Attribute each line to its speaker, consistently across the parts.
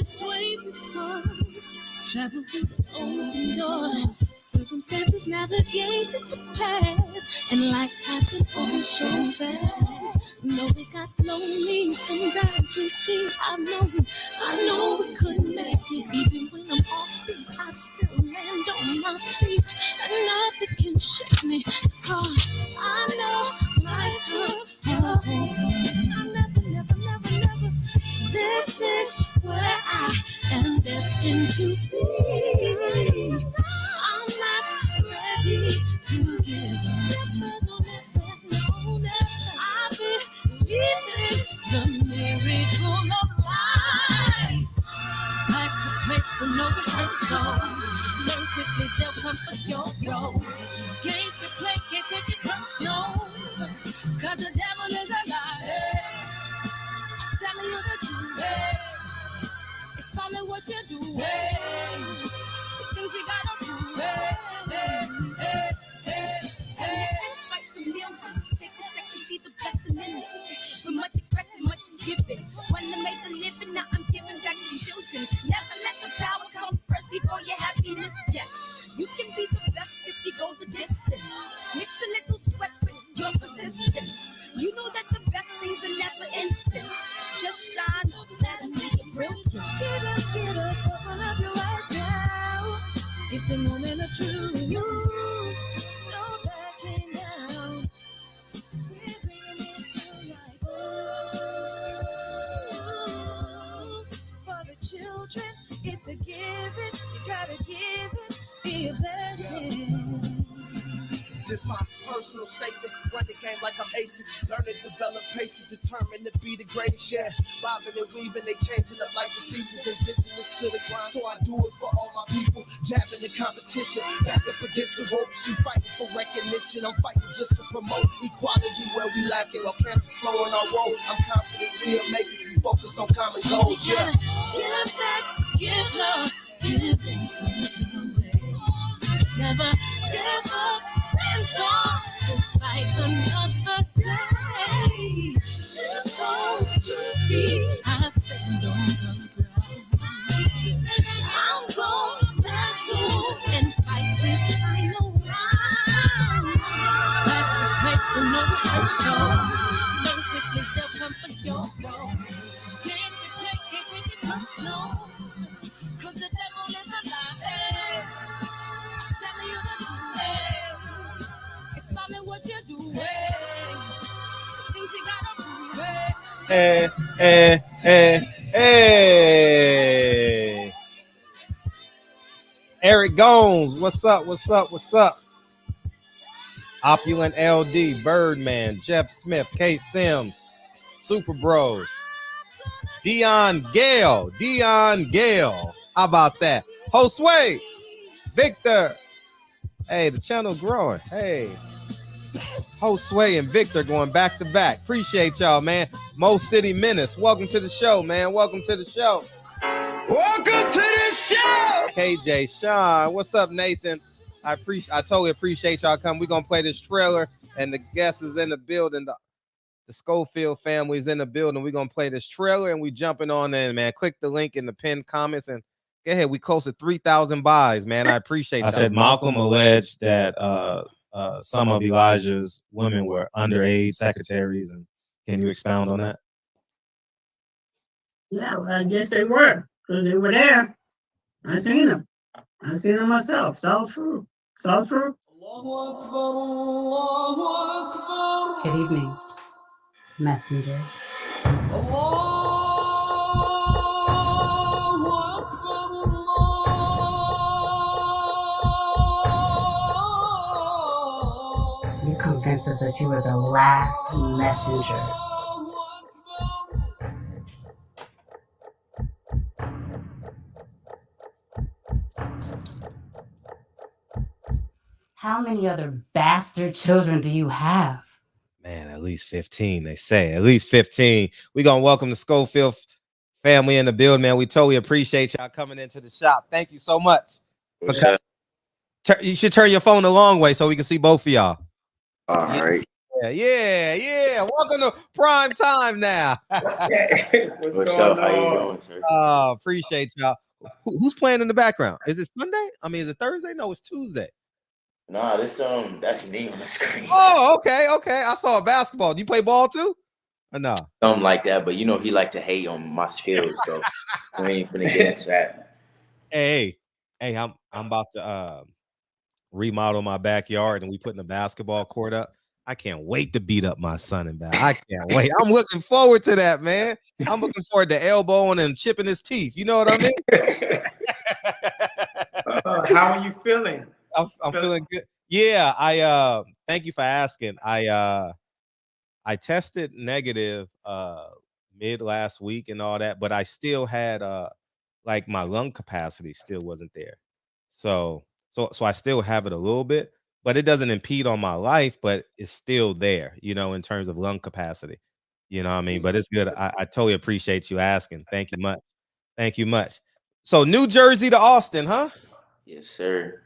Speaker 1: this way before. Travel through the open door. Circumstances navigated the path, and life happened all so fast. No, we got lonely sometimes. You see, I know we couldn't make it. Even when I'm offbeat, I still land on my feet, and nothing can shake me. Cause I know life took a hold. I never. This is where I am destined to be. I'm not ready to give up. I believe in the miracle of life. Life's a break for no rehearsal. Learn quickly, they'll come for your role. Games we play, can't take it personal. Cause the devil is a liar. I'm telling you the truth. It's all in what you do. Some things you gotta do. It's fight for millions. Take a second, see the blessing in it. But much expected, much is given. When I made the living, now I'm giving back to the children. Never let the power come first before your happiness. Yes, you can be the best if you go the distance. Mix a little sweat with your persistence. You know that the best things are never instant. Just shine, let us see your brilliance. Get up, open up your eyes now. It's the moment of truth. No backing down. We're bringing it through like for the children, it's a given. You gotta give it, be a blessing.
Speaker 2: This my personal statement. Run the game like I'm aces. Learn and develop patience, determined to be the greatest. Yeah, bobbing and weaving, they changing up like the seasons. Indigenous to the grind, so I do it for all my people. Jabbing the competition, back up against the rope. She fighting for recognition. I'm fighting just to promote equality where we lacking. While cancer slowing our road, I'm confident we'll make it. We focus on common goals. Yeah.
Speaker 1: Give back, give love, give something away. Never give up, stand tall to fight another day. 2 toes, 2 feet, I stand on the ground. I'm gonna wrestle and fight this final round. Life's a break for no rehearsal. Learn quickly, they'll come for your role. Games we play, can't take it personal. Cause the devil is a liar. It's all in what you do. Some things you gotta do.
Speaker 3: Hey. Eric Gones, what's up? Opulent LD, Birdman, Jeff Smith, K Sims, Super Bros, Dion Gale. How about that? Josue, Victor. Hey, the channel growing. Hey, Josue and Victor going back to back. Appreciate y'all, man. Mo City Menace, welcome to the show, man. Welcome to the show. KJ Sean, what's up, Nathan? I totally appreciate y'all coming. We're gonna play this trailer, and the guest is in the building. The Scofield family is in the building. We're gonna play this trailer, and we jumping on in, man. Click the link in the pinned comments and go ahead. We close to 3,000 buys, man. I appreciate that.
Speaker 4: I said Malcolm alleged that some of Elijah's women were underage secretaries, and can you expound on that?
Speaker 5: Yeah, well, I guess they were, because they were there. I seen them myself. It's all true.
Speaker 6: Good evening, messenger. You convinced us that you were the last messenger. How many other bastard children do you have?
Speaker 3: Man, at least 15, they say. At least 15. We're going to welcome the Scofield family in the building, man. We totally appreciate y'all coming into the shop. Thank you so much. You should turn your phone the long way so we can see both of y'all.
Speaker 7: All right.
Speaker 3: yeah. Welcome to prime time now.
Speaker 7: What's
Speaker 8: What's
Speaker 7: going
Speaker 8: up? How you
Speaker 7: on?
Speaker 8: doing, sir?
Speaker 3: Appreciate y'all. Who's playing in the background? Is it Sunday? I mean, is it Thursday? No, it's Tuesday.
Speaker 8: Nah, that's me on the screen.
Speaker 3: Oh, okay. I saw basketball. Do you play ball too? Or no?
Speaker 8: Something like that, but you know he like to hate on my skills, so we ain't finna get into that.
Speaker 3: Hey, I'm about to remodel my backyard, and we putting a basketball court up. I can't wait to beat up my son and back. I can't wait. I'm looking forward to that, man. I'm looking forward to elbowing and chipping his teeth. You know what I mean?
Speaker 7: How are you feeling?
Speaker 3: I'm feeling good. Yeah, I thank you for asking. I tested negative mid last week and all that, but I still had like my lung capacity still wasn't there. So I still have it a little bit, but it doesn't impede on my life, but it's still there, you know, in terms of lung capacity. You know what I mean? But it's good. I totally appreciate you asking. Thank you much. Thank you much. So New Jersey to Austin, huh?
Speaker 8: Yes, sir.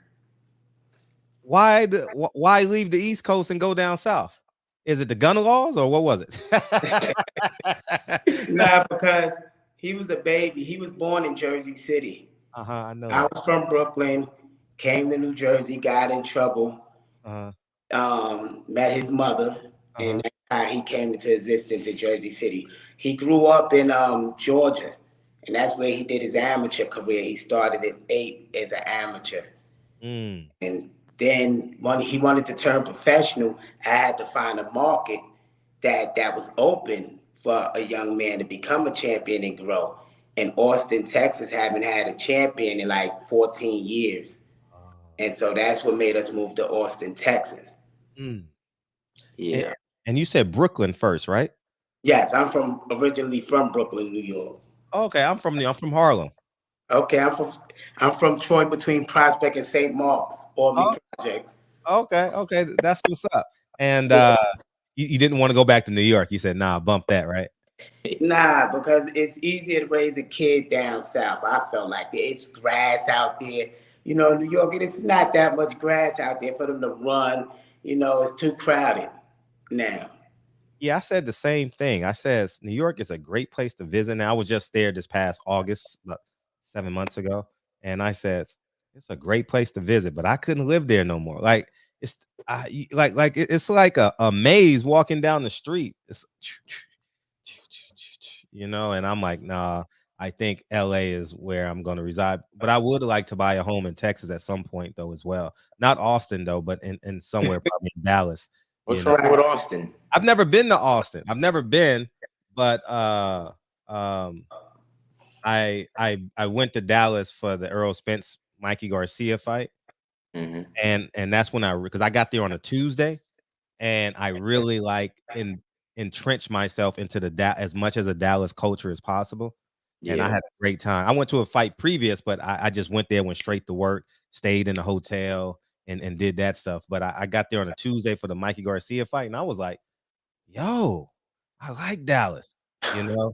Speaker 3: Why leave the East Coast and go down south? Is it the gun laws or what was it?
Speaker 7: Nah, because he was a baby. He was born in Jersey City.
Speaker 3: I know
Speaker 7: I
Speaker 3: that.
Speaker 7: was from Brooklyn, came to New Jersey, got in trouble, met his mother, and that's how he came into existence in Jersey City. He grew up in Georgia, and that's where he did his amateur career. He started at 8 as an amateur. And then when he wanted to turn professional, I had to find a market that was open for a young man to become a champion and grow. And Austin, Texas, haven't had a champion in like 14 years. And so that's what made us move to Austin, Texas.
Speaker 8: Yeah.
Speaker 3: And you said Brooklyn first, right?
Speaker 7: Yes, I'm originally from Brooklyn, New York.
Speaker 3: Okay, I'm from Harlem.
Speaker 7: Okay, I'm from Troy, between Prospect and St. Mark's, all projects.
Speaker 3: Okay, that's what's up. And you didn't want to go back to New York. You said, nah, bump that, right?
Speaker 7: Nah, because it's easier to raise a kid down south. I felt like it's grass out there. You know, New York, it's not that much grass out there for them to run. You know, it's too crowded now.
Speaker 3: Yeah, I said the same thing. I said New York is a great place to visit. And I was just there this past August, 7 months ago, and I said it's a great place to visit, but I couldn't live there no more. Like it's it's like a maze walking down the street. It's you know, and I'm like, nah. I think LA is where I'm going to reside, but I would like to buy a home in Texas at some point, though, as well. Not Austin, though, but in somewhere probably in Dallas.
Speaker 8: What's wrong with Austin?
Speaker 3: I've never been to Austin. I've never been, but I went to Dallas for the Errol Spence Mikey Garcia fight, and that's when because I got there on a Tuesday, and I really entrenched myself into as much as a Dallas culture as possible. And I had a great time. I went to a fight previous, but I just went there, went straight to work, stayed in the hotel, and did that stuff. But I got there on a Tuesday for the Mikey Garcia fight, and I was like, yo, I like Dallas, you know.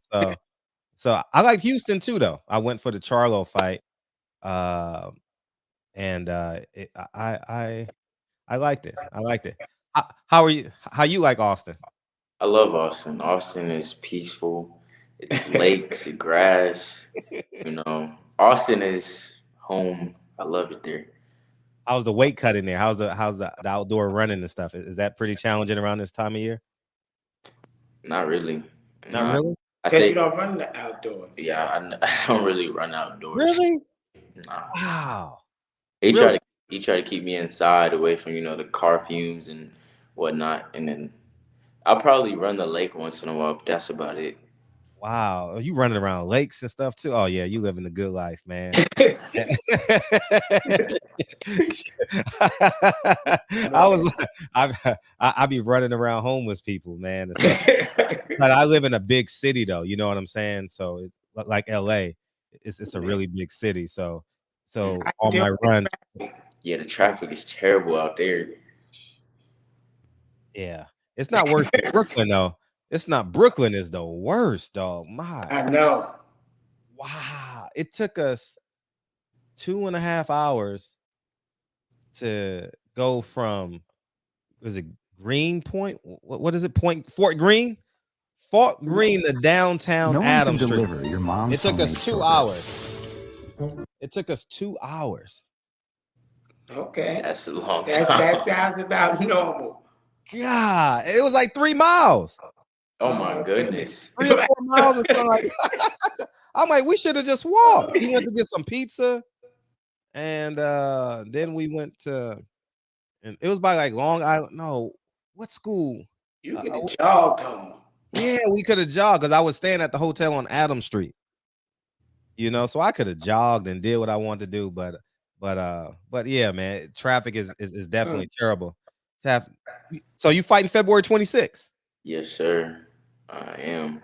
Speaker 3: So I like Houston too, though. I went for the Charlo fight, and I liked it. I liked it. How are you? How you like Austin?
Speaker 8: I love Austin. Austin is peaceful. It's lakes, grass. You know, Austin is home. I love it there.
Speaker 3: How's the weight cut in there? How's the outdoor running and stuff? Is that pretty challenging around this time of year?
Speaker 8: Not really.
Speaker 3: Not really?
Speaker 7: Because you don't run the outdoors.
Speaker 8: Yeah, I don't really run outdoors.
Speaker 3: Really?
Speaker 8: Nah.
Speaker 3: Wow.
Speaker 8: He tried to keep me inside, away from the car fumes and whatnot. And then I'll probably run the lake once in a while, but that's about it.
Speaker 3: Wow. Are you running around lakes and stuff too? Oh yeah, you living the good life, man. I be running around homeless people, man. But I live in a big city though, you know what I'm saying? So like LA, it's a really big city. So on my runs.
Speaker 8: Yeah, the traffic is terrible out there.
Speaker 3: Yeah. It's not worse than Brooklyn though. It's not. Brooklyn is the worst, dog.
Speaker 7: I know.
Speaker 3: Wow. It took us 2.5 hours to go from Green Point. What is it? Fort Greene. Fort Greene to downtown
Speaker 1: No one can
Speaker 3: Adams Street.
Speaker 1: deliver your mom's
Speaker 3: It took us
Speaker 1: homemade
Speaker 3: 2
Speaker 1: shortbread.
Speaker 3: hours. It took us 2 hours.
Speaker 7: Okay.
Speaker 8: That's a long
Speaker 7: That
Speaker 8: time.
Speaker 7: sounds about normal.
Speaker 3: God, it was like 3 miles.
Speaker 8: Oh my goodness.
Speaker 3: 3 or 4 miles or something like that. I'm like, we should have just walked. We went to get some pizza, and then we went to, and it was by like Long Island. No, what school?
Speaker 7: You could have jogged home.
Speaker 3: Yeah, we could have jogged because I was staying at the hotel on Adams Street. You know, so I could have jogged and did what I wanted to do, but yeah, man, traffic is definitely terrible. So you fighting February 26th?
Speaker 8: Yes, sir. I am.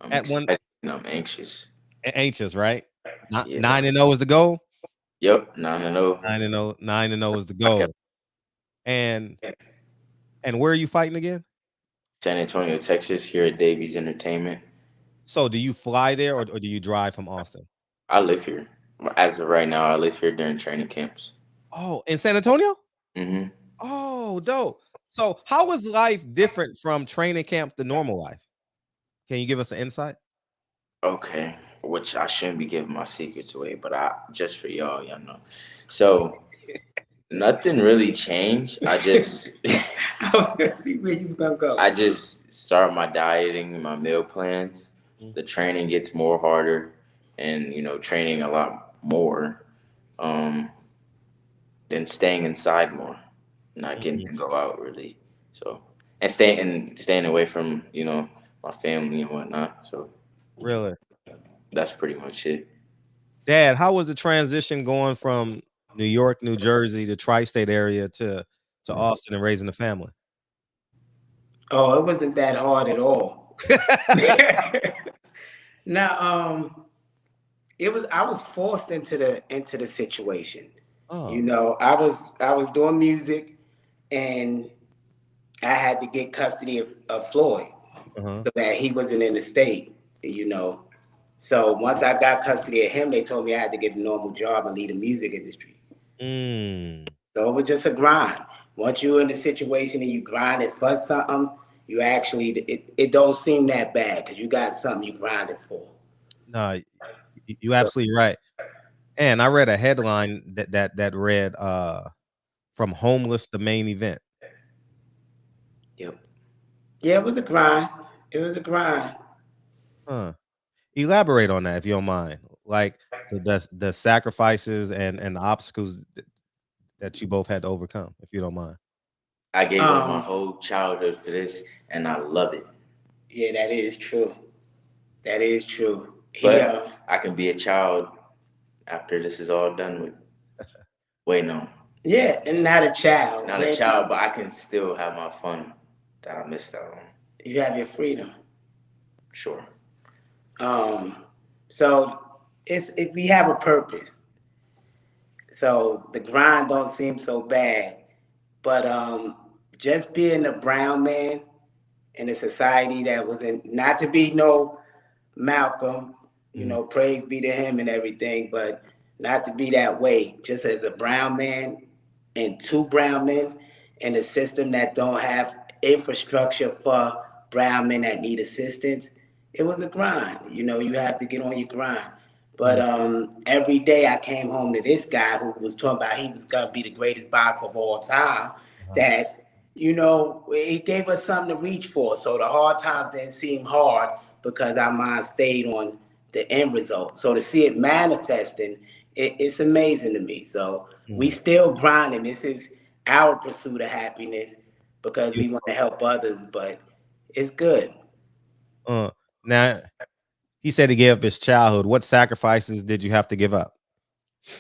Speaker 8: I'm excited and I'm anxious.
Speaker 3: Anxious, right?
Speaker 8: Yeah.
Speaker 3: 9-0 is the goal.
Speaker 8: Yep, 9-0.
Speaker 3: 9-0 is the goal. And where are you fighting again?
Speaker 8: San Antonio, Texas, here at Davies Entertainment.
Speaker 3: So do you fly there or do you drive from Austin?
Speaker 8: I live here. As of right now, I live here during training camps.
Speaker 3: Oh, in San Antonio?
Speaker 8: Mm-hmm.
Speaker 3: Oh, dope. So how is life different from training camp to normal life? Can you give us an insight?
Speaker 8: Okay, which I shouldn't be giving my secrets away, but just for y'all know. So nothing really changed. I just
Speaker 7: I was gonna see where you gonna go.
Speaker 8: I just start my dieting, my meal plans. The training gets more harder, and training a lot more, than staying inside more, not getting to go out really. So and staying away from my family and whatnot. So
Speaker 3: really,
Speaker 8: that's pretty much it.
Speaker 3: Dad, how was the transition going from New York, New Jersey, the tri-state area to Austin and raising a family?
Speaker 7: Oh, it wasn't that hard at all. Now, I was forced into the situation.
Speaker 3: Oh.
Speaker 7: I was doing music, and I had to get custody of Floyd, so that he wasn't in the state. So once I got custody of him, they told me I had to get a normal job and leave the music industry. So it was just a grind. Once you're in a situation and you grind it for something, you actually it don't seem that bad because you got something you grinded for.
Speaker 3: No, you absolutely right. And I read a headline that read from homeless to main event.
Speaker 8: Yep.
Speaker 7: Yeah, it was a grind. It was a grind.
Speaker 3: Elaborate on that if you don't mind. Like the sacrifices and the obstacles that you both had to overcome, if you don't mind.
Speaker 8: I gave up my whole childhood for this, and I love it.
Speaker 7: Yeah, that is true. That is true.
Speaker 8: But I can be a child after this is all done with. Wait, no.
Speaker 7: Yeah, and not a child.
Speaker 8: Not a child, but I can still have my fun that I missed out on.
Speaker 7: You have your freedom.
Speaker 8: Sure.
Speaker 7: So we have a purpose. So the grind don't seem so bad, but just being a brown man in a society that was not to be no Malcolm, praise be to him and everything, but not to be that way. Just as a brown man and two brown men in a system that don't have infrastructure for brown men that need assistance, it was a grind. You have to get on your grind. But every day I came home to this guy who was talking about he was gonna be the greatest boxer of all time. That he gave us something to reach for. So the hard times didn't seem hard because our mind stayed on the end result. So to see it manifesting, it's amazing to me. So we still grinding. This is our pursuit of happiness because we want to help others, but it's good.
Speaker 3: Now, he said he gave up his childhood. What sacrifices did you have to give up?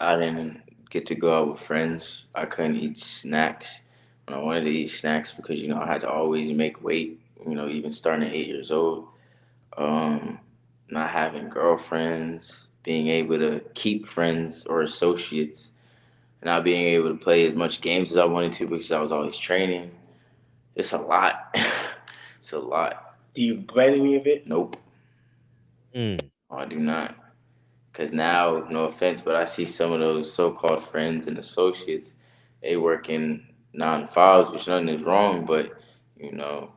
Speaker 8: I didn't get to go out with friends. I couldn't eat snacks when I wanted to eat snacks because, I had to always make weight, even starting at 8 years old. Not having girlfriends, being able to keep friends or associates, not being able to play as much games as I wanted to because I was always training. It's a lot. It's a lot.
Speaker 7: Do you regret any of it?
Speaker 8: Nope. I do not. Because now, no offense, but I see some of those so-called friends and associates, they work in 9 to 5s, which nothing is wrong, but You know,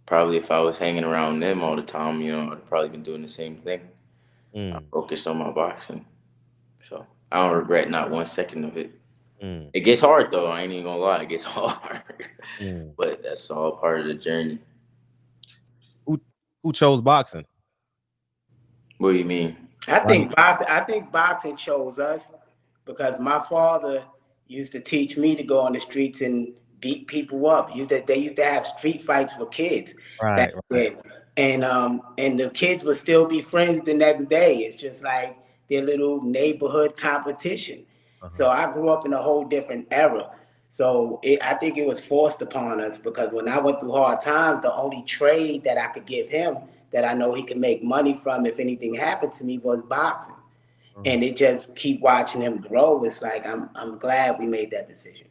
Speaker 8: probably if I was hanging around them all the time, you know, I'd probably been doing the same thing. I focused on my boxing. So I don't regret not 1 second of it. It gets hard though. I ain't even gonna lie, it gets hard. But that's all part of the journey.
Speaker 3: Who chose boxing?
Speaker 8: What do you mean?
Speaker 7: I think boxing chose us because my father used to teach me to go on the streets and beat people up. They used to have street fights with kids back then. And the kids would still be friends the next day. It's just like their little neighborhood competition. So I grew up in a whole different era. So I think it was forced upon us because when I went through hard times, the only trade that I could give him that I know he could make money from if anything happened to me was boxing. And it just keep watching him grow. It's like I'm glad we made that decision.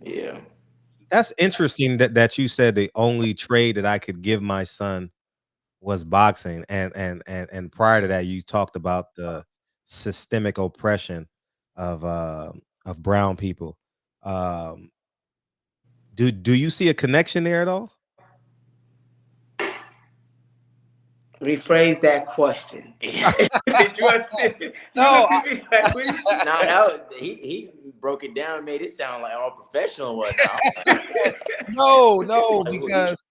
Speaker 8: Yeah.
Speaker 3: That's interesting that you said the only trade that I could give my son was boxing, and prior to that you talked about the systemic oppression of brown people. Do you see a connection there at all?
Speaker 7: Rephrase that question.
Speaker 3: No,
Speaker 8: he broke it down, made it sound like all professional was.
Speaker 3: no, because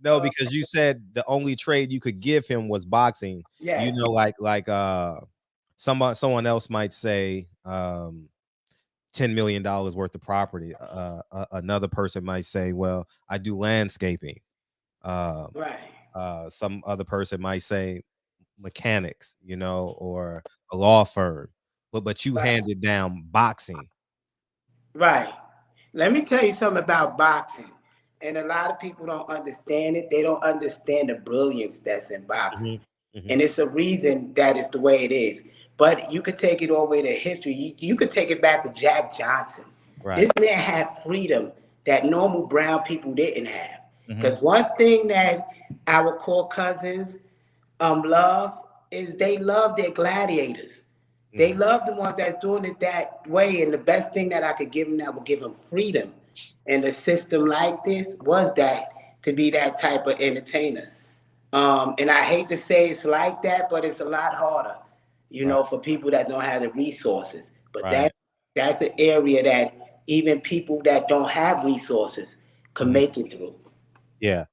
Speaker 3: no, because you said the only trade you could give him was boxing.
Speaker 7: Yes.
Speaker 3: You know, like someone else might say $10 million worth of property. Another person might say, well, I do landscaping.
Speaker 7: Right.
Speaker 3: Some other person might say mechanics, you know, or a law firm. But you handed down boxing.
Speaker 7: Right. Let me tell you something about boxing. And a lot of people don't understand it. They don't understand the brilliance that's in boxing. And it's a reason that it's the way it is. But you could take it all the way to history. You could take it back to Jack Johnson. This man had freedom that normal brown people didn't have. Because one thing that our core cousins love is they love their gladiators. They love the ones that's doing it that way. And the best thing that I could give them that would give them freedom in a system like this was that to be that type of entertainer. And I hate to say it's like that, but it's a lot harder, you know, for people that don't have the resources. But that's an area that even people that don't have resources can make it through.
Speaker 3: Yeah.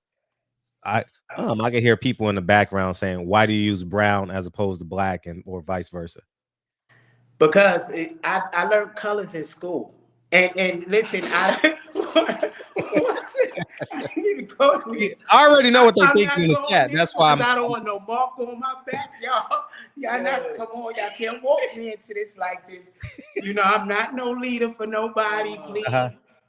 Speaker 3: I can hear people in the background saying, why do you use brown as opposed to black or vice versa?
Speaker 7: Because I learned colors in school. And listen, I
Speaker 3: already know what they're thinking in the chat. That's why
Speaker 7: I don't want no mark on my back, y'all. Y'all not, come on, y'all can't walk me into this like this. You know, I'm not no leader for nobody, please.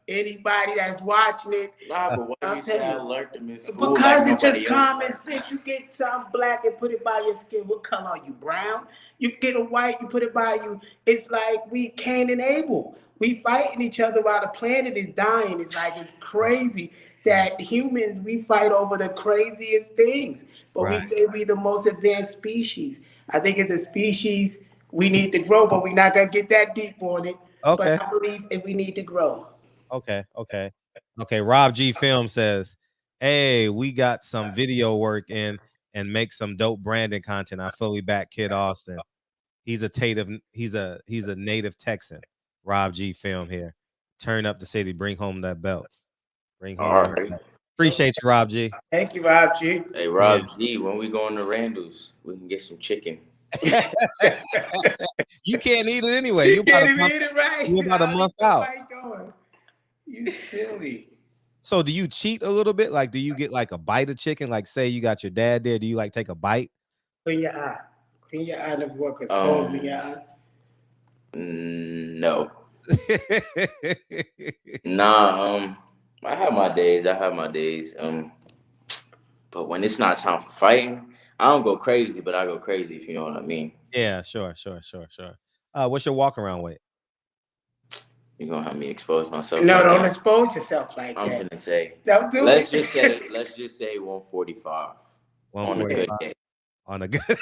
Speaker 7: Anybody that's watching it.
Speaker 8: Nah, but why you say I learned them in school?
Speaker 7: Because it's just common sense. You get something black and put it by your skin. What color are you? Brown? You get a white, you put it by you. It's like we Cain and Abel. We fighting each other while the planet is dying. It's like it's crazy that humans, we fight over the craziest things. But we say we the most advanced species. I think as a species, we need to grow, but we're not going to get that deep on it.
Speaker 3: Okay.
Speaker 7: But I believe that we need to grow.
Speaker 3: Okay. Rob G Film says, hey, we got some video work in and make some dope branding content. I fully back Kid Austin. He's a native Texan. Rob G Film here. Turn up the city, bring home that belt. Bring home.
Speaker 8: All right.
Speaker 3: Appreciate you, Rob G.
Speaker 7: Thank you, Rob G.
Speaker 8: Hey, Rob G, when we go on to Randall's, we can get some chicken.
Speaker 3: You can't eat it anyway. You
Speaker 7: can't even eat it right.
Speaker 3: You're about a month out.
Speaker 7: You silly.
Speaker 3: So do you cheat a little bit? Like, do you get like a bite of chicken? Like, say you got your dad there. Do you like take a bite?
Speaker 7: Clean your eye. Clean your eye. Never work with cold in your eye.
Speaker 8: No. Nah. I have my days. But when it's not time for fighting, I don't go crazy, but I go crazy, if you know what I mean.
Speaker 3: Yeah, sure. What's your walk around weight?
Speaker 8: You're gonna have me expose myself.
Speaker 7: No, don't expose yourself like
Speaker 8: I'm
Speaker 7: that.
Speaker 8: gonna say.
Speaker 7: Don't do
Speaker 8: let's
Speaker 7: it.
Speaker 8: just say 145.
Speaker 3: 145 on a good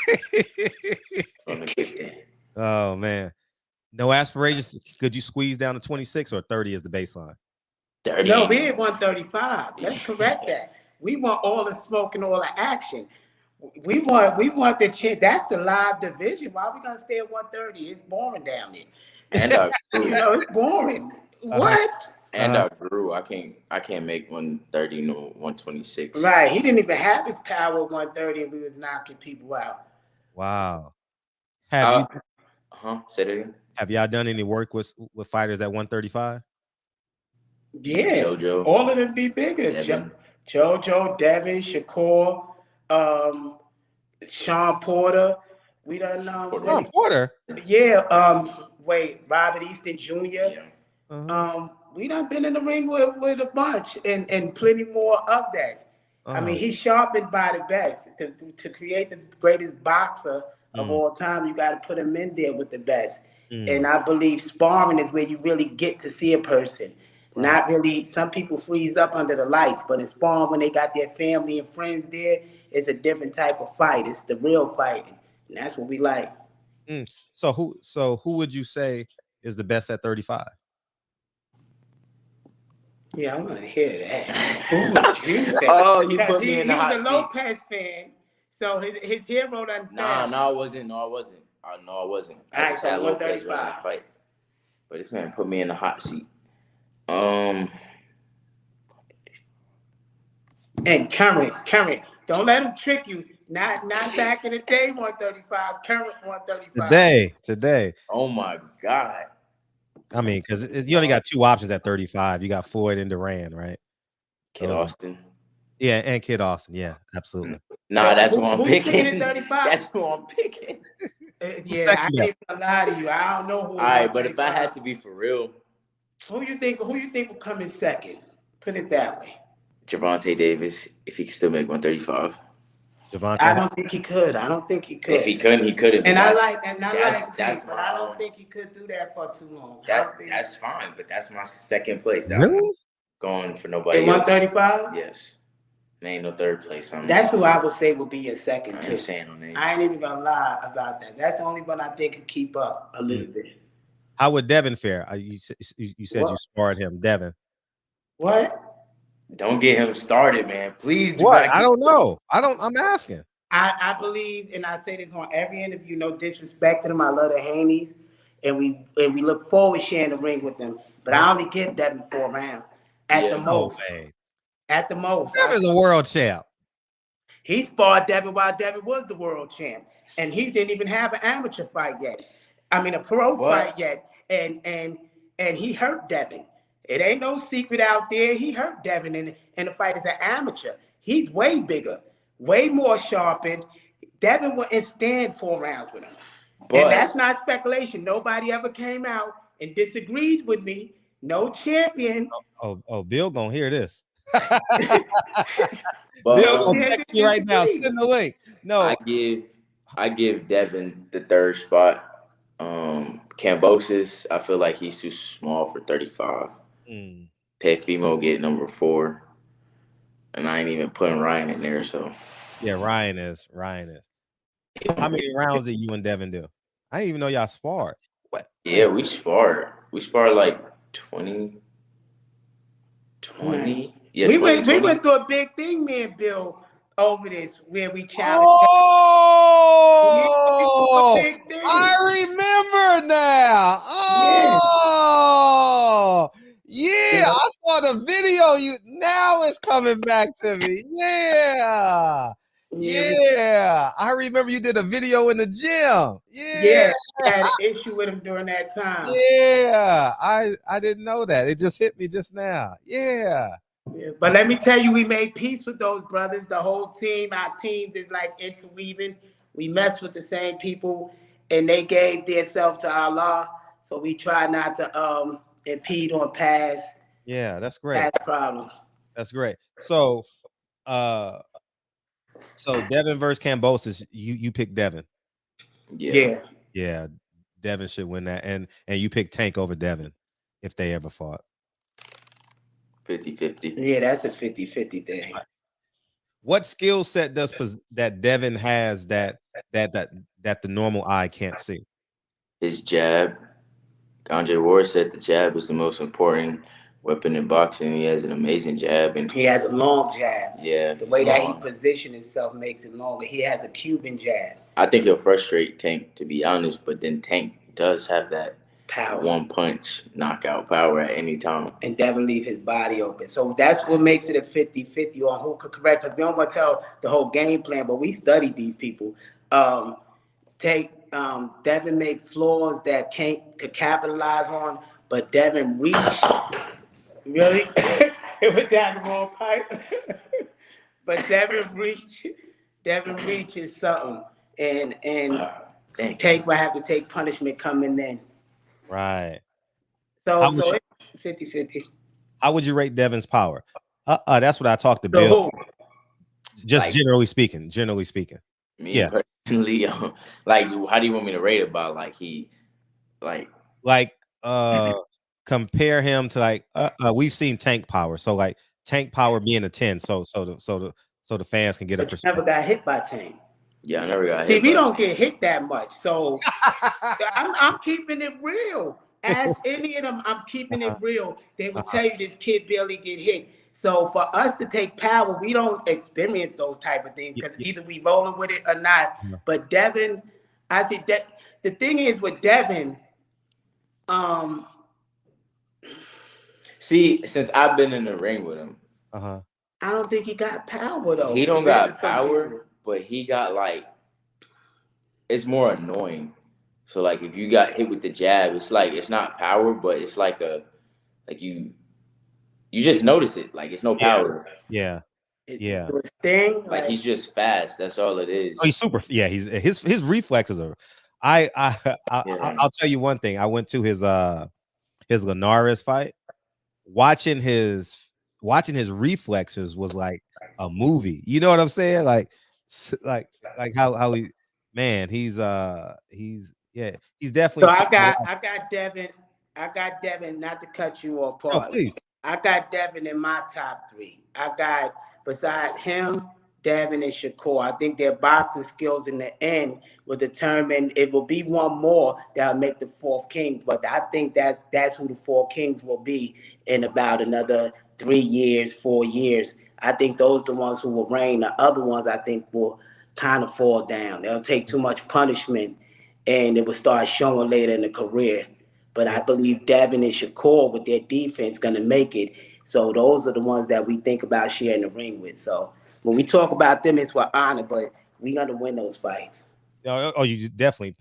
Speaker 3: day. Oh man. No aspirations. Could you squeeze down to 26 or 30 as the baseline?
Speaker 8: 30.
Speaker 7: No, we at 135. Let's correct that. We want all the smoke and all the action. We want the chin. That's the live division. Why are we gonna stay at 130? It's boring down there.
Speaker 8: And I
Speaker 7: You
Speaker 8: grew.
Speaker 7: know, it's boring. What?
Speaker 8: And I grew. I can't make 130 no 126.
Speaker 7: Right. He didn't even have his power at 130 and we was knocking people out.
Speaker 3: Wow. Have
Speaker 8: Say that again.
Speaker 3: Have y'all done any work with fighters at 135?
Speaker 7: Yeah.
Speaker 8: JoJo.
Speaker 7: All of them be bigger.
Speaker 8: Devin.
Speaker 7: JoJo, Devin, Shakur, Sean Porter. We done
Speaker 3: Porter.
Speaker 7: Yeah, Robert Easton Jr.
Speaker 8: Yeah.
Speaker 7: We done been in the ring with a bunch and plenty more of that. I mean, he's sharpened by the best. To create the greatest boxer of all time, you got to put him in there with the best. And I believe sparring is where you really get to see a person. Right. Not really, some people freeze up under the lights, but in sparring, when they got their family and friends there, it's a different type of fight. It's the real fighting. And that's what we like.
Speaker 3: So who would you say is the best at 35?
Speaker 7: Yeah, I want to hear that. Who would you say?
Speaker 8: You put me in the hot seat.
Speaker 7: He was a Lopez fan, so his hero done fell.
Speaker 8: No, I wasn't. I
Speaker 7: All right, so 135.
Speaker 8: Fight. But this man put me in the hot seat.
Speaker 7: And current. Don't let him trick you. Not back in the day, 135. Current 135.
Speaker 3: Today.
Speaker 8: Oh my God.
Speaker 3: I mean, because you only got two options at 35. You got Floyd and Duran, right?
Speaker 8: Kid Austin.
Speaker 3: Yeah, and Kid Austin. Yeah, absolutely.
Speaker 8: Nah,
Speaker 7: So
Speaker 8: that's who I'm picking.
Speaker 7: 35?
Speaker 8: That's who I'm picking.
Speaker 7: Yeah, I can't even lie to you. I don't know who.
Speaker 8: All right, but if I had to be for real,
Speaker 7: who you think will come in second? Put it that way.
Speaker 8: Gervonta Davis, if he could still make 135.
Speaker 7: I don't think he could.
Speaker 8: If he couldn't, he could have.
Speaker 7: And I like Tank, but I don't
Speaker 8: wrong.
Speaker 7: think he could do that for too long.
Speaker 8: That's fine, but that's my second place.
Speaker 3: Really?
Speaker 8: Going for nobody
Speaker 7: else. 135?
Speaker 8: Yes. There ain't no third place.
Speaker 7: That's who I would say would be your second.
Speaker 8: I ain't saying no names.
Speaker 7: I ain't even gonna lie about that. That's the only one I think could keep up a little bit.
Speaker 3: How would Devin fare? You said you sparred him, Devin.
Speaker 7: What?
Speaker 8: Don't get him started, man. Please do.
Speaker 3: What? I don't know. I'm asking.
Speaker 7: I believe, and I say this on every interview, no disrespect to them. I love the Haneys, and we look forward to sharing the ring with them. But I only give Devin 4 rounds at the most. At the most.
Speaker 3: Devin's a world champ.
Speaker 7: He sparred Devin while Devin was the world champ, and he didn't even have an amateur fight yet. I mean, a pro fight yet, and he hurt Devin. It ain't no secret out there. He hurt Devin in the fight as an amateur. He's way bigger, way more sharpened. Devin wouldn't stand 4 rounds with him. And that's not speculation. Nobody ever came out and disagreed with me. No champion.
Speaker 3: Oh, Bill gonna hear this.
Speaker 8: Bill
Speaker 3: gonna text me right now. Send the link. No,
Speaker 8: I give Devin the 3rd spot. Kambosos, I feel like he's too small for 35. Teofimo get number 4, and I ain't even putting Ryan in there. So
Speaker 3: yeah, Ryan is. How many rounds did you and Devin do? I didn't even know y'all sparred. What?
Speaker 8: Yeah, we sparred. We sparred like 20. Yeah,
Speaker 7: we went through a big thing, me and Bill, over this where we challenged.
Speaker 3: Oh, I remember now. Oh, yeah. I saw the video. Now it's coming back to me. Yeah. I remember you did a video in the gym.
Speaker 7: Yeah, I had an issue with him during that time.
Speaker 3: Yeah, I didn't know that. It just hit me just now. Yeah.
Speaker 7: But let me tell you, we made peace with those brothers. The whole team, our teams is like interweaving. We mess with the same people, and they gave themselves to Allah. So we try not to impede on past.
Speaker 3: Yeah, that's great.
Speaker 7: Past problems.
Speaker 3: That's great. So Devin versus Kambosos, you picked Devin. Yeah. Devin should win that, and you picked Tank over Devin if they ever fought.
Speaker 8: 50-50.
Speaker 7: Yeah, that's a 50-50 thing.
Speaker 3: What skill set that Devin has that the normal eye can't see?
Speaker 8: His jab. Andre Ward said the jab is the most important weapon in boxing. He has an amazing jab, and
Speaker 7: He has a long jab.
Speaker 8: yeah,
Speaker 7: The way that he
Speaker 8: long.
Speaker 7: positions himself makes it longer. He has a Cuban jab.
Speaker 8: I think he'll frustrate Tank, to be honest, but then Tank does have that
Speaker 7: Power.
Speaker 8: one punch knockout power at any time.
Speaker 7: And Devin leave his body open. So that's what makes it a 50-50 on who could correct. Because we don't want to tell the whole game plan, but we studied these people. Devin make flaws that Tank could capitalize on, but Devin reach. Really? It went down the wrong pipe. But Devin reach is something. And Tank will have to take punishment coming in.
Speaker 3: Right.
Speaker 7: So it's 50-50.
Speaker 3: How would you rate Devin's power? That's what I talked to Bill. Just like, generally speaking.
Speaker 8: Me personally, like, how do you want me to rate it? About
Speaker 3: compare him to like we've seen Tank power. So like Tank power being a 10. So the fans can get a perspective.
Speaker 7: Never got hit by Tank.
Speaker 8: Yeah, I never got hit.
Speaker 7: See, we don't get hit that much. So I'm keeping it real. As any of them, I'm keeping it real. They will tell you this kid barely get hit. So for us to take power, we don't experience those type of things because either we rolling with it or not. But Devin, I see that the thing is with Devin,
Speaker 8: see, since I've been in the ring with him,
Speaker 7: I don't think he got power though.
Speaker 8: He don't got power, but he got like, it's more annoying. So like if you got hit with the jab, it's like it's not power, but it's like you just notice it. Like it's no power.
Speaker 3: Yeah.
Speaker 7: It's thing.
Speaker 8: Like he's just fast. That's all it is.
Speaker 3: Oh, he's super. Yeah, his reflexes are. I'll tell you one thing. I went to his Linares fight. Watching his reflexes was like a movie. You know what I'm saying? Like how he, man, he's definitely.
Speaker 7: So I got Devin. Not to cut you off, Paul.
Speaker 3: No, please.
Speaker 7: I got Devin in my top 3. I got, besides him, Devin and Shakur. I think their boxing skills in the end will determine. It will be one more that'll make the 4th king. But I think that's who the 4 kings will be in about another 3 years, 4 years. I think those are the ones who will reign. The other ones I think will kind of fall down. They'll take too much punishment, and it will start showing later in the career. But I believe Devin and Shakur with their defense going to make it. So those are the ones that we think about sharing the ring with. So when we talk about them, it's with honor, but we're going to win those fights.
Speaker 3: Oh, you definitely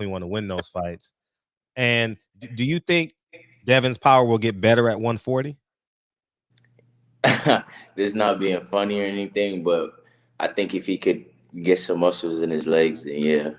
Speaker 3: want to win those fights. And do you think Devin's power will get better at 140?
Speaker 8: This not being funny or anything, but I think if he could get some muscles in his legs, then yeah.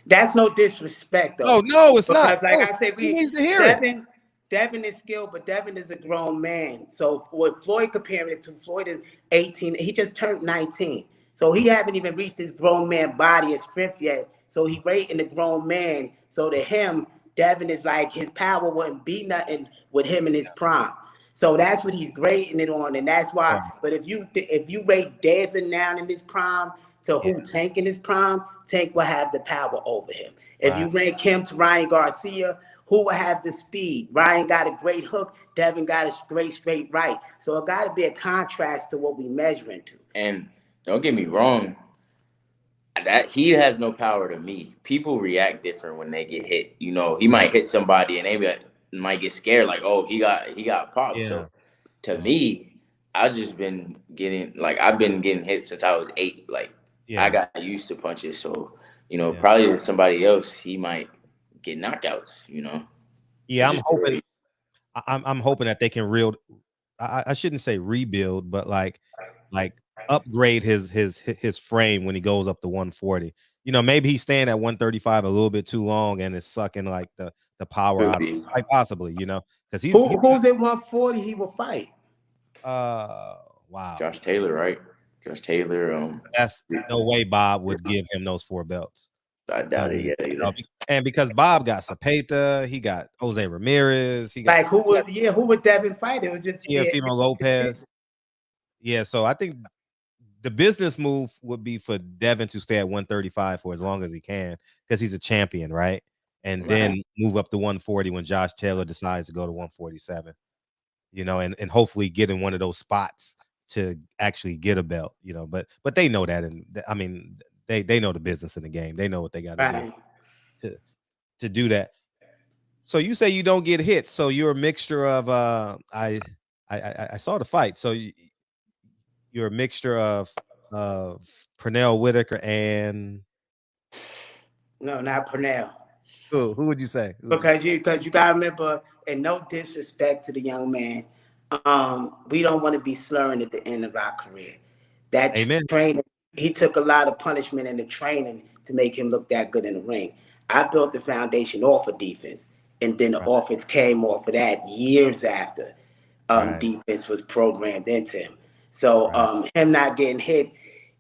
Speaker 7: That's no disrespect, though.
Speaker 3: Oh, no, it's not.
Speaker 7: Like I said,
Speaker 3: he needs to hear it.
Speaker 7: Devin is skilled, but Devin is a grown man. So what Floyd comparing it to, Floyd is 18. He just turned 19. So he haven't even reached his grown man body and strength yet. So he rating the grown man. So to him, Devin is like his power wouldn't be nothing with him in his prime. So that's what he's grading it on, and that's why. But if you rate Devin now in his prime to who Tank in his prime, Tank will have the power over him. If you rank him to Ryan Garcia, who will have the speed? Ryan got a great hook. Devin got a straight right. So it got to be a contrast to what we measuring to.
Speaker 8: And don't get me wrong, that he has no power to me. People react different when they get hit. You know, he might hit somebody and they might get scared, like, oh, he got popped. Yeah. So to me, I've been getting hit since I was 8. Like I got used to punches. So, you know, probably to somebody else, he might get knockouts, you know.
Speaker 3: Yeah, I'm hoping that they can I shouldn't say rebuild, but like upgrade his frame when he goes up to 140. You know, maybe he's staying at 135 a little bit too long and it's sucking like the power out of him. Like possibly, you know, because who's
Speaker 7: at 140 he will fight.
Speaker 3: Wow.
Speaker 8: Josh Taylor, right? Josh Taylor.
Speaker 3: That's no way Bob would give him those 4 belts.
Speaker 8: I doubt it. Yeah,
Speaker 3: you know, and because Bob got Zapata, he got Jose Ramirez. He got
Speaker 7: who would Devin fight? It was just
Speaker 3: Fimo Lopez. Yeah, so I think the business move would be for Devin to stay at 135 for as long as he can because he's a champion, right? And then move up to 140 when Josh Taylor decides to go to 147. you know, and hopefully get in one of those spots to actually get a belt, you know. But they know that, and I mean, they know the business in the game. They know what they got to do
Speaker 7: Right.
Speaker 3: to do that. So you say you don't get hit. So you're a mixture of I saw the fight. So you're a mixture of Pernell Whitaker and
Speaker 7: No, not Purnell.
Speaker 3: who would you say?
Speaker 7: Because you gotta remember, and no disrespect to the young man, we don't want to be slurring at the end of our career. That
Speaker 3: Amen.
Speaker 7: training, he took a lot of punishment in the training to make him look that good in the ring. I built the foundation off of defense, and then the offense came off of that years after defense was programmed into him. So him not getting hit,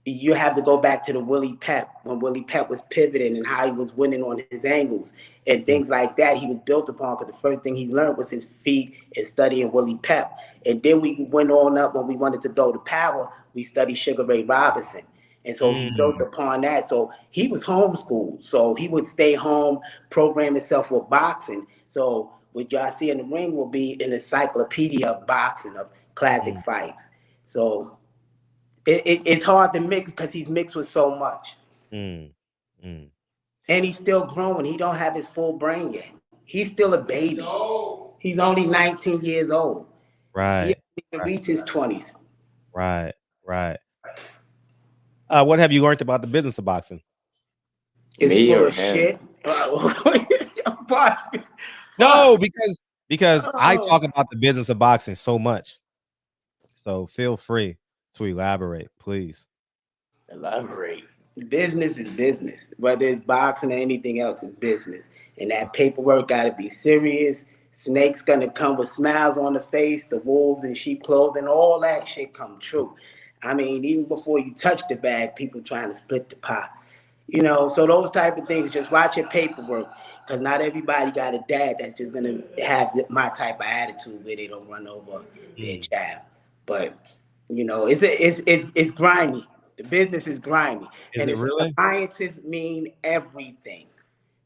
Speaker 7: you have to go back to the Willie Pep, when Willie Pep was pivoting and how he was winning on his angles and things like that. He was built upon, because the first thing he learned was his feet and studying Willie Pep. And then we went on up when we wanted to throw the power, we studied Sugar Ray Robinson. And so he built upon that. So he was homeschooled. So he would stay home, program himself with boxing. So what y'all see in the ring will be an encyclopedia of boxing, of classic fights. So it's hard to mix because he's mixed with so much. And he's still growing. He don't have his full brain yet. He's still a baby. He's only 19 years old.
Speaker 3: Right.
Speaker 7: He can reach his 20s.
Speaker 3: Right. What have you learned about the business of boxing?
Speaker 7: It's
Speaker 8: Me
Speaker 7: full
Speaker 8: or
Speaker 7: of
Speaker 8: him?
Speaker 7: shit.
Speaker 3: No, because I talk about the business of boxing so much. So feel free to elaborate, please.
Speaker 8: Elaborate.
Speaker 7: Business is business. Whether it's boxing or anything else, it's business. And that paperwork got to be serious. Snake's going to come with smiles on the face, the wolves in sheep clothing, all that shit come true. I mean, even before you touch the bag, people trying to split the pie. You know, so those type of things, just watch your paperwork, because not everybody got a dad that's just going to have my type of attitude where they don't run over their child. But, you know, it's grimy. The business is grimy.
Speaker 3: Is it really?
Speaker 7: Alliances mean everything.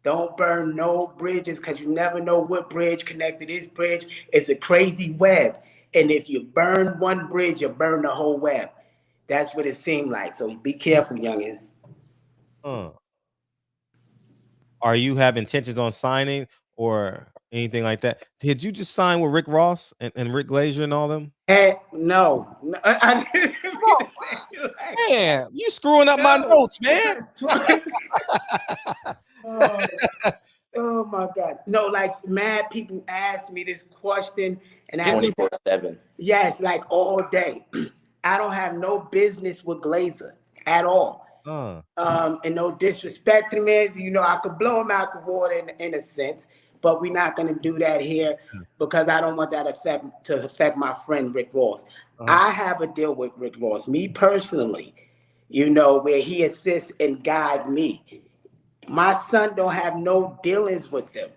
Speaker 7: Don't burn no bridges, because you never know what bridge connected this bridge. It's a crazy web. And if you burn one bridge, you burn the whole web. That's what it seemed like. So be careful, youngins.
Speaker 3: Are you have intentions on signing or anything like that? Did you just sign with Rick Ross and Rick Glazier and all them?
Speaker 7: No. I didn't
Speaker 3: Man, you screwing up my notes, man.
Speaker 7: Oh my God. No, like mad people ask me this question and
Speaker 8: 24/7.
Speaker 7: Yes, like all day. I don't have no business with Glazer at all. And no disrespect to the man, you know, I could blow him out the water in a sense, but we're not going to do that here because I don't want that to affect my friend Rick Ross. I have a deal with Rick Ross, me personally, you know, where he assists and guide me. My son don't have no dealings with them,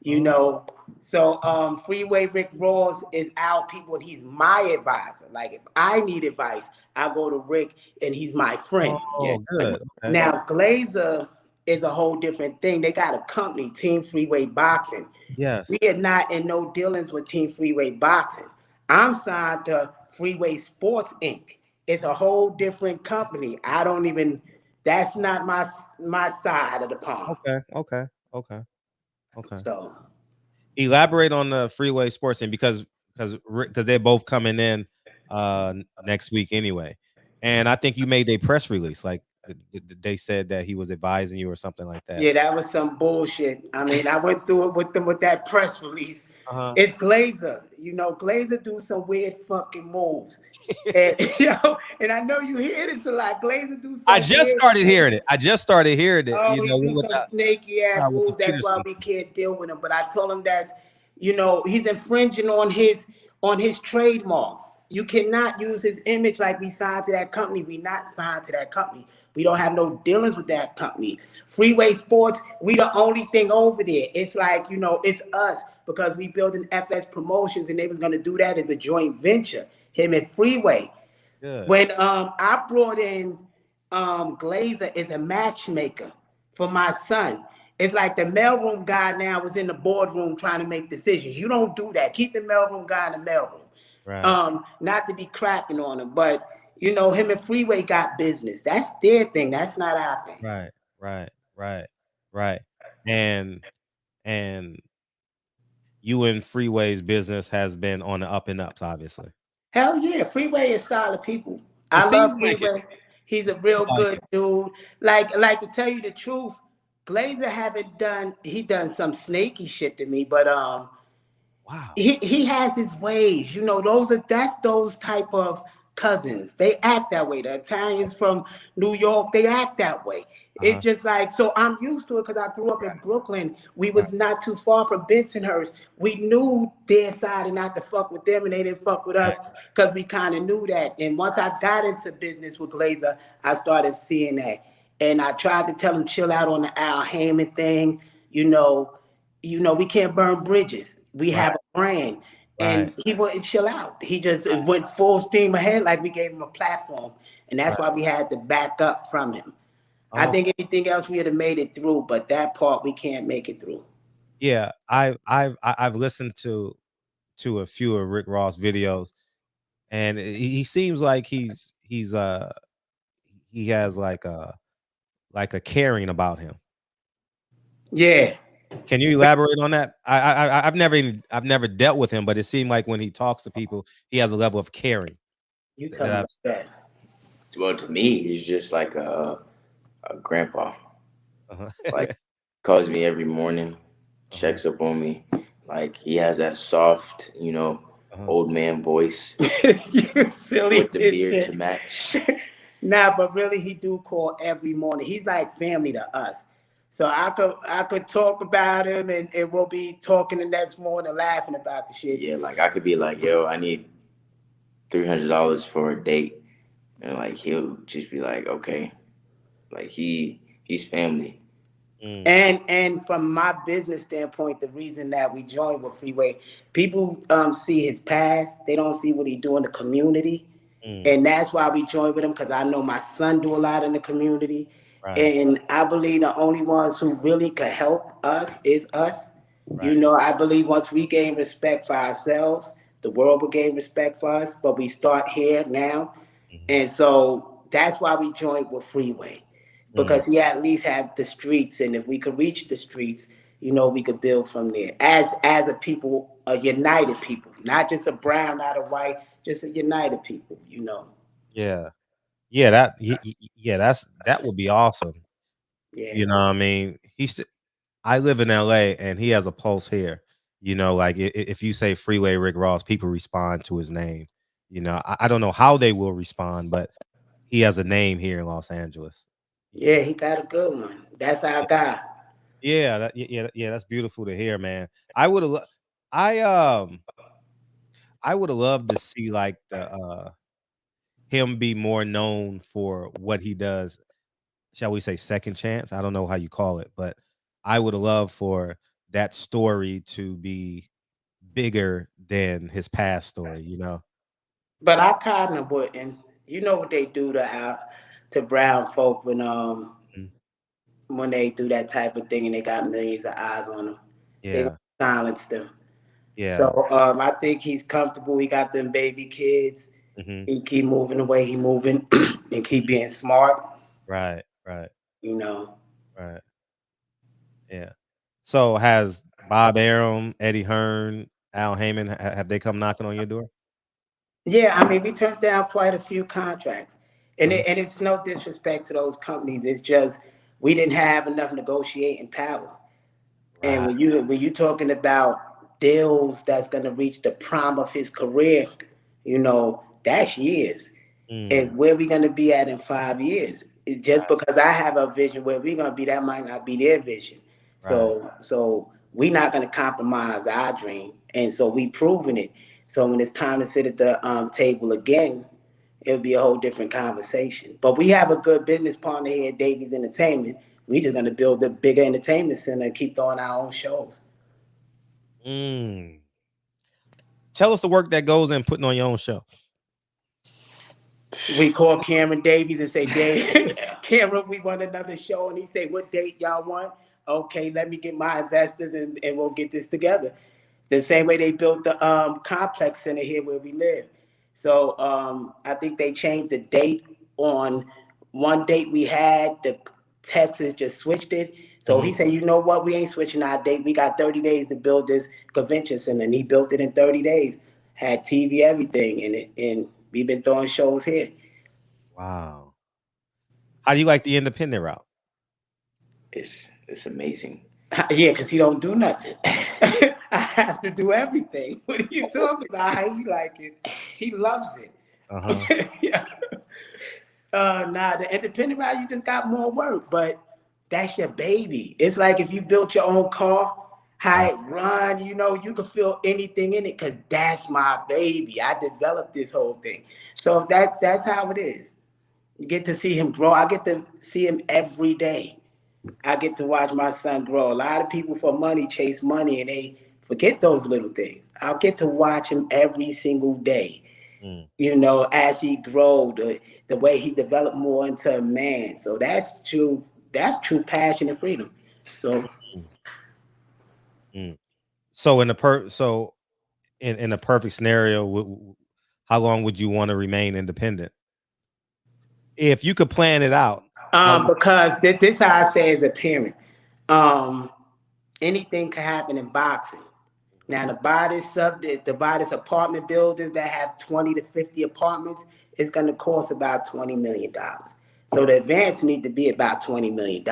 Speaker 7: you know. So Freeway Rick Ross is our people, and he's my advisor. Like if I need advice, I go to Rick, and he's my friend.
Speaker 3: Good. Okay.
Speaker 7: Now Glazer is a whole different thing. They got a company, Team Freeway Boxing.
Speaker 3: Yes.
Speaker 7: We are not in no dealings with Team Freeway Boxing. I'm signed to Freeway Sports Inc. It's a whole different company. I don't even. That's not my side of the pond.
Speaker 3: Okay.
Speaker 7: So
Speaker 3: elaborate on the Freeway Sports Inc. because they're both coming in next week anyway, and I think you made a press release like they said that he was advising you or something like that.
Speaker 7: Yeah, that was some bullshit. I mean, I went through it with them with that press release. It's Glazer. You know, Glazer do some weird fucking moves. And, you know, and I know you hear this a lot. Glazer do some
Speaker 3: I just started hearing it.
Speaker 7: Oh,
Speaker 3: you know,
Speaker 7: he do some snaky ass moves. That's why we can't deal with him. But I told him that's, you know, he's infringing on his trademark. You cannot use his image like we signed to that company. We not signed to that company. We don't have no dealings with that company. Freeway Sports, we the only thing over there. It's like, you know, it's us because we building FS Promotions and they was going to do that as a joint venture, him and Freeway. Good. When I brought in Glazer as a matchmaker for my son, it's like the mailroom guy now is in the boardroom trying to make decisions. You don't do that. Keep the mailroom guy in the mailroom.
Speaker 3: Right.
Speaker 7: Not to be crapping on him, but you know, him and Freeway got business. That's their thing. That's not our thing.
Speaker 3: Right. Right. Right. Right. And and you and Freeway's business has been on the up and ups, obviously.
Speaker 7: Hell yeah, Freeway is solid people.
Speaker 3: It
Speaker 7: I love
Speaker 3: seems like it.
Speaker 7: Freeway. He's
Speaker 3: It
Speaker 7: a
Speaker 3: seems
Speaker 7: real
Speaker 3: like
Speaker 7: good
Speaker 3: it.
Speaker 7: dude. Like to tell you the truth, Glazer haven't done. He done some snaky shit to me, but
Speaker 3: Wow.
Speaker 7: he has his ways. You know, that's those type of cousins. They act that way. The Italians from New York, they act that way. It's
Speaker 3: Uh-huh.
Speaker 7: just like, so I'm used to it because I grew up in Brooklyn. We
Speaker 3: Right.
Speaker 7: was not too far from Bensonhurst. We knew their side and not to fuck with them, and they didn't fuck with
Speaker 3: Right.
Speaker 7: us because we kind of knew that. And once I got into business with Glazer, I started seeing that. And I tried to tell him chill out on the Al Heyman thing. You know, we can't burn bridges. We
Speaker 3: Right.
Speaker 7: have a brand.
Speaker 3: Right.
Speaker 7: And he wouldn't chill out. He just went full steam ahead, like we gave him a platform. And that's
Speaker 3: Right.
Speaker 7: why we had to back up from him. I
Speaker 3: Oh,
Speaker 7: think anything else we would have made it through, but that part we can't make it through.
Speaker 3: yeah. I've listened to a few of Rick Ross videos, and he seems like he has like a caring about him.
Speaker 7: Yeah.
Speaker 3: Can you elaborate on that? I've never dealt with him, but it seemed like when he talks to people, he has a level of caring.
Speaker 7: You tell
Speaker 3: that
Speaker 7: him
Speaker 3: I've-
Speaker 7: what's that.
Speaker 8: Well, to me, he's just like a grandpa.
Speaker 3: uh-huh.
Speaker 8: Like, calls me every morning, checks up on me. Like, he has that soft,
Speaker 3: Uh-huh.
Speaker 8: old man voice
Speaker 7: You silly
Speaker 8: with the
Speaker 7: as
Speaker 8: beard
Speaker 7: shit.
Speaker 8: to match.
Speaker 7: Nah, but really he do call every morning. He's like family to us. So I could talk about him and we'll be talking the next morning laughing about the shit.
Speaker 8: Yeah, like I could be like, yo, I need $300 for a date, and like he'll just be like, okay, like he's family.
Speaker 7: And from my business standpoint, the reason that we joined with Freeway, people see his past. They don't see what he do in the community. And that's why we joined with him, because I know my son do a lot in the community.
Speaker 3: Right.
Speaker 7: And I believe the only ones who really could help us is us.
Speaker 3: Right.
Speaker 7: You know, I believe once we gain respect for ourselves, the world will gain respect for us. But we start here now. And so that's why we joined with Freeway, because he at least had the streets. And if we could reach the streets, you know, we could build from there as a people, a united people, not just a brown, not a white, just a united people, you know.
Speaker 3: Yeah. Yeah, that would be awesome.
Speaker 7: Yeah.
Speaker 3: You know what I mean? I live in LA and he has a pulse here. You know, like if you say Freeway Rick Ross, people respond to his name. You know, I don't know how they will respond, but he has a name here in Los Angeles.
Speaker 7: Yeah, he got a good one. That's our guy.
Speaker 3: Yeah, that's beautiful to hear, man. I would have I would have loved to see like the him be more known for what he does, shall we say second chance? I don't know how you call it, but I would have loved for that story to be bigger than his past story, you know?
Speaker 7: But I kind of wouldn't. You know what they do to brown folk
Speaker 3: Mm.
Speaker 7: when they do that type of thing and they got millions of eyes on them. They
Speaker 3: Yeah.
Speaker 7: gonna silence them.
Speaker 3: Yeah.
Speaker 7: So I think he's comfortable. He got them baby kids.
Speaker 3: Hmm.
Speaker 7: He keep moving the way he moving and keep being smart.
Speaker 3: Right, right,
Speaker 7: You know.
Speaker 3: right. Yeah. So has Bob Arum, Eddie Hearn, Al Heyman, have they come knocking on your door?
Speaker 7: Yeah, I mean, we turned down quite a few contracts, and
Speaker 3: Uh-huh.
Speaker 7: it's no disrespect to those companies. It's just we didn't have enough negotiating power. And
Speaker 3: Right.
Speaker 7: when you talking about deals that's going to reach the prime of his career, you know, that's years.
Speaker 3: Mm.
Speaker 7: And where we going to be at in 5 years? It's just because I have a vision where we're going to be, that might not be their vision.
Speaker 3: Right.
Speaker 7: So we're not going to compromise our dream, and so we proving it. So when it's time to sit at the table again, it'll be a whole different conversation. But we have a good business partner here at Davies Entertainment. We just gonna build a bigger entertainment center and keep throwing our own shows.
Speaker 3: Mm. Tell us the work that goes in putting on your own show.
Speaker 7: We call Cameron Davies and say, Dave, Cameron, we want another show. And he say, what date y'all want? Okay, let me get my investors and we'll get this together. The same way they built the complex center here where we live. So I think they changed the date on one date we had. The Texas just switched it. So he said, you know what? We ain't switching our date. We got 30 days to build this convention center. And he built it in 30 days. Had TV, everything in it. And we've been throwing shows here.
Speaker 3: Wow. How do you like the independent route?
Speaker 8: It's amazing.
Speaker 7: Yeah, because he don't do nothing. I have to do everything. What are you talking about? How you like it? He loves it. Yeah. Nah, the independent route, you just got more work, but that's your baby. It's like if you built your own car, how it run, you know, you can feel anything in it because that's my baby. I developed this whole thing. So that's how it is. You get to see him grow. I get to see him every day. I get to watch my son grow. A lot of people for money chase money and they forget those little things. I'll get to watch him every single day. You know, as he grows, the way he developed more into a man. So that's true passion and freedom. So
Speaker 3: So in the in a perfect scenario, how long would you want to remain independent? If you could plan it out.
Speaker 7: Because this how I say as a parent. Anything can happen in boxing. Now the bodies apartment buildings that have 20 to 50 apartments is going to cost about $20 million. So the advance need to be about $20 million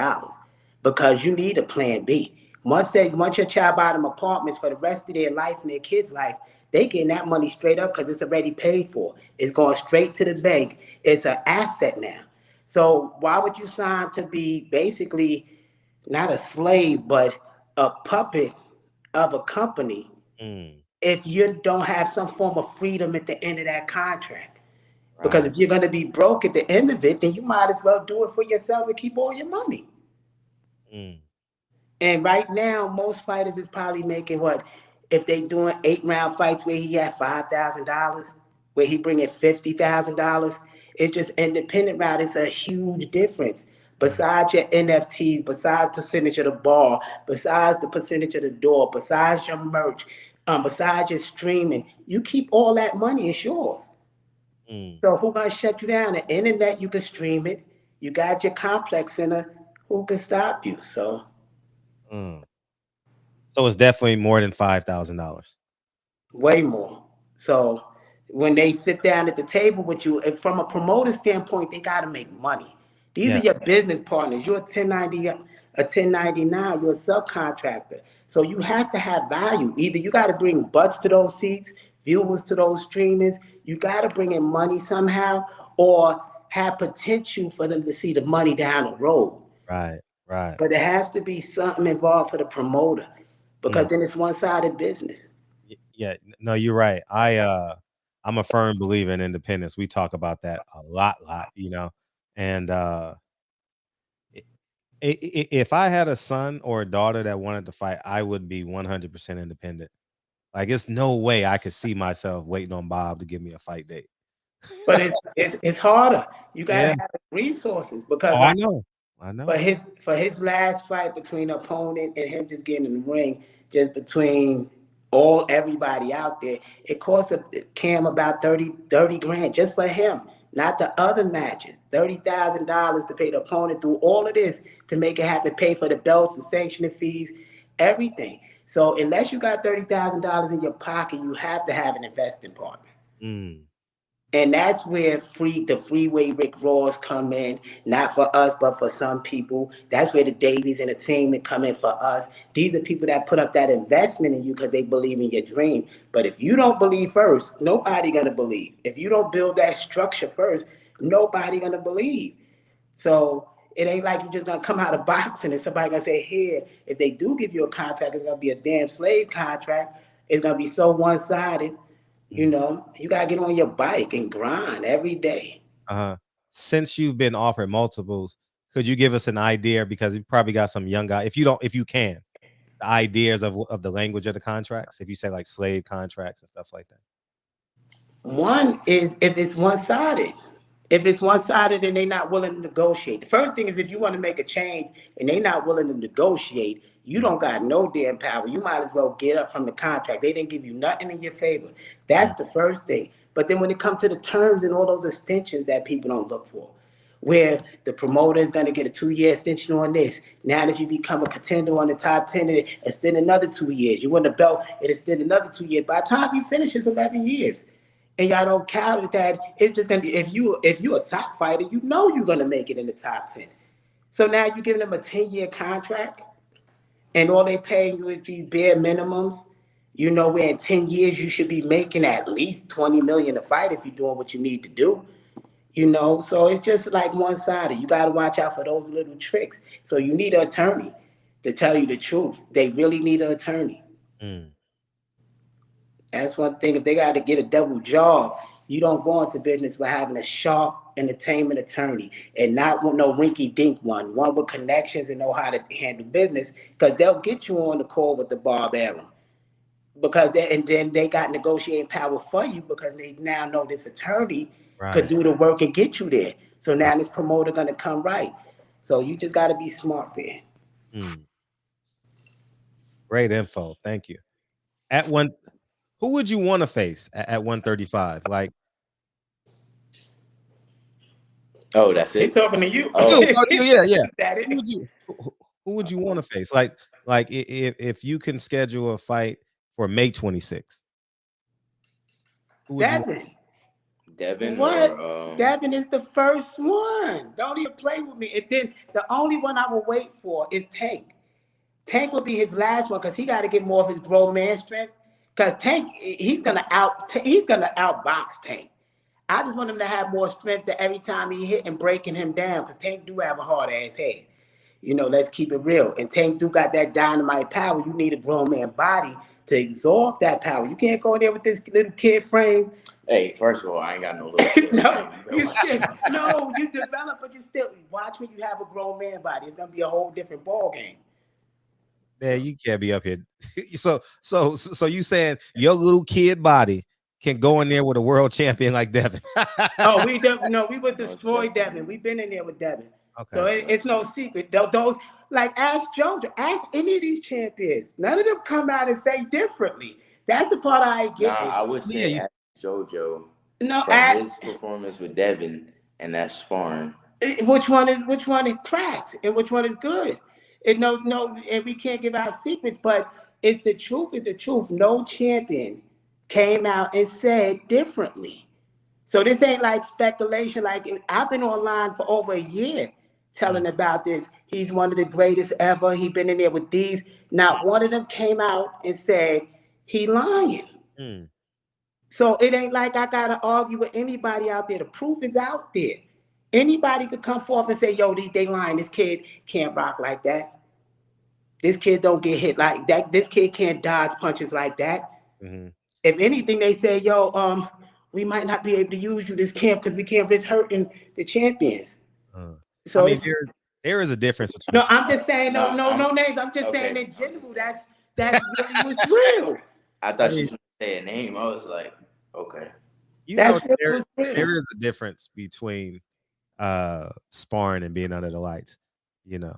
Speaker 7: because you need a plan B. Once your child buy them apartments for the rest of their life and their kids' life, they getting that money straight up because it's already paid for. It's going straight to the bank. It's an asset now. So why would you sign to be basically not a slave, but a puppet of a company if you don't have some form of freedom at the end of that contract? Because if you're going to be broke at the end of it, then you might as well do it for yourself and keep all your money. And right now, most fighters is probably making what? If they doing 8-round fights where he had $5,000, where he bringing $50,000, it's just independent route. It's a huge difference. Besides your NFTs, besides percentage of the ball, besides the percentage of the door, besides your merch, besides your streaming, you keep all that money, it's yours. So who gonna shut you down? The internet, you can stream it. You got your complex center. Who can stop you? So
Speaker 3: it's definitely more than $5,000.
Speaker 7: Way more. So when they sit down at the table with you, from a promoter standpoint, they got to make money. These are your business partners. You're a 1099, you're a subcontractor. So you have to have value. Either you got to bring butts to those seats, viewers to those streamers. You got to bring in money somehow or have potential for them to see the money down the road.
Speaker 3: Right.
Speaker 7: But there has to be something involved for the promoter because then it's one-sided business.
Speaker 3: Yeah, no, you're right. I'm a firm believer in independence. We talk about that a lot, you know. And if I had a son or a daughter that wanted to fight, I would be 100% independent. Like, it's no way I could see myself waiting on Bob to give me a fight date.
Speaker 7: But it's harder. You gotta have resources because
Speaker 3: I know.
Speaker 7: For his last fight between the opponent and him just getting in the ring, just between everybody out there, it cost Cam about 30 grand just for him, not the other matches. $30,000 to pay the opponent through all of this to make it happen, pay for the belts, the sanctioning fees, everything. So unless you got $30,000 in your pocket, you have to have an investing partner. And that's where the freeway Rick Ross come in, not for us, but for some people. That's where the Davies Entertainment come in for us. These are people that put up that investment in you because they believe in your dream. But if you don't believe first, nobody gonna believe. If you don't build that structure first, nobody gonna believe. So it ain't like you're just gonna come out of boxing and somebody gonna say, here, if they do give you a contract, it's gonna be a damn slave contract. It's gonna be so one-sided. You know, you gotta get on your bike and grind every day.
Speaker 3: Since you've been offered multiples, could you give us an idea? Because you probably got some young guy. If you can, the ideas of the language of the contracts. If you say like slave contracts and stuff like that.
Speaker 7: One is if it's one-sided. If it's one-sided and they're not willing to negotiate. The first thing is if you want to make a change and they're not willing to negotiate, You don't got no damn power. You might as well get up from the contract. They didn't give you nothing in your favor. That's the first thing. But then when it comes to the terms and all those extensions that people don't look for, where the promoter is going to get a 2-year extension on this. Now, if you become a contender on the top 10, it extend another 2 years. You win the belt, it extend another 2 years. By the time you finish, it's 11 years. And y'all don't count that. It's just going to be, if you're a top fighter, you know you're going to make it in the top 10. So now you're giving them a 10-year contract, and all they paying you is these bare minimums. You know, where in 10 years you should be making at least $20 million a fight if you're doing what you need to do. You know, so it's just like one-sided. You got to watch out for those little tricks. So you need an attorney to tell you the truth. They really need an attorney. That's one thing. If they got to get a double job, you don't go into business with having a sharp entertainment attorney and not with no rinky-dink one with connections and know how to handle business, because they'll get you on the call with the Ballroom. And then they got negotiating power for you because they now know this attorney could do the work and get you there. So now this promoter gonna come right. So you just gotta be smart there.
Speaker 3: Great info. Thank you. Who would you want to face at 135? Like,
Speaker 8: oh, that's
Speaker 7: He
Speaker 8: it.
Speaker 7: talking to you.
Speaker 3: yeah.
Speaker 7: That is.
Speaker 3: Who would you want to face? Like if you can schedule a fight for May 26th.
Speaker 7: Devin.
Speaker 8: What?
Speaker 7: Devin is the first one. Don't even play with me. And then the only one I will wait for is Tank. Tank will be his last one because he got to get more of his bro man strength. Because Tank, he's gonna outbox Tank. I just want him to have more strength to every time he hit and breaking him down. Because Tank do have a hard ass head. You know, let's keep it real. And Tank do got that dynamite power. You need a grown man body to absorb that power. You can't go in there with this little kid frame.
Speaker 8: Hey, first of all, I ain't got no little kid.
Speaker 7: You develop, but you still watch when you have a grown man body. It's gonna be a whole different ball game.
Speaker 3: Man, you can't be up here. So you saying your little kid body can go in there with a world champion like Devin?
Speaker 7: We would destroy Devin. We've been in there with Devin. Okay. So it's no secret. Those, like, ask JoJo, ask any of these champions. None of them come out and say differently. That's the part I get.
Speaker 8: I would say ask JoJo. His performance with Devin and that sparring.
Speaker 7: Which one is cracked and which one is good? And and we can't give out secrets, but it's the truth. It's the truth. No champion came out and said differently. So this ain't like speculation. Like, I've been online for over a year telling about this. He's one of the greatest ever. He been in there with these. Not one of them came out and said he lying. So it ain't like I gotta argue with anybody out there. The proof is out there. Anybody could come forth and say, yo, they lying. This kid can't rock like that. This kid don't get hit like that. This kid can't dodge punches like that. If anything, they say, yo, we might not be able to use you this camp because we can't risk hurting the champions. So I mean,
Speaker 3: there is a difference.
Speaker 7: No, I'm just saying, no names. I'm just saying in general, that's really what's real.
Speaker 8: I thought you were going to say a name. I was like, okay.
Speaker 3: There is a difference between sparring and being under the lights. You know,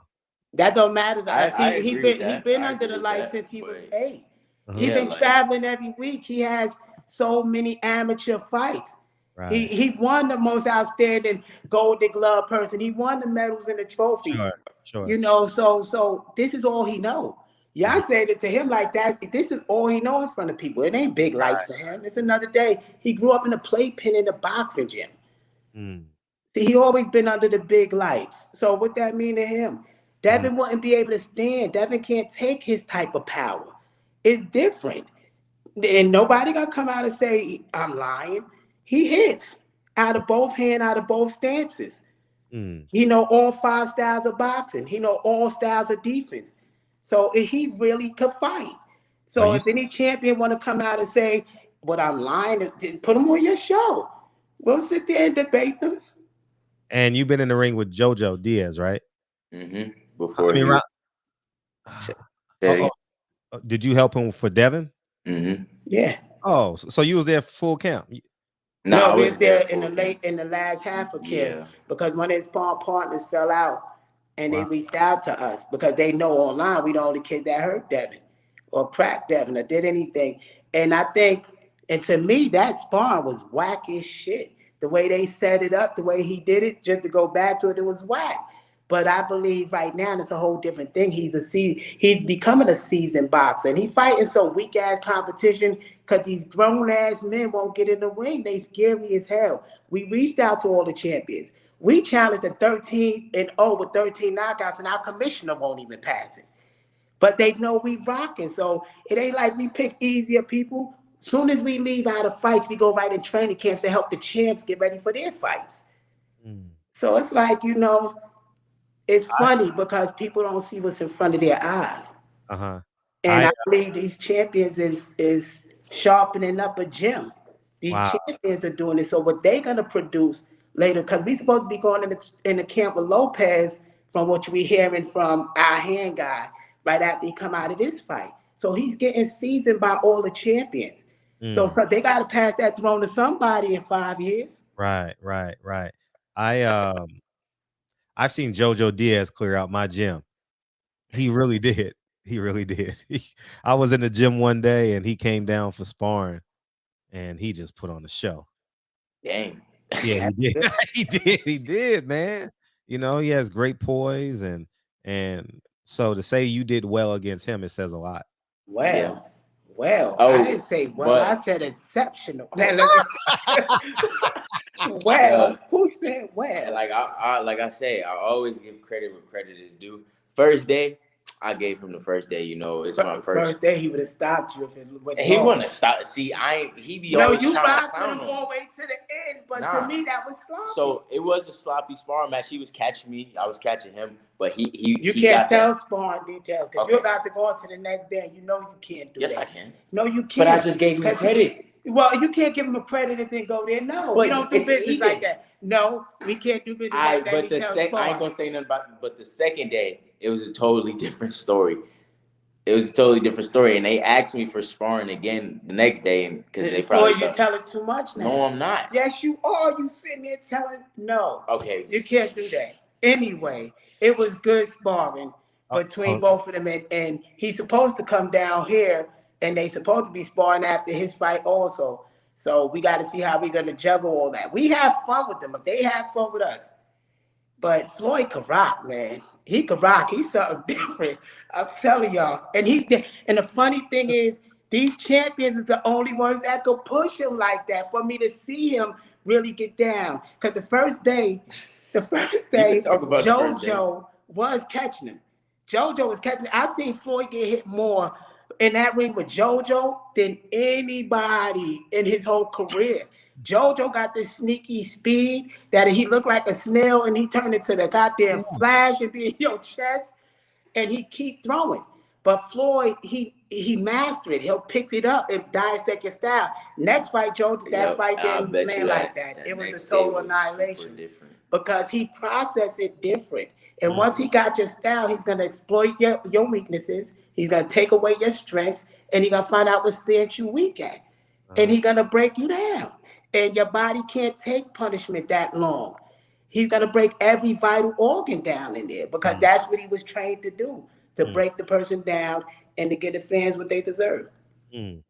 Speaker 7: that don't matter to us. He been under the lights since he was 8. He's been traveling every week. He has so many amateur fights. Right. He won the most outstanding Golden Glove person. He won the medals and the trophies. Sure. You know, so this is all he know. Y'all said it to him like that. This is all he know in front of people. It ain't big lights for him. It's another day. He grew up in a playpen in the boxing gym. See, he always been under the big lights. So what that mean to him? Devin wouldn't be able to stand. Devin can't take his type of power. It's different. And nobody gonna come out and say, I'm lying. He hits out of both hands, out of both stances. He know all 5 styles of boxing. He know all styles of defense. So he really could fight. So if any champion want to come out and say, but I'm lying, put them on your show. We'll sit there and debate them.
Speaker 3: And you've been in the ring with JoJo Diaz, right?
Speaker 8: Before
Speaker 3: did you help him for Devin?
Speaker 7: Yeah.
Speaker 3: Oh, so you was there for full camp?
Speaker 7: No, we was there in the last half of camp because one of his partners fell out and they reached out to us because they know online we the only kid that hurt Devin or cracked Devin or did anything. And I think, and to me, that sparring was whack as shit. The way they set it up, the way he did it, just to go back to it, it was whack. But I believe right now it's a whole different thing. He's becoming a seasoned boxer, and he fighting some weak ass competition because these grown ass men won't get in the ring. They scary as hell. We reached out to all the champions. We challenged the 13-0 with 13 knockouts, and our commissioner won't even pass it. But they know we rocking, so it ain't like we pick easier people. Soon as we leave out of fights, we go right in training camps to help the champs get ready for their fights. So it's like, it's funny because people don't see what's in front of their eyes. And I believe these champions is sharpening up a gym. These champions are doing it. So what they're gonna produce later, because we supposed to be going in the camp with Lopez, from what we hearing from our hand guy, right after he come out of this fight. So he's getting seasoned by all the champions. So they got to pass that throne to somebody in 5 years.
Speaker 3: Right. I've seen JoJo Diaz clear out my gym. He really did. I was in the gym one day and he came down for sparring and he just put on a show.
Speaker 8: Dang.
Speaker 3: Yeah, he did. he did, man. He has great poise and so to say you did well against him, it says a lot.
Speaker 7: Well, I didn't say well, I said exceptional. Well, who said well?
Speaker 8: Like I say, I always give credit where credit is due. First day, I gave him the first day. It's my first
Speaker 7: day. He would have stopped you if it went.
Speaker 8: He wouldn't have stopped. See, he be always
Speaker 7: you
Speaker 8: trying to
Speaker 7: clown him all the way to the end, but to me that was sloppy.
Speaker 8: So it was a sloppy sparring match. He was catching me, I was catching him, but
Speaker 7: you can't tell sparring details because you're about to go on to the next day and you can't do that.
Speaker 8: Yes, I can.
Speaker 7: No, you can't.
Speaker 8: But I just gave him credit.
Speaker 7: Well, you can't give him a credit and then go there. No, we don't do business like that. No, we can't do business like that.
Speaker 8: But I ain't gonna say nothing about it, but the second day, it was a totally different story. And they asked me for sparring again the next day, because they probably
Speaker 7: you're telling too much now.
Speaker 8: No, I'm not.
Speaker 7: Yes, you are. You sitting there telling no.
Speaker 8: Okay,
Speaker 7: you can't do that. Anyway, it was good sparring between both of them, and he's supposed to come down here, and they supposed to be sparring after his fight also. So we got to see how we're gonna juggle all that. We have fun with them, if they have fun with us. But Floyd can rock, man. He can rock. He's something different. I'm telling y'all. And the funny thing is, these champions is the only ones that could push him like that for me to see him really get down. Because the first day, JoJo was catching him. JoJo was catching him. I seen Floyd get hit more in that ring with JoJo than anybody in his whole career. JoJo got this sneaky speed that he looked like a snail and he turned into the goddamn Flash and be in your chest and he keep throwing. But Floyd, he mastered it. He'll pick it up and dissect your style. Next fight, fight didn't land like that. It was a total annihilation because he processed it different. And once he got your style, he's going to exploit your weaknesses. He's going to take away your strengths and he's going to find out what stance you weak at. And he's going to break you down. And your body can't take punishment that long. He's going to break every vital organ down in there because that's what he was trained to do, to break the person down and to get the fans what they deserve.
Speaker 3: Okay.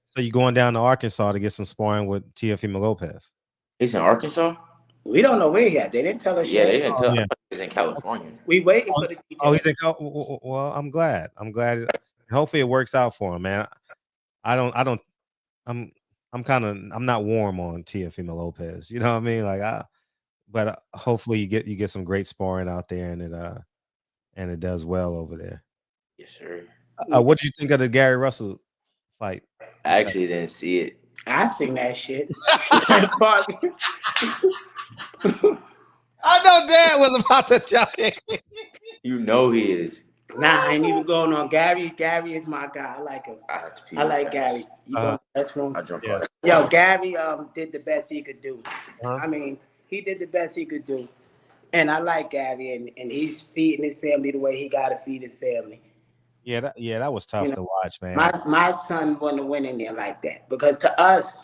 Speaker 3: So you're going down to Arkansas to get some sparring with Teofimo Lopez.
Speaker 8: He's in Arkansas?
Speaker 7: We don't know where he at. They didn't tell us yet.
Speaker 8: They didn't tell us. He was in California.
Speaker 7: We waiting for the details.
Speaker 3: Oh, he's in well, I'm glad. Hopefully it works out for him, man. I'm not warm on Teofimo Lopez. You know what I mean? But hopefully you get some great sparring out there and it does well over there.
Speaker 8: Yes, sir.
Speaker 3: What did you think of the Gary Russell fight?
Speaker 8: I actually didn't see it.
Speaker 7: I seen that shit.
Speaker 3: I know Dad was about to jump in.
Speaker 8: You know he is.
Speaker 7: Nah, I ain't even going on Gary. Gary is my guy. I like him. I like Gary. You go best room. Yo, Gary did the best he could do. I mean, he did the best he could do. And I like Gary, and he's feeding his family the way he gotta feed his family.
Speaker 3: Yeah, that was tough to watch, man.
Speaker 7: My son wouldn't win in there like that because to us,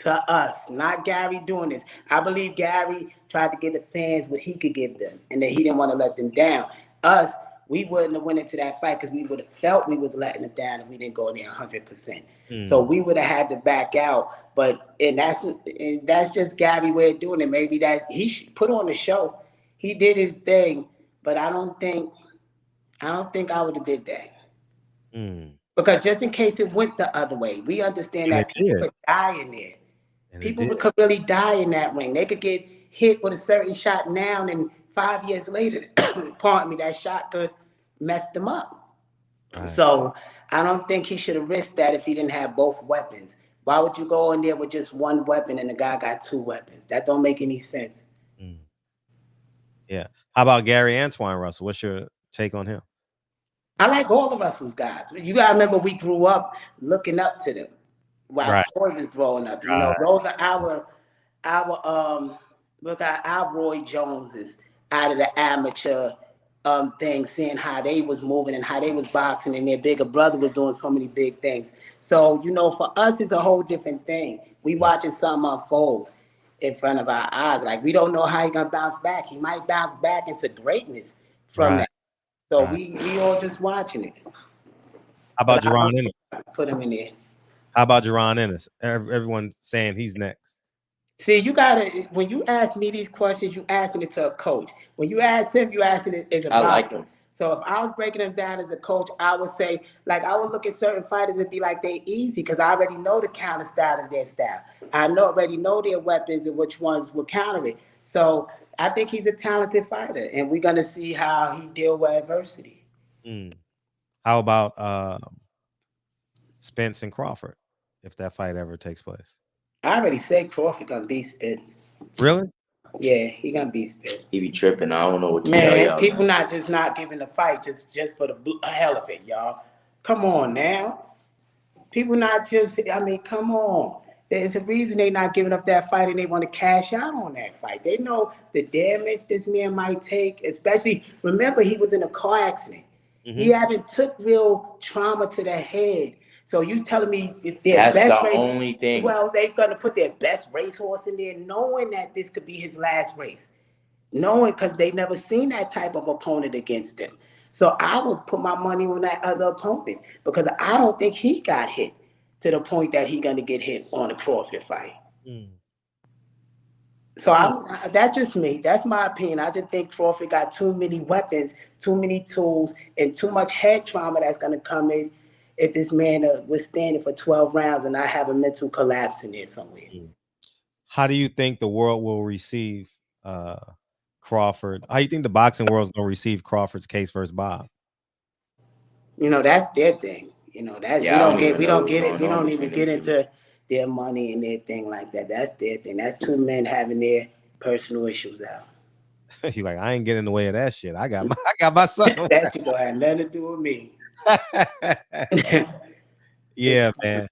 Speaker 7: To us, not Gary doing this. I believe Gary tried to give the fans what he could give them, and that he didn't want to let them down. Us, we wouldn't have went into that fight because we would have felt we was letting them down, and we didn't go in there 100%. So we would have had to back out. But that's just Gary way of doing it. Maybe that he put on the show. He did his thing, but I don't think I would have did that. Because just in case it went the other way, we understand that people could die in there. People could really die in that ring. They could get hit with a certain shot now, and 5 years later, pardon me, that shot could mess them up. Right. So I don't think he should have risked that if he didn't have both weapons. Why would you go in there with just one weapon and the guy got two weapons? That don't make any sense.
Speaker 3: Yeah. How about Gary Antoine Russell? What's your take on him?
Speaker 7: I like all of Russell's guys. You gotta remember we grew up looking up to them while Floyd was growing up. You know, those are our look at our Roy Joneses out of the amateur thing, seeing how they was moving and how they was boxing, and their bigger brother was doing so many big things. So, you know, for us, it's a whole different thing. We watching something unfold in front of our eyes. Like, we don't know how he's gonna bounce back. He might bounce back into greatness from that. So we all just watching it.
Speaker 3: How about Jaron Ennis?
Speaker 7: Put him in there.
Speaker 3: How about Jaron Ennis? Everyone's saying he's next.
Speaker 7: See, you gotta, when you ask me these questions, you asking it to a coach. When you ask him, you asking it as a boxer. Like him. So if I was breaking them down as a coach, I would say, like, I would look at certain fighters and be like, they easy, because I already know the counter style of their style. I already know their weapons and which ones will counter it. So I think he's a talented fighter, and we're gonna see how he deal with adversity.
Speaker 3: How about Spence and Crawford, if that fight ever takes place?
Speaker 7: I already said Crawford gonna beat Spence.
Speaker 3: Really?
Speaker 7: Yeah, he gonna beat Spence.
Speaker 8: He be tripping. I don't know what to
Speaker 7: tell
Speaker 8: y'all.
Speaker 7: People not giving the fight just for the hell of it, y'all. Come on now. People not just, I mean, come on. There's a reason they not giving up that fight and they want to cash out on that fight. They know the damage this man might take, especially, remember, he was in a car accident. He haven't took real trauma to the head. So you telling me
Speaker 8: that's the only thing.
Speaker 7: Well, they're going to put their best racehorse in there knowing that this could be his last race. Knowing, because they never seen that type of opponent against him. So I would put my money on that other opponent because I don't think he got hit to the point that he's going to get hit on a Crawford fight. So that's just me. That's my opinion. I just think Crawford got too many weapons, too many tools, and too much head trauma that's going to come in if this man withstand it for 12 rounds and I have a mental collapse in there somewhere.
Speaker 3: How do you think the world will receive Crawford? How do you think the boxing world is going to receive Crawford's case versus Bob?
Speaker 7: You know, that's their thing. You know, that's we don't even get into their money and their thing like that. That's their thing. That's two men having their personal issues out.
Speaker 3: He like, I ain't getting in the way of that shit. I got my son.
Speaker 7: That shit don't have nothing to do with me.
Speaker 3: Yeah, man.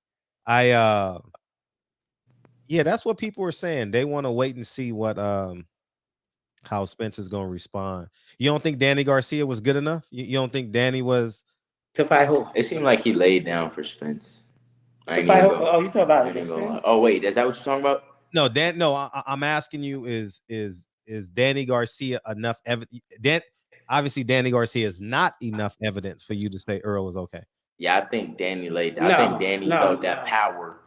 Speaker 3: That's what people were saying. They want to wait and see what how Spence is gonna respond. You don't think Danny Garcia was good enough? You don't think Danny was
Speaker 7: to fight who?
Speaker 8: It seemed like he laid down for Spence.
Speaker 7: To fight who? Oh, you talking about this?
Speaker 8: Oh wait, is that what you're talking about?
Speaker 3: No, I'm asking you, is Danny Garcia enough evidence? Obviously, Danny Garcia is not enough evidence for you to say Earl is okay.
Speaker 8: Yeah, I think Danny laid down. I think Danny felt that power.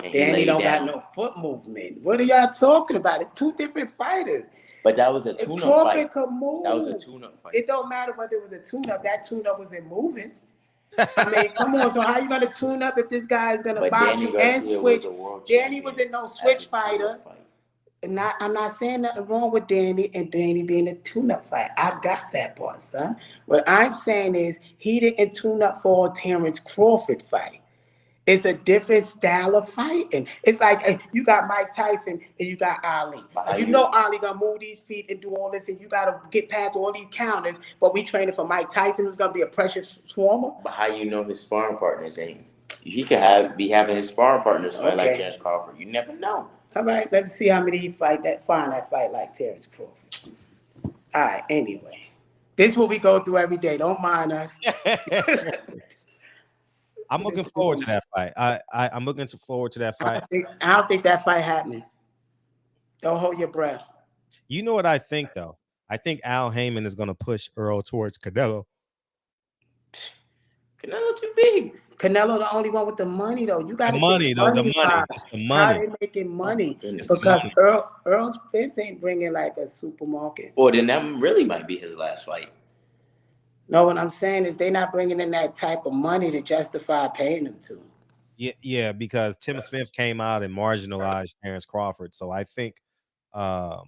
Speaker 8: And
Speaker 7: Danny don't got no foot movement. What are y'all talking about? It's two different fighters.
Speaker 8: But that was a tune-up fight.
Speaker 7: Could move.
Speaker 8: That was a tune-up fight.
Speaker 7: It don't matter whether it was a tune-up. That tune-up wasn't moving. I mean, come on. So how you gonna tune up if this guy is gonna box you and switch? Danny was in no switch fighter. And I'm not saying nothing wrong with Danny and Danny being a tune-up fight. I got that part, son. What I'm saying is he didn't tune up for a Terrence Crawford fight. It's a different style of fighting. It's like you got Mike Tyson and you got Ali. You know Ali gonna move these feet and do all this, and you gotta get past all these counters. But we training for Mike Tyson, who's gonna be a precious swarmer.
Speaker 8: But how you know his sparring partners ain't? He could be having his sparring partners fight like Terrence Crawford. You never know.
Speaker 7: All right, let's see how many he find that fight like Terrence Crawford. All right, anyway. This is what we go through every day. Don't mind us.
Speaker 3: I'm looking forward to that fight. I'm looking forward to that fight.
Speaker 7: I don't think that fight happening. Don't hold your breath.
Speaker 3: You know what I think though? I think Al Heyman is going to push Earl towards Canelo.
Speaker 8: Canelo too big.
Speaker 7: Canelo the only one with the money though. You got
Speaker 3: The
Speaker 7: to
Speaker 3: money
Speaker 7: think
Speaker 3: though, the
Speaker 7: money.
Speaker 3: money. It's the
Speaker 7: How
Speaker 3: money.
Speaker 7: they making money?
Speaker 8: goodness.
Speaker 7: Because
Speaker 3: money.
Speaker 7: Earl Spence ain't bringing like a supermarket.
Speaker 8: Or then that really might be his last fight.
Speaker 7: No, what I'm saying is they not bringing in that type of money to justify paying them to.
Speaker 3: Yeah, because Tim Smith came out and marginalized Terrence Crawford. So I think I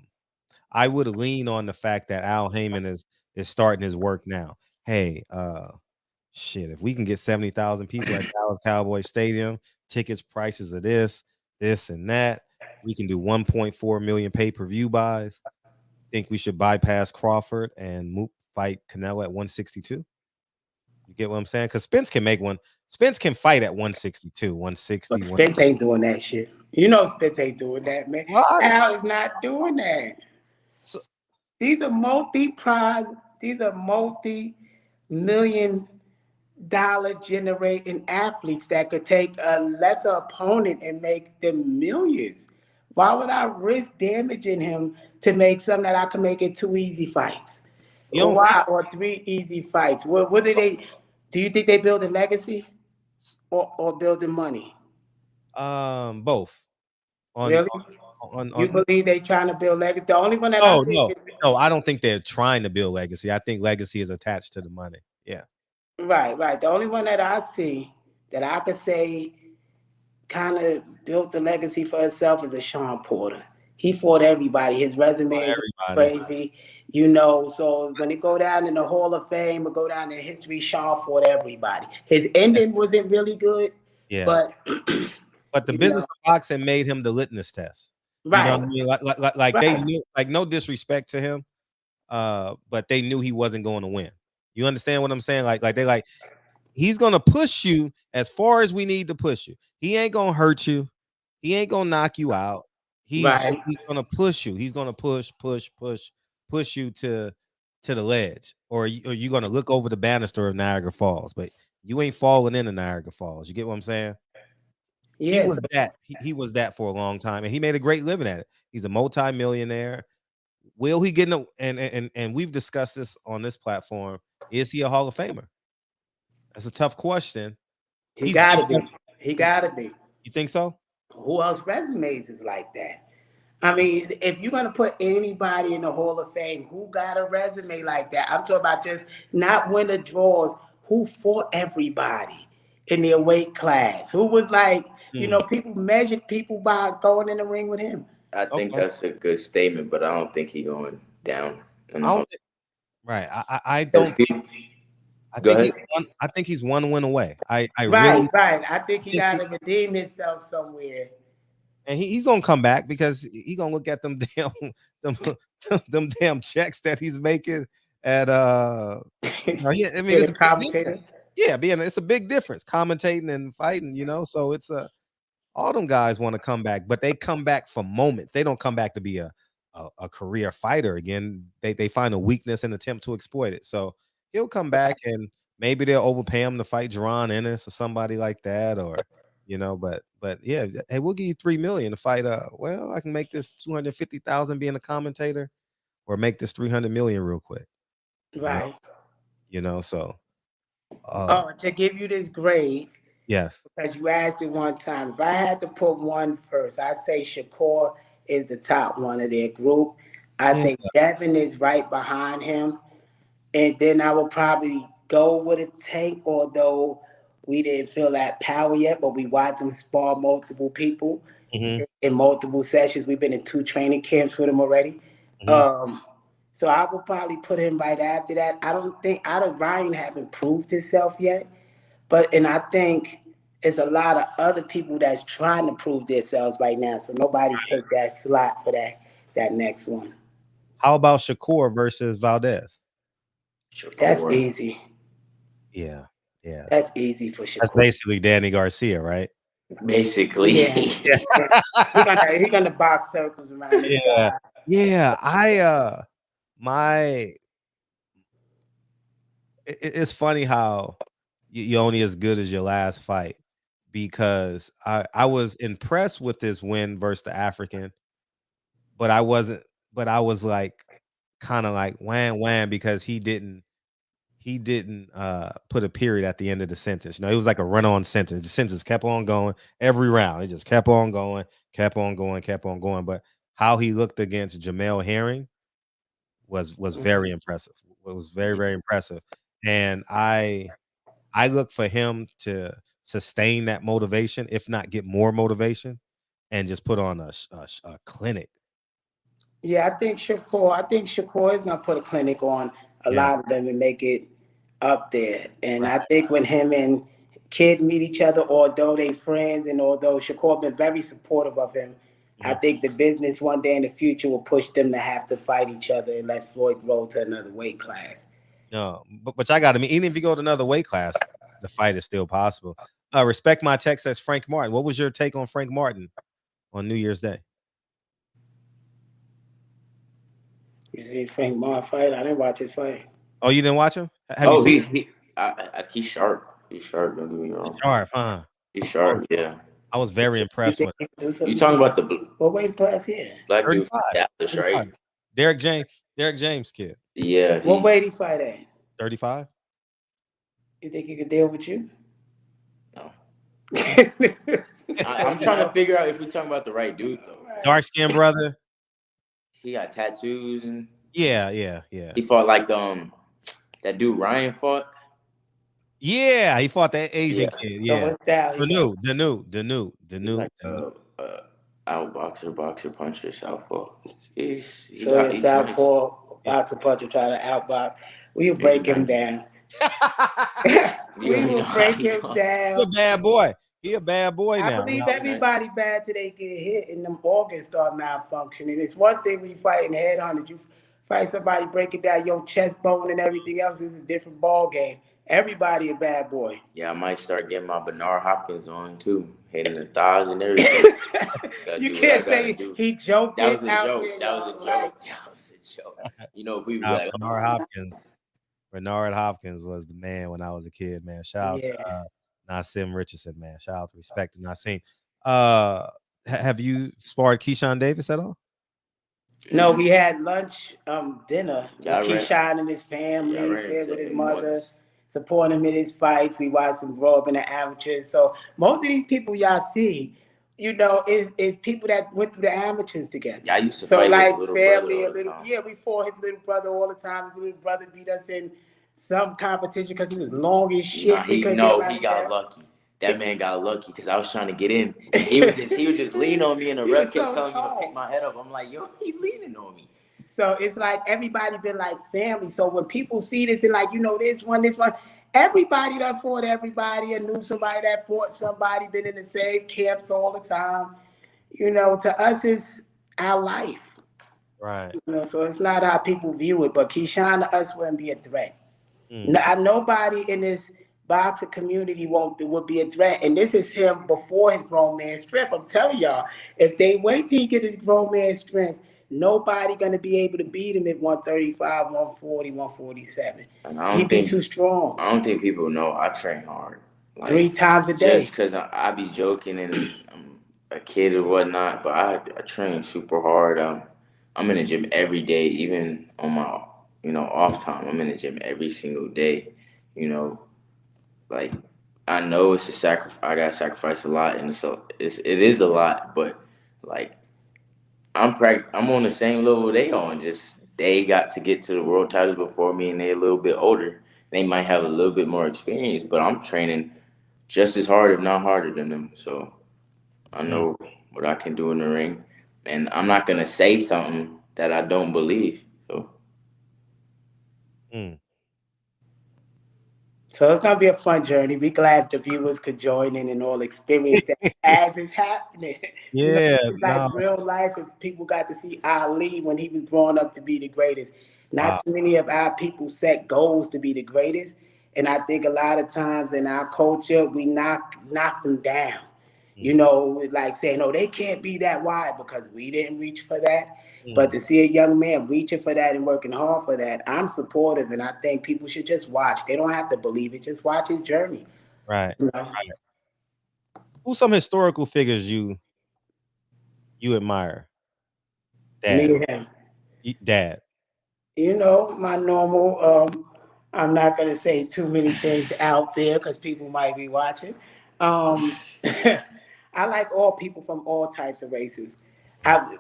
Speaker 3: would lean on the fact that Al Heyman is starting his work now. Hey, shit, if we can get 70,000 people at Dallas Cowboy Stadium, tickets prices of this and that, we can do 1.4 million pay-per-view buys. Think we should bypass Crawford and fight Canelo at 162? You get what I'm saying? Because Spence can make one. Spence can fight at 162, 160.
Speaker 7: But Spence ain't doing that shit. You know Spence ain't doing that, man.
Speaker 3: What?
Speaker 7: Al is not doing that.
Speaker 3: So,
Speaker 7: these are multi-million-dollar generating athletes that could take a lesser opponent and make them millions. Why would I risk damaging him to make something that I can make it 2 easy fights? Or 3 easy fights? What do they? Do you think they building legacy or building money?
Speaker 3: Both.
Speaker 7: Really? You believe they trying to build legacy? The only one that
Speaker 3: no, I don't think they're trying to build legacy. I think legacy is attached to the money. Yeah.
Speaker 7: Right. The only one that I see that I could say kind of built the legacy for himself is a Sean Porter. He fought everybody. His resume is crazy, So when it go down in the Hall of Fame or go down in history, Sean fought everybody. His ending wasn't really good.
Speaker 3: Yeah.
Speaker 7: But
Speaker 3: the business of boxing made him the litmus test.
Speaker 7: Right.
Speaker 3: You know what I mean? Like they knew, like, no disrespect to him, but they knew he wasn't going to win. You understand what I'm saying? Like he's gonna push you as far as we need to push you. He ain't gonna hurt you. He ain't gonna knock you out. He's gonna push you. He's gonna push you to the ledge, or you're gonna look over the banister of Niagara Falls, but you ain't falling into Niagara Falls. You get what I'm saying? Yes. He was that. He was that for a long time, and he made a great living at it. He's a multi-millionaire. Will he get and we've discussed this on this platform? Is he a Hall of Famer? That's a tough question.
Speaker 7: He gotta be. He gotta be.
Speaker 3: You think so?
Speaker 7: Who else resumes is like that? I mean, if you're gonna put anybody in the Hall of Fame, who got a resume like that? I'm talking about just not winner draws. Who fought everybody in their weight class? Who was like, people measured people by going in the ring with him.
Speaker 8: I think that's a good statement, but I don't think he's going down.
Speaker 3: Right. I don't. I think he's one win away.
Speaker 7: Right. I think he got to redeem himself somewhere.
Speaker 3: And he's gonna come back because he's gonna look at them damn checks that he's making at it's a commentator. It's a big difference commentating and fighting, so it's all them guys want to come back, but they come back for moments. They don't come back to be a career fighter again. They find a weakness and attempt to exploit it. So he'll come back and maybe they'll overpay him to fight Jerron Ennis or somebody like that, or but yeah, hey, we'll give you $3 million to fight. Well, I can make this $250,000 being a commentator, or make this $300 million real quick.
Speaker 7: Right.
Speaker 3: So.
Speaker 7: To give you this grade.
Speaker 3: Yes.
Speaker 7: Because you asked it one time. If I had to put one first, I say Shakur is the top one of their group. I say Devin is right behind him. And then I would probably go with a Tank, although we didn't feel that power yet, but we watched him spar multiple people in multiple sessions. We've been in 2 training camps with him already. So I would probably put him right after that. I don't think Ryan haven't proved himself yet. And I think it's a lot of other people that's trying to prove themselves right now. So nobody take that slot for that next one.
Speaker 3: How about Shakur versus Valdez?
Speaker 7: That's easy.
Speaker 3: Yeah.
Speaker 7: That's easy for Shakur.
Speaker 3: That's basically Danny Garcia, right?
Speaker 8: Basically.
Speaker 7: Yeah. He's gonna box circles around this guy.
Speaker 3: Yeah. It's funny how you're only as good as your last fight, because I was impressed with this win versus the African, but I wasn't. But I was like, kind of like wham because he didn't put a period at the end of the sentence. It was like a run-on sentence. The sentence kept on going every round. It just kept on going, kept on going, kept on going. But how he looked against Jamel Herring was very impressive. It was very, very impressive. And I look for him to sustain that motivation, if not get more motivation, and just put on a clinic.
Speaker 7: Yeah, I think Shakur is gonna put a clinic on a
Speaker 3: Yeah.
Speaker 7: lot of them and make it up there. And I think when him and Kid meet each other, although they friends and although Shakur been very supportive of him, I
Speaker 3: Mhm.
Speaker 7: think the business one day in the future will push them to have to fight each other unless Floyd grow to another weight class.
Speaker 3: No, but I got to mean, even if you go to another weight class, the fight is still possible. Respect my text says Frank Martin. What was your take on Frank Martin on New Year's Day?
Speaker 7: You see Frank Martin fight? I didn't watch his fight.
Speaker 3: Oh, you didn't watch him? Have you
Speaker 8: Oh,
Speaker 3: seen
Speaker 8: he's sharp. He's sharp. Don't get me wrong.
Speaker 3: Sharp? Huh?
Speaker 8: He's
Speaker 3: I was,
Speaker 8: sharp. Yeah.
Speaker 3: I was very
Speaker 7: You
Speaker 3: impressed
Speaker 7: think
Speaker 3: with
Speaker 7: he can do
Speaker 8: You
Speaker 7: something?
Speaker 8: talking about the
Speaker 7: What weight class here?
Speaker 8: black dude from
Speaker 3: 35.
Speaker 8: Dallas,
Speaker 3: 35.
Speaker 8: right?
Speaker 3: Derek James kid.
Speaker 8: Yeah.
Speaker 7: What weight he fight at?
Speaker 3: 35.
Speaker 7: You think he could deal with you?
Speaker 8: No.
Speaker 7: I'm
Speaker 8: I'm trying to figure out if we're talking about the right dude though.
Speaker 3: Dark skinned brother.
Speaker 8: He got tattoos and
Speaker 3: Yeah.
Speaker 8: he fought like that dude Ryan fought.
Speaker 3: Yeah, he fought that Asian
Speaker 8: Yeah.
Speaker 3: kid.
Speaker 7: So
Speaker 3: Yeah.
Speaker 7: what style he got?
Speaker 8: He's like boxer, puncher, southpaw.
Speaker 7: So your
Speaker 8: He's nice.
Speaker 7: southpaw boxer puncher try to outbox. We will
Speaker 8: Yeah,
Speaker 7: break
Speaker 8: he's
Speaker 7: him
Speaker 8: nice.
Speaker 7: down.
Speaker 8: You
Speaker 7: We
Speaker 8: already know
Speaker 7: will
Speaker 8: how
Speaker 7: break
Speaker 8: he
Speaker 7: him
Speaker 8: going.
Speaker 3: He a
Speaker 7: down.
Speaker 3: bad boy. He a bad boy
Speaker 7: I
Speaker 3: now.
Speaker 7: believe
Speaker 3: Now,
Speaker 7: everybody bad till they get hit and them organs start malfunctioning. It's one thing when you fight in headhunters, you fight somebody breaking down your chest bone and everything else is a different ball game. Everybody a bad boy.
Speaker 8: Yeah, I might start getting my Bernard Hopkins on too, hitting the thighs and everything. Gotta
Speaker 7: You
Speaker 8: do what I
Speaker 7: can't
Speaker 8: gotta
Speaker 7: say
Speaker 8: do.
Speaker 7: he joking
Speaker 8: That was a
Speaker 7: out
Speaker 8: joke.
Speaker 7: there.
Speaker 8: That was a
Speaker 7: Y'all.
Speaker 8: joke.
Speaker 7: Like,
Speaker 8: That was a joke. You know, people be like,
Speaker 3: Bernard Hopkins. Bernard Hopkins was the man when I was a kid, man. Shout out to
Speaker 7: yeah.
Speaker 3: Nassim Richardson, man. Shout out to respect to Nassim. Have you sparred Keyshawn Davis at all?
Speaker 7: No, we had lunch, dinner
Speaker 8: Yeah,
Speaker 7: with Keyshawn and his
Speaker 8: yeah, I
Speaker 7: family,
Speaker 8: ran
Speaker 7: stayed
Speaker 8: into
Speaker 7: with his
Speaker 8: him
Speaker 7: mother,
Speaker 8: once.
Speaker 7: supporting him in his fights. We watched him grow up in the amateurs. So most of these people y'all see, is people that went through the amateurs together.
Speaker 8: Yeah, I used to
Speaker 7: So
Speaker 8: fight his
Speaker 7: like
Speaker 8: little brother
Speaker 7: family, a
Speaker 8: all the
Speaker 7: little
Speaker 8: time.
Speaker 7: we fought his little brother all the time. His little brother beat us in some competition because he was long as shit.
Speaker 8: Nah,
Speaker 7: We
Speaker 8: he
Speaker 7: couldn't get him
Speaker 8: no,
Speaker 7: out
Speaker 8: he
Speaker 7: of
Speaker 8: got
Speaker 7: there.
Speaker 8: lucky. That man got lucky because I was trying to get in. And he would just lean on me, and the
Speaker 7: He
Speaker 8: ref
Speaker 7: was
Speaker 8: kept
Speaker 7: so
Speaker 8: telling me to
Speaker 7: tall.
Speaker 8: pick my head up. I'm like, yo, he's leaning on me.
Speaker 7: So it's like everybody been like family. So when people see this and like, this one, everybody that fought everybody and knew somebody that fought somebody, been in the same camps all the time. To us it's our life.
Speaker 3: Right.
Speaker 7: So it's not how people view it, but Keyshawn to us wouldn't be a threat.
Speaker 3: Mm.
Speaker 7: Nobody in this boxing community would be a threat. And this is him before his grown man strength. I'm telling y'all, if they wait till he get his grown man strength, nobody gonna be able to beat him at 135, 140, 147.
Speaker 8: And
Speaker 7: He'd be too strong.
Speaker 8: I don't think people know I train hard. Like,
Speaker 7: 3 times a day.
Speaker 8: just because I be joking and I'm a kid or whatnot, but I train super hard. I'm in the gym every day, even on my off time. I'm in the gym every single day. You know, like I know it's a sacrifice. I gotta sacrifice a lot, and it is a lot. But like I'm on the same level they on. Just they got to get to the world titles before me, and they a little bit older. They might have a little bit more experience, but I'm training just as hard, if not harder than them. So I know what I can do in the ring, and I'm not gonna say something that I don't believe. So.
Speaker 3: Mm.
Speaker 7: So it's gonna be a fun journey. Be glad the viewers could join in and all experience that as it's happening.
Speaker 3: Yeah,
Speaker 7: It's like real life. If people got to see Ali when he was growing up to be the greatest.
Speaker 3: wow.
Speaker 7: Not too many of our people set goals to be the greatest, and I think a lot of times in our culture we knock them down. You know, like saying, "Oh, they can't be that wide because we didn't reach for that." But to see a young man reaching for that and working hard for that, I'm supportive, and I think people should just watch. They don't have to believe it; just watch his journey.
Speaker 3: Right.
Speaker 7: You know?
Speaker 3: Who's some historical figures you admire?
Speaker 7: Me
Speaker 3: Dad.
Speaker 7: and him.
Speaker 3: Dad.
Speaker 7: You know, my normal. I'm not gonna say too many things out there because people might be watching. Um, I like all people from all types of races.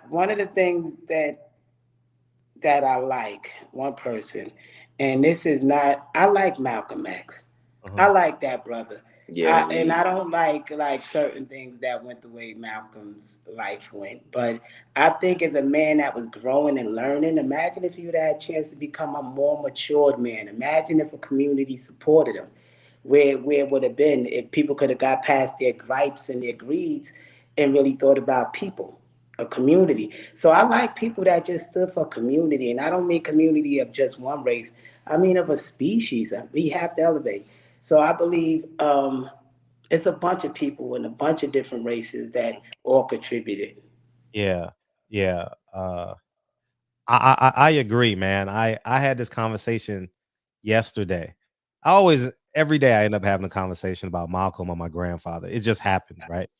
Speaker 7: One of the things that I like, one person, and this is not. I like Malcolm X. I like that brother.
Speaker 8: Yeah,
Speaker 7: And I don't like certain things that went the way Malcolm's life went. But I think as a man that was growing and learning, imagine if he would have had a chance to become a more matured man. Imagine if a community supported him. Where it would have been if people could have got past their gripes and their greeds and really thought about people, a community. So I like people that just stood for community. And I don't mean community of just one race. I mean of a species. We have to elevate. So I believe it's a bunch of people and a bunch of different races that all contributed.
Speaker 3: Yeah. Yeah. I agree, man. I had this conversation yesterday. I always every day I end up having a conversation about Malcolm or my grandfather. It just happens, right?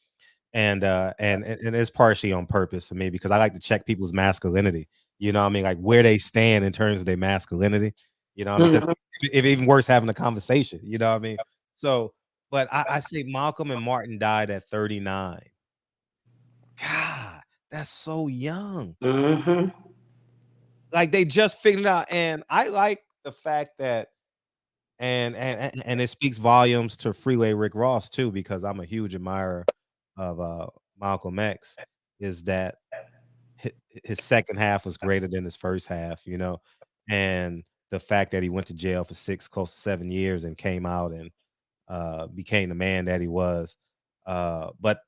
Speaker 3: And it's partially on purpose for me because I like to check people's masculinity. You know what I mean? Like where they stand in terms of their masculinity. You know what I mean? Because
Speaker 7: Mhm.
Speaker 3: if even worse, having a conversation. You know what I mean? So, but I say Malcolm and Martin died at 39. God, that's so young.
Speaker 7: Mhm.
Speaker 3: Like they just figured it out, and I like the fact that and it speaks volumes to Freeway Rick Ross too, because I'm a huge admirer of Malcolm X. Is that hi- his second half was greater than his first half, you know, and the fact that he went to jail for 6 close to 7 years and came out and became the man that he was. But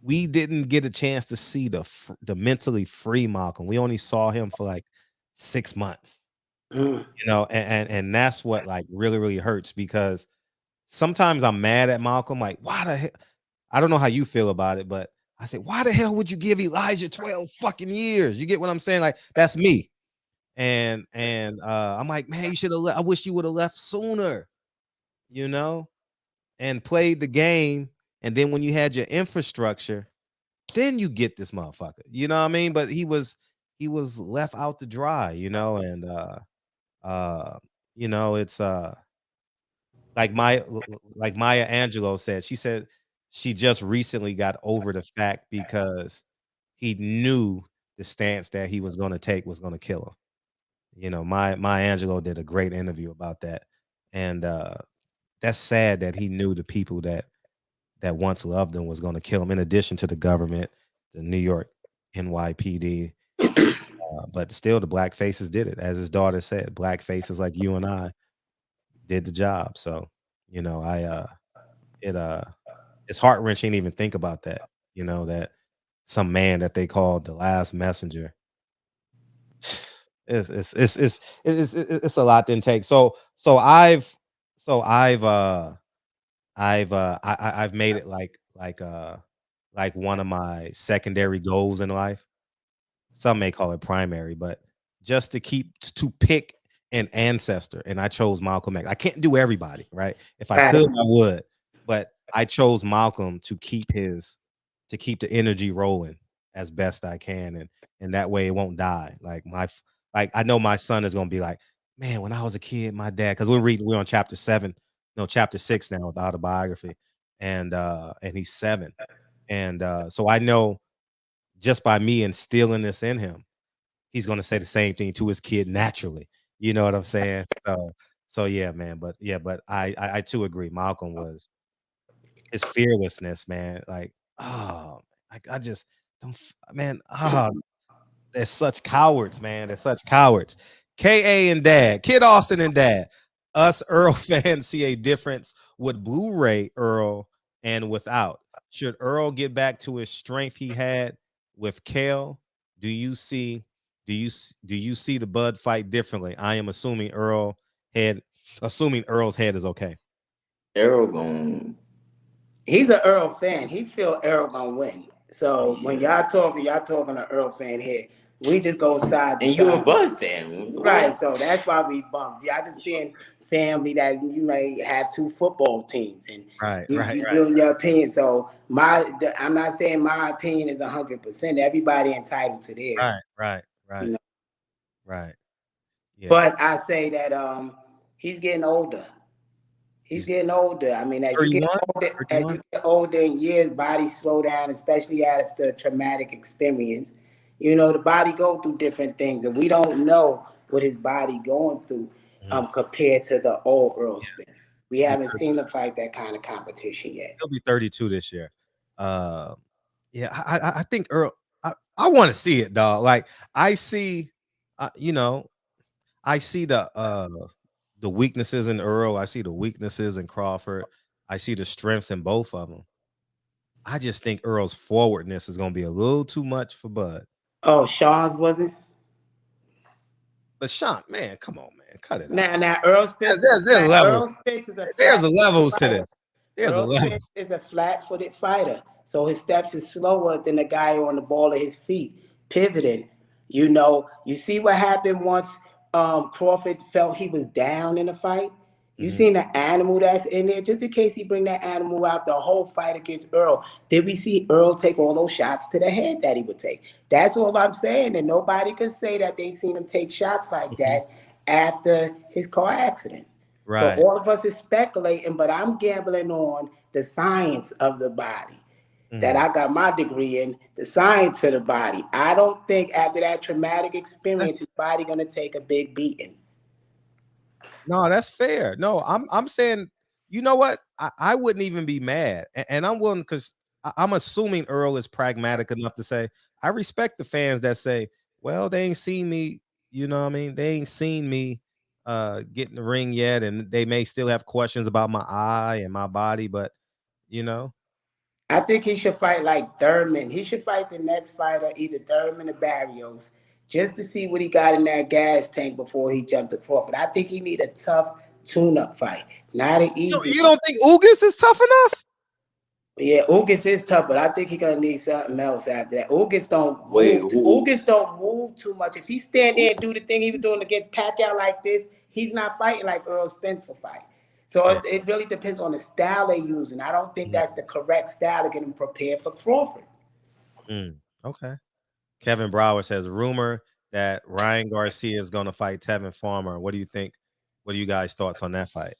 Speaker 3: we didn't get a chance to see the mentally free Malcolm. We only saw him for like 6 months,
Speaker 7: Mhm.
Speaker 3: you know, and that's what like really hurts because sometimes I'm mad at Malcolm. Like, why the hell? I don't know how you feel about it, but I say, why the hell would you give Elijah 12 fucking years? You get what I'm saying? Like, that's me. And I'm like, man, you should have. I wish you would have left sooner, you know, and played the game. And then when you had your infrastructure, then you get this motherfucker. You know what I mean? But he was left out to dry, you know, and uh you know, it's like Maya Angelou said. She said she just recently got over the fact because he knew the stance that he was going to take was going to kill her. You know, Maya Angelou did a great interview about that. And that's sad that he knew the people that once loved him was going to kill him in addition to the government, the New York NYPD. But still the black faces did it. As his daughter said, black faces like you and I did the job. So, you know, it it's heart wrenching to even think about that. You know that some man that they called the last messenger. It's a lot to take. I've made it like one of my secondary goals in life. Some may call it primary, but just to pick an ancestor, and I chose Malcolm X. I can't do everybody, right? If I could, I would, but I chose Malcolm to keep the energy rolling as best I can, and that way it won't die. Like I know my son is gonna be like, man, when I was a kid, my dad, because we're on chapter 7, no, chapter 6 now with the autobiography, and he's 7, and so I know just by me instilling this in him, he's gonna say the same thing to his kid naturally. You know what I'm saying? So yeah, man. But yeah, but I too agree. Malcolm was his fearlessness, man. Like, oh, I just don't, man. Oh, they're such cowards, man. They're such cowards. KA and Dad, Kid Austin and Dad. Us Earl fans see a difference with Blu-ray Earl and without. Should Earl get back to his strength he had with Kale? Do you see do you see the Bud fight differently? I am assuming Earl's head is okay.
Speaker 8: Errol going
Speaker 7: He's an Earl fan. He feel Earl gonna win. So when y'all talking an Earl fan here. We just go side to
Speaker 8: and
Speaker 7: side.
Speaker 8: you a Bud fan,
Speaker 7: Right? So that's why we bump. Y'all just seeing family that you may have two football teams, and you feel your opinion. So I'm not saying my opinion is 100%. Everybody entitled to theirs.
Speaker 3: Right.
Speaker 7: You know?
Speaker 3: Right. Yeah.
Speaker 7: But I say that he's getting older. He's getting older. I mean, as you get older in years, bodies slow down, especially after traumatic experience. You know, the body go through different things, and we don't know what his body going through compared to the old Earl Spence. We haven't seen him fight that kind of competition yet.
Speaker 3: He'll be 32 this year. Yeah, I think Earl. I want to see it, dog. Like I see, you know, I see the weaknesses in Earl. I see the weaknesses in Crawford. I see the strengths in both of them. I just think Earl's forwardness is going to be a little too much for Bud.
Speaker 7: Oh, Sean's wasn't.
Speaker 3: But Sean, man, come on, man, cut it
Speaker 7: out. Now, Earl Spence.
Speaker 3: There's levels.
Speaker 7: There's
Speaker 3: levels to this.
Speaker 7: Earl Spence is a flat-footed fighter, so his steps is slower than the guy on the ball of his feet, pivoting. You know, you see what happened once Crawford felt he was down in the fight. You seen the animal that's in there, just in case he bring that animal out the whole fight against Earl. Did we see Earl take all those shots to the head that he would take? That's all I'm saying. And nobody could say that they seen him take shots like that after his car accident. Right. So all of us is speculating, but I'm gambling on the science of the body that I got my degree in, the science of the body. I don't think after that traumatic experience, his body going to take a big beating.
Speaker 3: No, that's fair. No, I'm saying, you know what? I wouldn't even be mad. And I'm willing, because I'm assuming Earl is pragmatic enough to say, I respect the fans that say, well, they ain't seen me, you know what I mean? They ain't seen me get in the ring yet, and they may still have questions about my eye and my body, but you know.
Speaker 7: I think he should fight like Thurman. He should fight the next fighter, either Thurman or Barrios, just to see what he got in that gas tank before he jumped to Crawford. I think he need a tough tune-up fight, not an easy.
Speaker 3: You don't think Ugas is tough enough?
Speaker 7: Yeah, Ugas is tough, but I think he's gonna need something else after that. Ugas don't move too much. If he stand there and do the thing he was doing against Pacquiao like this, he's not fighting like Earl Spence will fight. So it really depends on the style they're using. I don't think that's the correct style to get him prepared for Crawford.
Speaker 3: Okay. Kevin Brower says, rumor that Ryan Garcia is going to fight Tevin Farmer. What do you think? What are you guys' thoughts on that fight?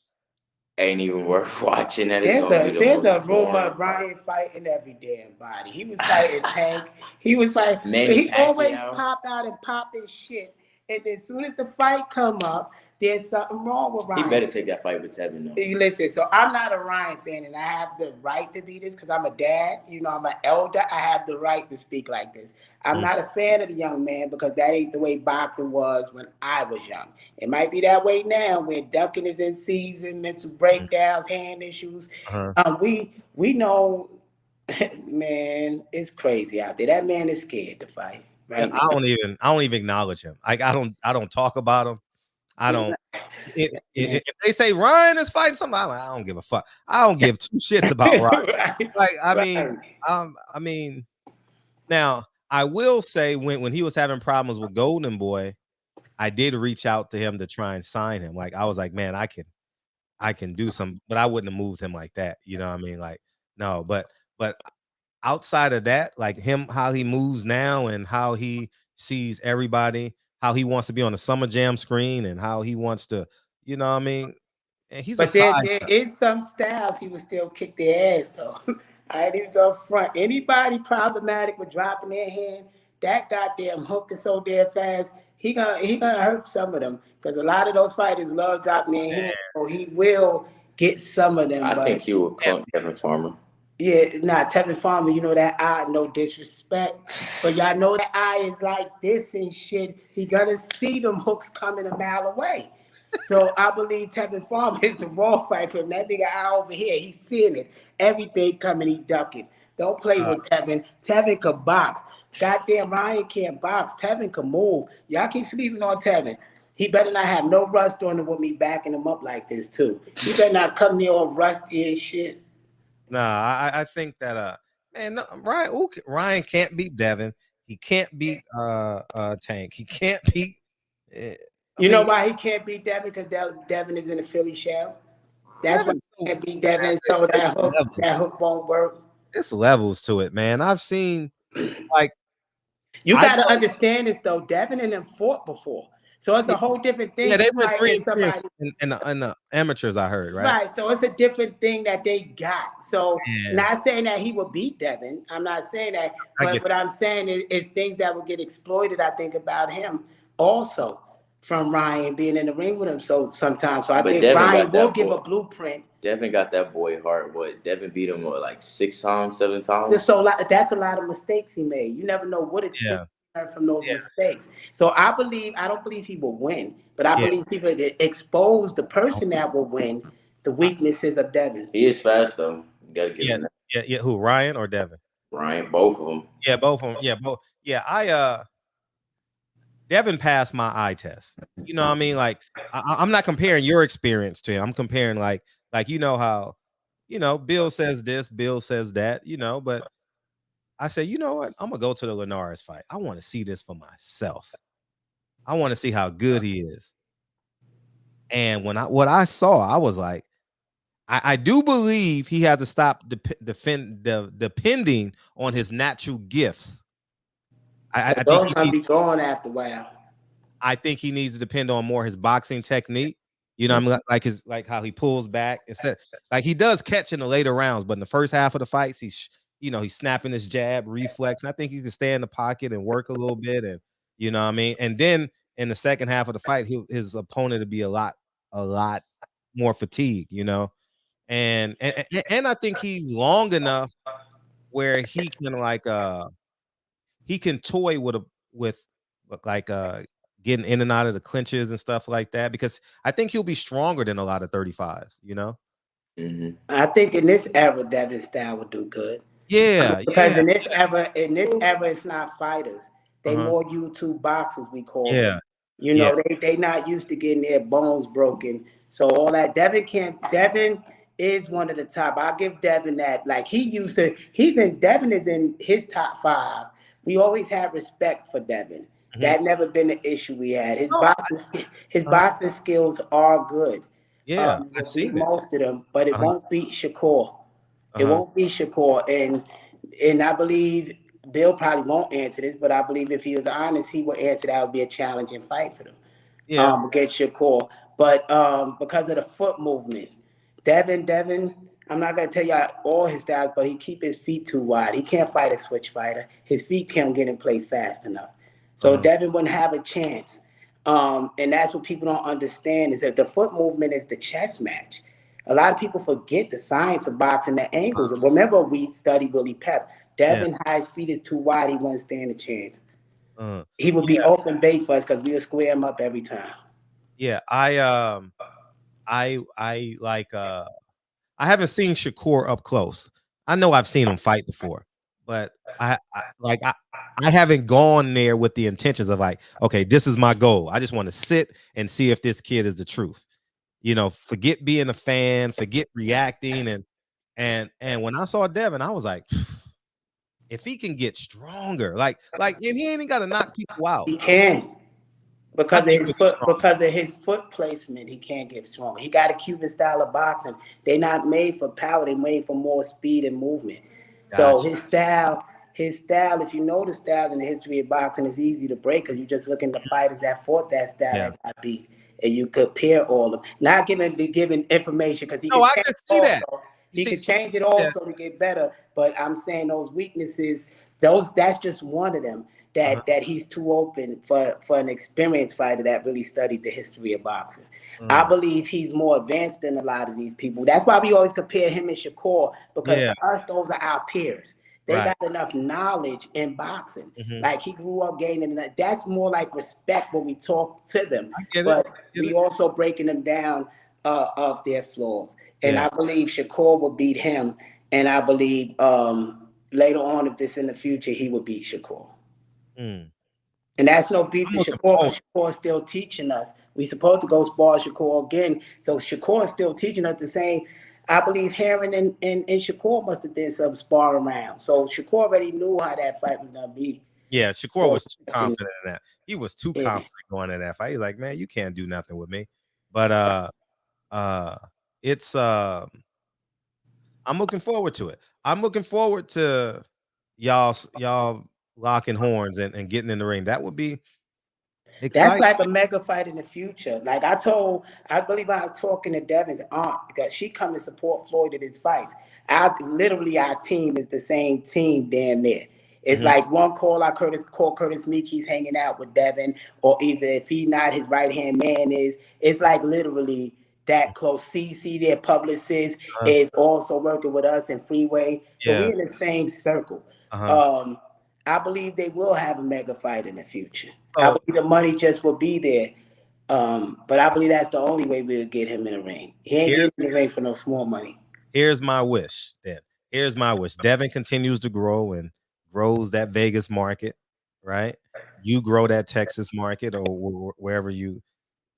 Speaker 8: Ain't even worth watching.
Speaker 7: There's a rumor of Ryan fighting every damn body. He was fighting Tank. He was fighting. He always pop out and pop his shit. And then as soon as the fight come up, there's something wrong with Ryan.
Speaker 8: He better take that fight with Devin, though.
Speaker 7: Listen, so I'm not a Ryan fan, and I have the right to be this because I'm a dad. You know, I'm an elder. I have the right to speak like this. I'm not a fan of the young man because that ain't the way boxing was when I was young. It might be that way now where ducking is in season, mental breakdowns, hand issues. We know, man, it's crazy out there. That man is scared to fight. Right?
Speaker 3: I don't even acknowledge him. Like I don't talk about him. I don't. If they say Ryan is fighting somebody, I don't give a fuck. I don't give two shits about Ryan. Like I mean, now I will say when he was having problems with Golden Boy, I did reach out to him to try and sign him. Like I was like, man, I can do some, but I wouldn't have moved him like that. You know what I mean? Like no, but outside of that, like him, how he moves now and how he sees everybody. How he wants to be on the Summer Jam screen and how he wants to, you know what I mean? And
Speaker 7: but there is some styles he would still kick their ass, though. I ain't even go front. Anybody problematic with dropping their hand, that goddamn hook is so damn fast, he gonna hurt some of them. Because a lot of those fighters love dropping their hand, so he will get some of them.
Speaker 8: I think he will clunk Kevin Farmer.
Speaker 7: Yeah, Tevin Farmer, you know that eye, no disrespect, but y'all know that eye is like this and shit. He gonna see them hooks coming a mile away. So I believe Tevin Farmer is the raw fight for him. That nigga eye over here, he's seeing it. Everything coming, he ducking. Don't play with Tevin. Tevin could box. Goddamn, Ryan can't box. Tevin can move. Y'all keep sleeping on Tevin. He better not have no rust on him with me backing him up like this too. He better not come near all rusty and shit.
Speaker 3: Nah, I think that man, no, Ryan can't beat Devin. He can't beat Tank. He can't beat. I
Speaker 7: You know
Speaker 3: mean,
Speaker 7: why he can't beat Devin? Because Devin is in the Philly shell. That's why
Speaker 3: Devin.
Speaker 7: he can't beat Devin.
Speaker 3: Man,
Speaker 7: So
Speaker 3: it's
Speaker 7: that
Speaker 3: levels.
Speaker 7: hook won't work.
Speaker 3: It's levels to it, man. I've seen like
Speaker 7: You
Speaker 3: I
Speaker 7: got to
Speaker 3: know.
Speaker 7: understand this though. Devin and them fought before, so it's a whole different
Speaker 3: Yeah,
Speaker 7: thing.
Speaker 3: they went
Speaker 7: Fighting
Speaker 3: 3-3
Speaker 7: somebody.
Speaker 3: in the amateurs. I heard, right?
Speaker 7: Right, so it's a different thing that they got. So,
Speaker 3: Yeah,
Speaker 7: not saying that he will beat Devin. I'm not saying that,
Speaker 3: I
Speaker 7: but
Speaker 3: get.
Speaker 7: what I'm saying is things that will get exploited. I think about him also from Ryan being in the ring with him. So sometimes, so I
Speaker 8: But
Speaker 7: think
Speaker 8: Devin
Speaker 7: Ryan
Speaker 8: got
Speaker 7: will
Speaker 8: that
Speaker 7: give
Speaker 8: boy.
Speaker 7: a blueprint.
Speaker 8: Devin got that boy heart. What? Devin beat him what, like 6 times, 7
Speaker 7: So,
Speaker 8: times.
Speaker 7: that's a lot of mistakes he made. You never know what experience
Speaker 3: Yeah,
Speaker 7: he learned from those
Speaker 3: yeah,
Speaker 7: mistakes. So I don't believe he will win, but I
Speaker 3: yeah.
Speaker 7: believe people that expose the person that will win the weaknesses of Devin.
Speaker 8: He is fast though. You gotta give
Speaker 3: Yeah,
Speaker 8: him that.
Speaker 3: yeah. Who, Ryan or Devin?
Speaker 8: Ryan, both of them.
Speaker 3: Yeah, both of them. Yeah, both. Yeah, Devin passed my eye test. You know what I mean? Like I'm not comparing your experience to him. I'm comparing like you know how Bill says this, Bill says that. But I said, you know what? I'm gonna go to the Linares fight. I want to see this for myself. I want to see how good he is. And what I saw, I was like, I do believe he has to stop depending on his natural gifts. I think
Speaker 7: Those
Speaker 3: he
Speaker 7: gonna
Speaker 3: needs
Speaker 7: be gone after a while.
Speaker 3: I think he needs to depend on more his boxing technique. You know, what I mean, like how he pulls back instead. Like he does catch in the later rounds, but in the first half of the fights, he's snapping his jab, reflex. And I think he can stay in the pocket and work a little bit, and you know what I mean. And then in the second half of the fight, his opponent would be a lot more fatigued. And I think he's long enough where he can toy with like getting in and out of the clinches and stuff like that because I think he'll be stronger than a lot of 35s.
Speaker 8: Mm-hmm.
Speaker 7: I think in this era, Devin style would do good.
Speaker 3: Yeah,
Speaker 7: Because
Speaker 3: yeah,
Speaker 7: in this era, it's not fighters. They
Speaker 3: uh-huh.
Speaker 7: more YouTube boxers, we call them.
Speaker 3: Yeah,
Speaker 7: You
Speaker 3: yeah,
Speaker 7: know, they not used to getting their bones broken. So all that Devin is one of the top. I'll give Devin that. Like Devin is in his top 5. We always had respect for Devin.
Speaker 3: mhm.
Speaker 7: That never been an issue we had. His
Speaker 3: No, uh,
Speaker 7: boxing skills are good.
Speaker 3: yeah,
Speaker 7: He
Speaker 3: I've
Speaker 7: will beat
Speaker 3: seen it.
Speaker 7: most of them, but it
Speaker 3: Uh-huh,
Speaker 7: won't beat Shakur. It
Speaker 3: uh-huh.
Speaker 7: won't be Shakur, and I believe Bill probably won't answer this, but I believe if he was honest, he would answer that would be a challenging fight for them
Speaker 3: Yeah,
Speaker 7: against Shakur. But because of the foot movement, Devin, I'm not gonna tell you all his styles, but he keep his feet too wide. He can't fight a switch fighter. His feet can't get in place fast enough. So
Speaker 3: uh-huh.
Speaker 7: Devin wouldn't have a chance. And that's what people don't understand is that the foot movement is the chess match. A lot of people forget the science of boxing, the angles. Remember, we studied Willie Pep.
Speaker 3: Yeah,
Speaker 7: Devin High feet is too wide. He wouldn't stand a chance.
Speaker 3: uh,
Speaker 7: He would be
Speaker 3: yeah,
Speaker 7: open bait for us because we would square him up every time.
Speaker 3: yeah. I like I haven't seen Shakur up close. I know I've seen him fight before, but I haven't gone there with the intentions of like, okay, this is my goal. I just want to sit and see if this kid is the truth. Forget being a fan, forget reacting, and when I saw Devin, I was like, if he can get stronger, and he ain't got to knock people out.
Speaker 7: He can
Speaker 3: I
Speaker 7: because of
Speaker 3: think
Speaker 7: his
Speaker 3: he'll be
Speaker 7: foot
Speaker 3: strong.
Speaker 7: because of his foot placement. He can't get strong. He got a Cuban style of boxing. They're not made for power. They're made for more speed and movement. So
Speaker 3: Gotcha.
Speaker 7: his style. If you know the styles in the history of boxing, it's easy to break because you just look at the fighters that fought that style
Speaker 3: Yeah.
Speaker 7: that got beat, and you compare all of them. Not giving information because he
Speaker 3: No,
Speaker 7: can
Speaker 3: I
Speaker 7: change
Speaker 3: can see that.
Speaker 7: also.
Speaker 3: You
Speaker 7: He
Speaker 3: see,
Speaker 7: could
Speaker 3: see,
Speaker 7: change it
Speaker 3: yeah.
Speaker 7: also to get better. But I'm saying those weaknesses. That's just one of them.
Speaker 3: Uh-huh.
Speaker 7: That he's too open for an experienced fighter that really studied the history of boxing. I
Speaker 3: Mm,
Speaker 7: believe he's more advanced than a lot of these people. That's why we always compare him and Shakur because
Speaker 3: yeah.
Speaker 7: to us those are our peers. They
Speaker 3: Right.
Speaker 7: got enough knowledge in boxing.
Speaker 3: Hmm.
Speaker 7: Like he grew up gaining that. That's more like respect when we talk to them.
Speaker 3: I get it.
Speaker 7: But
Speaker 3: Get
Speaker 7: we
Speaker 3: it.
Speaker 7: also breaking them down of their flaws. And
Speaker 3: Yeah.
Speaker 7: I believe Shakur will beat him. And I believe later on, if this in the future, he will beat Shakur.
Speaker 3: Mm.
Speaker 7: And that's no beef
Speaker 3: I'm
Speaker 7: to
Speaker 3: looking
Speaker 7: Shakur
Speaker 3: forward.
Speaker 7: because Shakur is still teaching us. We supposed to go spar Shakur again. So Shakur is still teaching us the same. I believe Heron and Shakur must have did some sparring around. So Shakur already knew how that fight was gonna be.
Speaker 3: Yeah, Shakur
Speaker 7: So,
Speaker 3: was too confident in that. He was too
Speaker 7: yeah.
Speaker 3: confident going in that fight. He's like, man, you can't do nothing with me. But it's I'm looking forward to it. I'm looking forward to y'all locking horns and getting in the ring. That would be
Speaker 7: That's
Speaker 3: exciting.
Speaker 7: like a mega fight in the future. Like I believe I was talking to Devin's aunt because she come and support Floyd at his fights. Our team is the same team damn near. It's
Speaker 3: Mhm.
Speaker 7: like one call Curtis Meek, he's hanging out with Devin, or either if he not his right hand man is, it's like literally that close. CC, their publicist,
Speaker 3: Uh,
Speaker 7: is also working with us in Freeway. So
Speaker 3: yeah.
Speaker 7: we're in the same circle.
Speaker 3: Uh-huh.
Speaker 7: Um, I believe they will have a mega fight in the future. I
Speaker 3: So
Speaker 7: believe the money just will be there. But I believe that's the only way we'll get him in the ring. He ain't getting
Speaker 3: here's
Speaker 7: in the ring for no small money.
Speaker 3: here's my wish then. Here's my wish. Devin continues to grow and grows that Vegas market, right? You grow that Texas market or wherever you,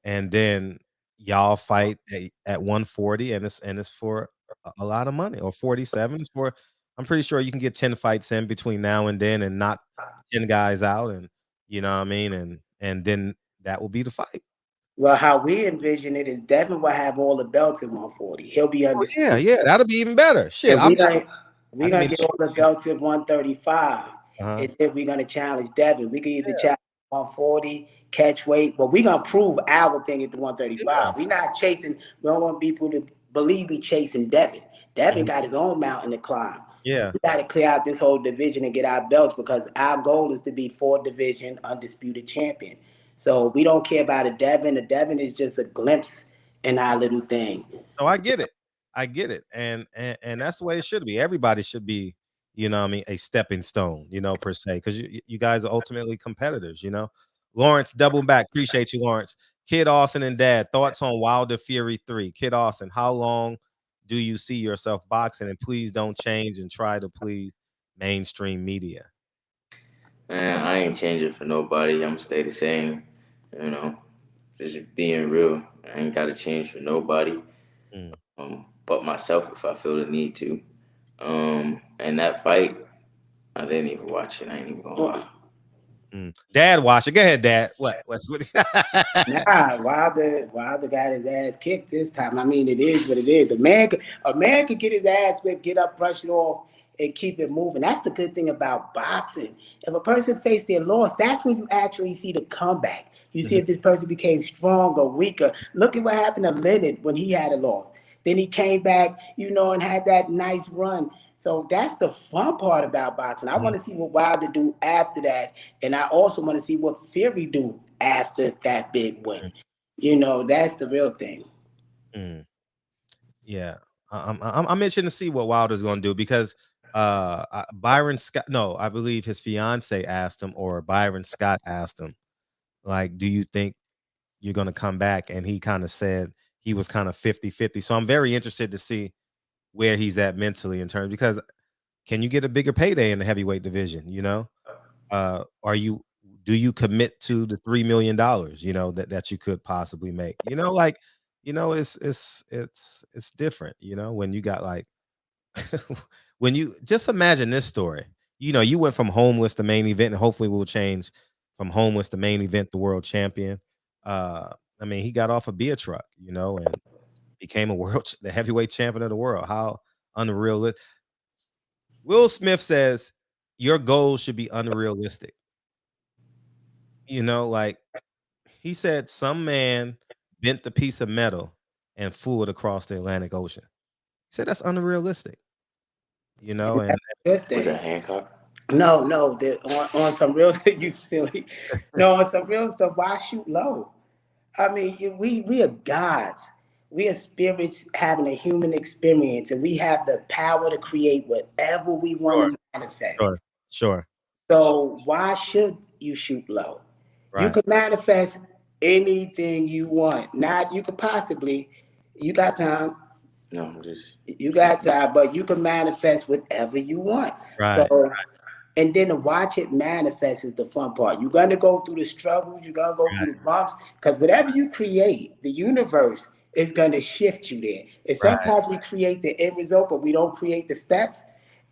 Speaker 3: and then y'all fight at 140, and it's for a lot of money, or 47 is for. I'm pretty sure you can get 10 fights in between now and then and knock 10 guys out, and you know what I mean, and then that will be the fight.
Speaker 7: Well, how we envision it is Devin will have all the belts at 140. He'll be
Speaker 3: Oh yeah,
Speaker 7: undisputed.
Speaker 3: yeah, that'll be even better. Shit,
Speaker 7: And
Speaker 3: I'm I
Speaker 7: we
Speaker 3: didn't
Speaker 7: gonna
Speaker 3: mean to
Speaker 7: get
Speaker 3: shoot
Speaker 7: all the
Speaker 3: you.
Speaker 7: belts at 135.
Speaker 3: Uh-huh.
Speaker 7: And then we're gonna challenge Devin. We can either
Speaker 3: Yeah,
Speaker 7: challenge 140, catch weight, but we gonna prove our thing at the
Speaker 3: yeah.
Speaker 7: 135. We not chasing, we don't want people to believe we chasing Devin. Devin
Speaker 3: Mhm.
Speaker 7: got his own mountain to climb.
Speaker 3: Yeah.
Speaker 7: We gotta clear out this whole division and get our belts because our goal is to be 4 division undisputed champion. So we don't care about a Devin. A Devin is just a glimpse in our little thing.
Speaker 3: So I get it. I get it. And that's the way it should be. Everybody should be, you know what I mean, a stepping stone, you know, per se, because you guys are ultimately competitors, you know. Lawrence, double back. Appreciate you, Lawrence. Kid Austin and Dad, thoughts on Wilder Fury 3. Kid Austin, how long do you see yourself boxing? And please don't change and try to please mainstream media.
Speaker 8: Man, I ain't changing for nobody. I'm stay the same. You know, just being real. I ain't got to change for nobody.
Speaker 3: Mm.
Speaker 8: But myself if I feel the need to. And that fight, I didn't even watch it. I ain't even gonna lie.
Speaker 3: Dad, watch it. Go ahead, Dad. What's
Speaker 7: Nah, Wilder got his ass kicked this time. I mean, it is what it is. A man could get his ass whipped, get up, brush it off, and keep it moving. That's the good thing about boxing. If a person faced their loss, that's when you actually see the comeback. You see if this person became stronger, weaker. Look at what happened to Leonard when he had a loss. Then he came back, and had that nice run. So that's the fun part about boxing. I want to see what Wilder do after that, and I also want to see what Fury do after that big win. That's the real thing.
Speaker 3: Mm. Yeah, I'm itching to see what Wilder's going to do because Byron Scott. No, I believe his fiance asked him, or Byron Scott asked him, like, do you think you're going to come back? And he kind of said he was kind of 50-50. So I'm very interested to see where he's at mentally in terms, because can you get a bigger payday in the heavyweight division? Do you commit to the $3 million, that you could possibly make? It's different, when you got like when you just imagine this story. You went from homeless to main event, and hopefully we'll change from homeless to main event, the world champion. I mean, he got off a beer truck, and became the heavyweight champion of the world. How unreal. Will Smith says your goals should be unrealistic. Like he said, some man bent a piece of metal and flew it across the Atlantic Ocean. He said that's unrealistic.
Speaker 7: And
Speaker 3: And
Speaker 7: that's a good
Speaker 8: Was
Speaker 7: thing.
Speaker 8: that Hancock?
Speaker 7: No, on some real you silly. No, on some real stuff. Why shoot low? I mean, we are gods. We are spirits having a human experience, and we have the power to create whatever we want
Speaker 3: sure,
Speaker 7: to manifest.
Speaker 3: sure, sure.
Speaker 7: So why should you shoot low? You
Speaker 3: Right.
Speaker 7: could manifest anything you want. Not you could possibly. You got time.
Speaker 8: No, I'm just.
Speaker 7: You got time, but you can manifest whatever you want. So,
Speaker 3: Right.
Speaker 7: and then to watch it manifest is the fun part. You're gonna go through the struggles. You're gonna go through the bumps because whatever you create, the universe is going to shift you there. And
Speaker 3: Right.
Speaker 7: sometimes we create the end result, but we don't create the steps,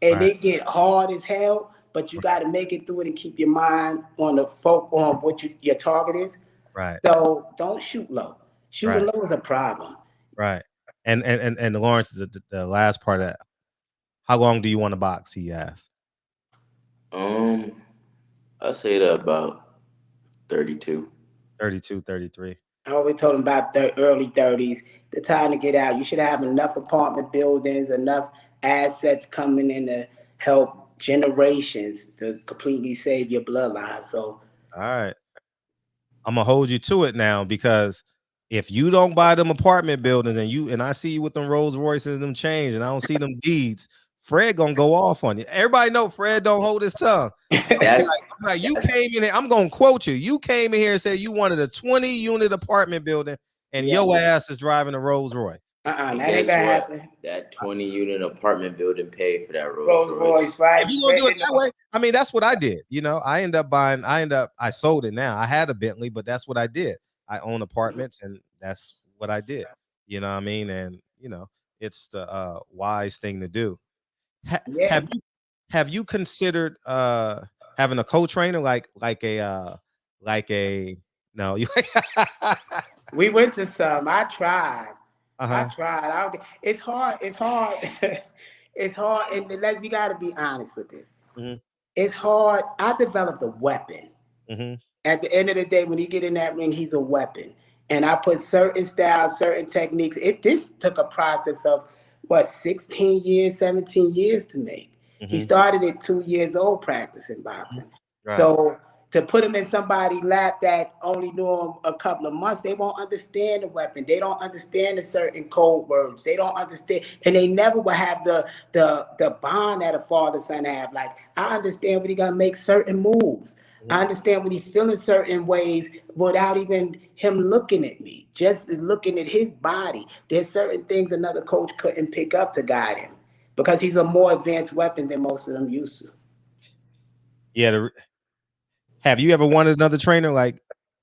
Speaker 7: and
Speaker 3: Right.
Speaker 7: it get hard as hell. But you got to make it through it and keep your mind on the on what your target is.
Speaker 3: Right.
Speaker 7: So don't shoot low. Shooting
Speaker 3: Right.
Speaker 7: low is a problem.
Speaker 3: Right. And Lawrence, the last part of that, how long do you want to box? He asked.
Speaker 8: I say that about 32.
Speaker 3: 32, 33.
Speaker 7: I always told him about early 30s, the time to get out. You should have enough apartment buildings, enough assets coming in to help generations to completely save your bloodline. So,
Speaker 3: All right. I'm gonna hold you to it now, because if you don't buy them apartment buildings and I see you with them Rolls Royces and them chains and I don't see them deeds, Fred gonna go off on you. Everybody know Fred don't hold his tongue.
Speaker 8: That's
Speaker 3: I'm like, you came in here, I'm gonna quote you. You came in here and said you wanted a 20-unit apartment building, and
Speaker 7: Yeah.
Speaker 3: your ass is driving a Rolls Royce.
Speaker 7: that ain't
Speaker 8: guess
Speaker 7: gonna
Speaker 8: what?
Speaker 7: happen.
Speaker 8: That 20-unit apartment building paid for that
Speaker 7: Rolls Royce, right?
Speaker 3: If you gonna do it that way, I mean, that's what I did. You know, I sold it now. I had a Bentley, but that's what I did. I own apartments, and that's what I did. You know what I mean? And you know, it's the wise thing to do.
Speaker 7: Yeah.
Speaker 3: Have you considered having a co-trainer like a no, you
Speaker 7: We went to some. I tried.
Speaker 3: uh-huh.
Speaker 7: It's hard. It's hard. It's hard. And we got to be honest with this.
Speaker 3: Mhm.
Speaker 7: It's hard. I developed a weapon.
Speaker 3: Mm-hmm.
Speaker 7: At the end of the day, when he get in that ring, he's a weapon. And I put certain styles, certain techniques. This took a process of 16 years, 17 years to make.
Speaker 3: Mm-hmm.
Speaker 7: He started at 2 years old practicing boxing.
Speaker 3: Right.
Speaker 7: So to put him in somebody's lap that only knew him a couple of months, they won't understand the weapon. They don't understand the certain code words. They don't understand, and they never will have the bond that a father-son have. Like, I understand when he gonna make certain moves. I understand when he's feeling certain ways without even him looking at me, just looking at his body. There's certain things another coach couldn't pick up to guide him because he's a more advanced weapon than most of them used to.
Speaker 3: Yeah. Have you ever wanted another trainer like?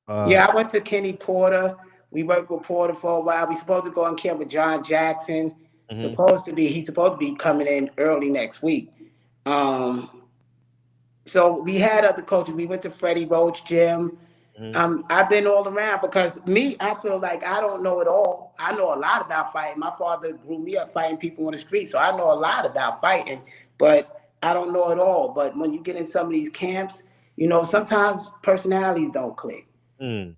Speaker 7: Yeah, I went to Kenny Porter. We worked with Porter for a while. We supposed to go on camp with John Jackson.
Speaker 3: Mm-hmm.
Speaker 7: He's supposed to be coming in early next week. So we had other coaches. We went to Freddie Roach gym.
Speaker 3: Mm-hmm.
Speaker 7: I've been all around because I feel like I don't know it all. I know a lot about fighting. My father grew me up fighting people on the street, so I know a lot about fighting, but I don't know it all. But when you get in some of these camps, you know, sometimes personalities don't click. You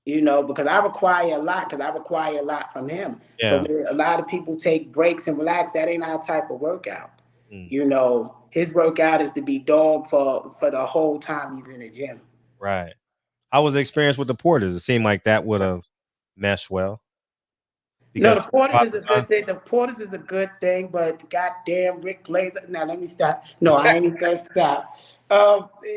Speaker 7: know, because I require a lot from him.
Speaker 3: Yeah.
Speaker 7: So a lot of people take breaks and relax. That ain't our type of workout. You know, his workout is to be dog for the whole time he's in the gym.
Speaker 3: Right. How was the experience with the Porters? It seemed like that would have meshed well.
Speaker 7: No, the Porters is a good thing. The Porters is a good thing, but goddamn Rick Glazer. Now let me stop. No, I ain't even gonna stop.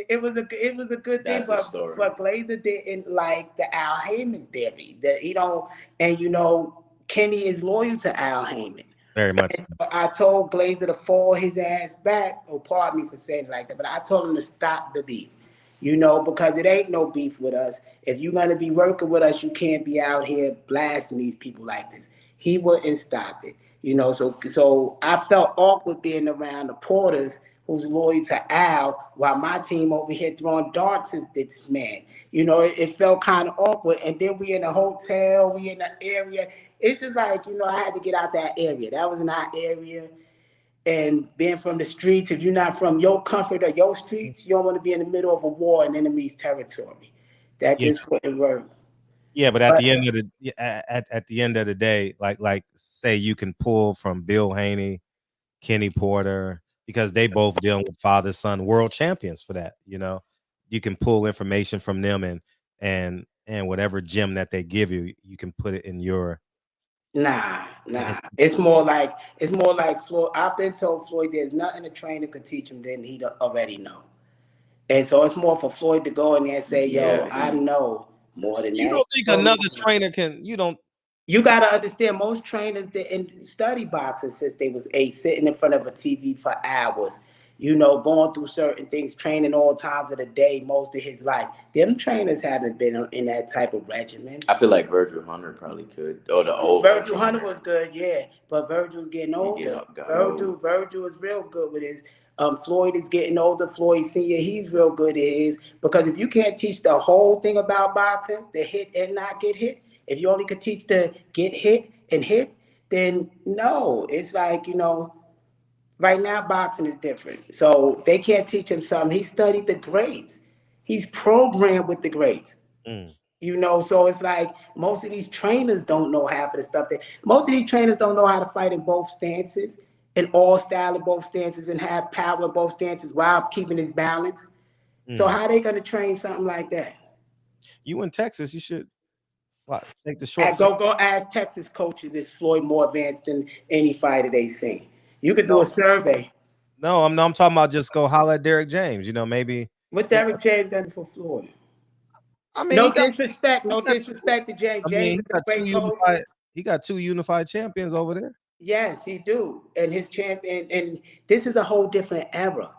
Speaker 7: It was a good thing, but Glazer didn't like the Al Heyman theory that he don't. And you know, Kenny is loyal to Al Heyman.
Speaker 3: Very much.
Speaker 7: So I told Glazer to fall his ass back. Oh, pardon me for saying it like that, but I told him to stop the beef. You know, because it ain't no beef with us. If you're gonna be working with us, you can't be out here blasting these people like this. He wouldn't stop it. You know, so I felt awkward being around the Porters who's loyal to Al, while my team over here throwing darts at this man. You know, it felt kind of awkward. And then we in a hotel, we in an area. It's just like, you know, I had to get out that area. That was not area. And being from the streets, if you're not from your comfort or your streets, you don't want to be in the middle of a war in enemy's territory. That just wouldn't work.
Speaker 3: Yeah, but at the end of the day, like say you can pull from Bill Haney, Kenny Porter, because they both dealing with father-son world champions for that. You know, you can pull information from them and whatever gym that they give you, you can put it in your.
Speaker 7: Nah. It's more like Floyd. I've been told Floyd there's nothing a trainer could teach him than he already know. And so it's more for Floyd to go in there and say, yo, I know more than that.
Speaker 3: You don't think another trainer can, you
Speaker 7: got to understand, most trainers that study boxing since they was 8, sitting in front of a TV for hours. you know, going through certain things, training all times of the day, most of his life. Them trainers haven't been in that type of regimen.
Speaker 8: I feel like Virgil Hunter probably could. Or the old
Speaker 7: Virgil Hunter was good, yeah, but Virgil's getting older.
Speaker 8: Old.
Speaker 7: Virgil is real good with his. Floyd is getting older. Floyd Senior, he's real good at his. Because if you can't teach the whole thing about boxing, the hit and not get hit, if you only could teach the get hit and hit, then no, it's like, you know, right now boxing is different. So they can't teach him something. He studied the greats. He's programmed with the greats. You know, so it's like most of these trainers don't know half of the stuff. Most of these trainers don't know how to fight in both stances, in all style in both stances, and have power in both stances while keeping his balance. So how are they going to train something like that?
Speaker 3: You in Texas, you should take the short.
Speaker 7: Go ask Texas coaches. Is Floyd more advanced than any fighter they seen? You could do a survey.
Speaker 3: No, I'm talking about just go holler at Derek James. You know, maybe
Speaker 7: what Derek James done for Floyd.
Speaker 3: I mean,
Speaker 7: no disrespect to James.
Speaker 3: I mean, he got two unified champions over there.
Speaker 7: Yes, he do, and his champion. And this is a whole different era.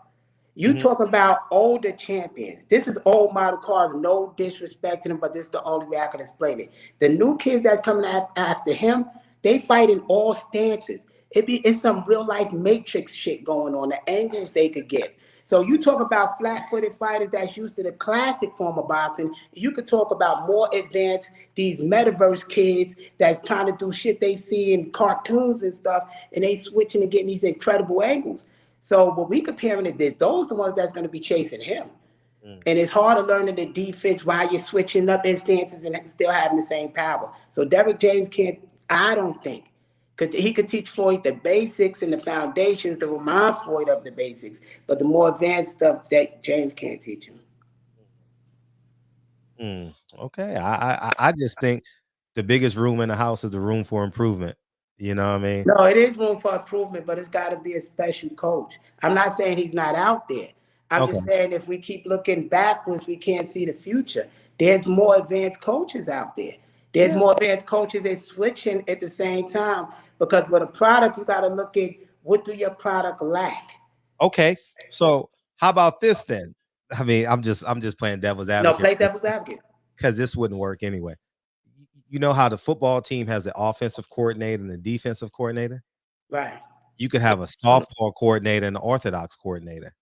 Speaker 7: You talk about older champions. This is old model cars. No disrespect to them, but this is the only way I can explain it. The new kids that's coming after him, they fight in all stances. It's some real life matrix shit going on. The angles they could get. So you talk about flat-footed fighters that's used to the classic form of boxing. You could talk about more advanced, these metaverse kids that's trying to do shit they see in cartoons and stuff, and they switching and getting these incredible angles. So what we comparing it is those are the ones that's going to be chasing him. And it's hard to learn the defense while you're switching up instances and still having the same power. So Derek James can't, I don't think, he could teach Floyd the basics and the foundations to remind Floyd of the basics, but the more advanced stuff that James can't teach him.
Speaker 3: Okay, I just think the biggest room in the house is the room for improvement. You know what I mean?
Speaker 7: No, it is room for improvement, but it's got to be a special coach. I'm not saying he's not out there. I'm just saying if we keep looking backwards, we can't see the future. There's more advanced coaches out there. There's more advanced coaches that's switching at the same time. Because with a product, you got to look at what do your product lack.
Speaker 3: Okay, so how about this then? I mean, I'm just playing devil's advocate.
Speaker 7: No, play devil's advocate.
Speaker 3: Because this wouldn't work anyway. You know how the football team has the offensive coordinator and the defensive coordinator?
Speaker 7: Right.
Speaker 3: You could have a softball coordinator and an orthodox coordinator.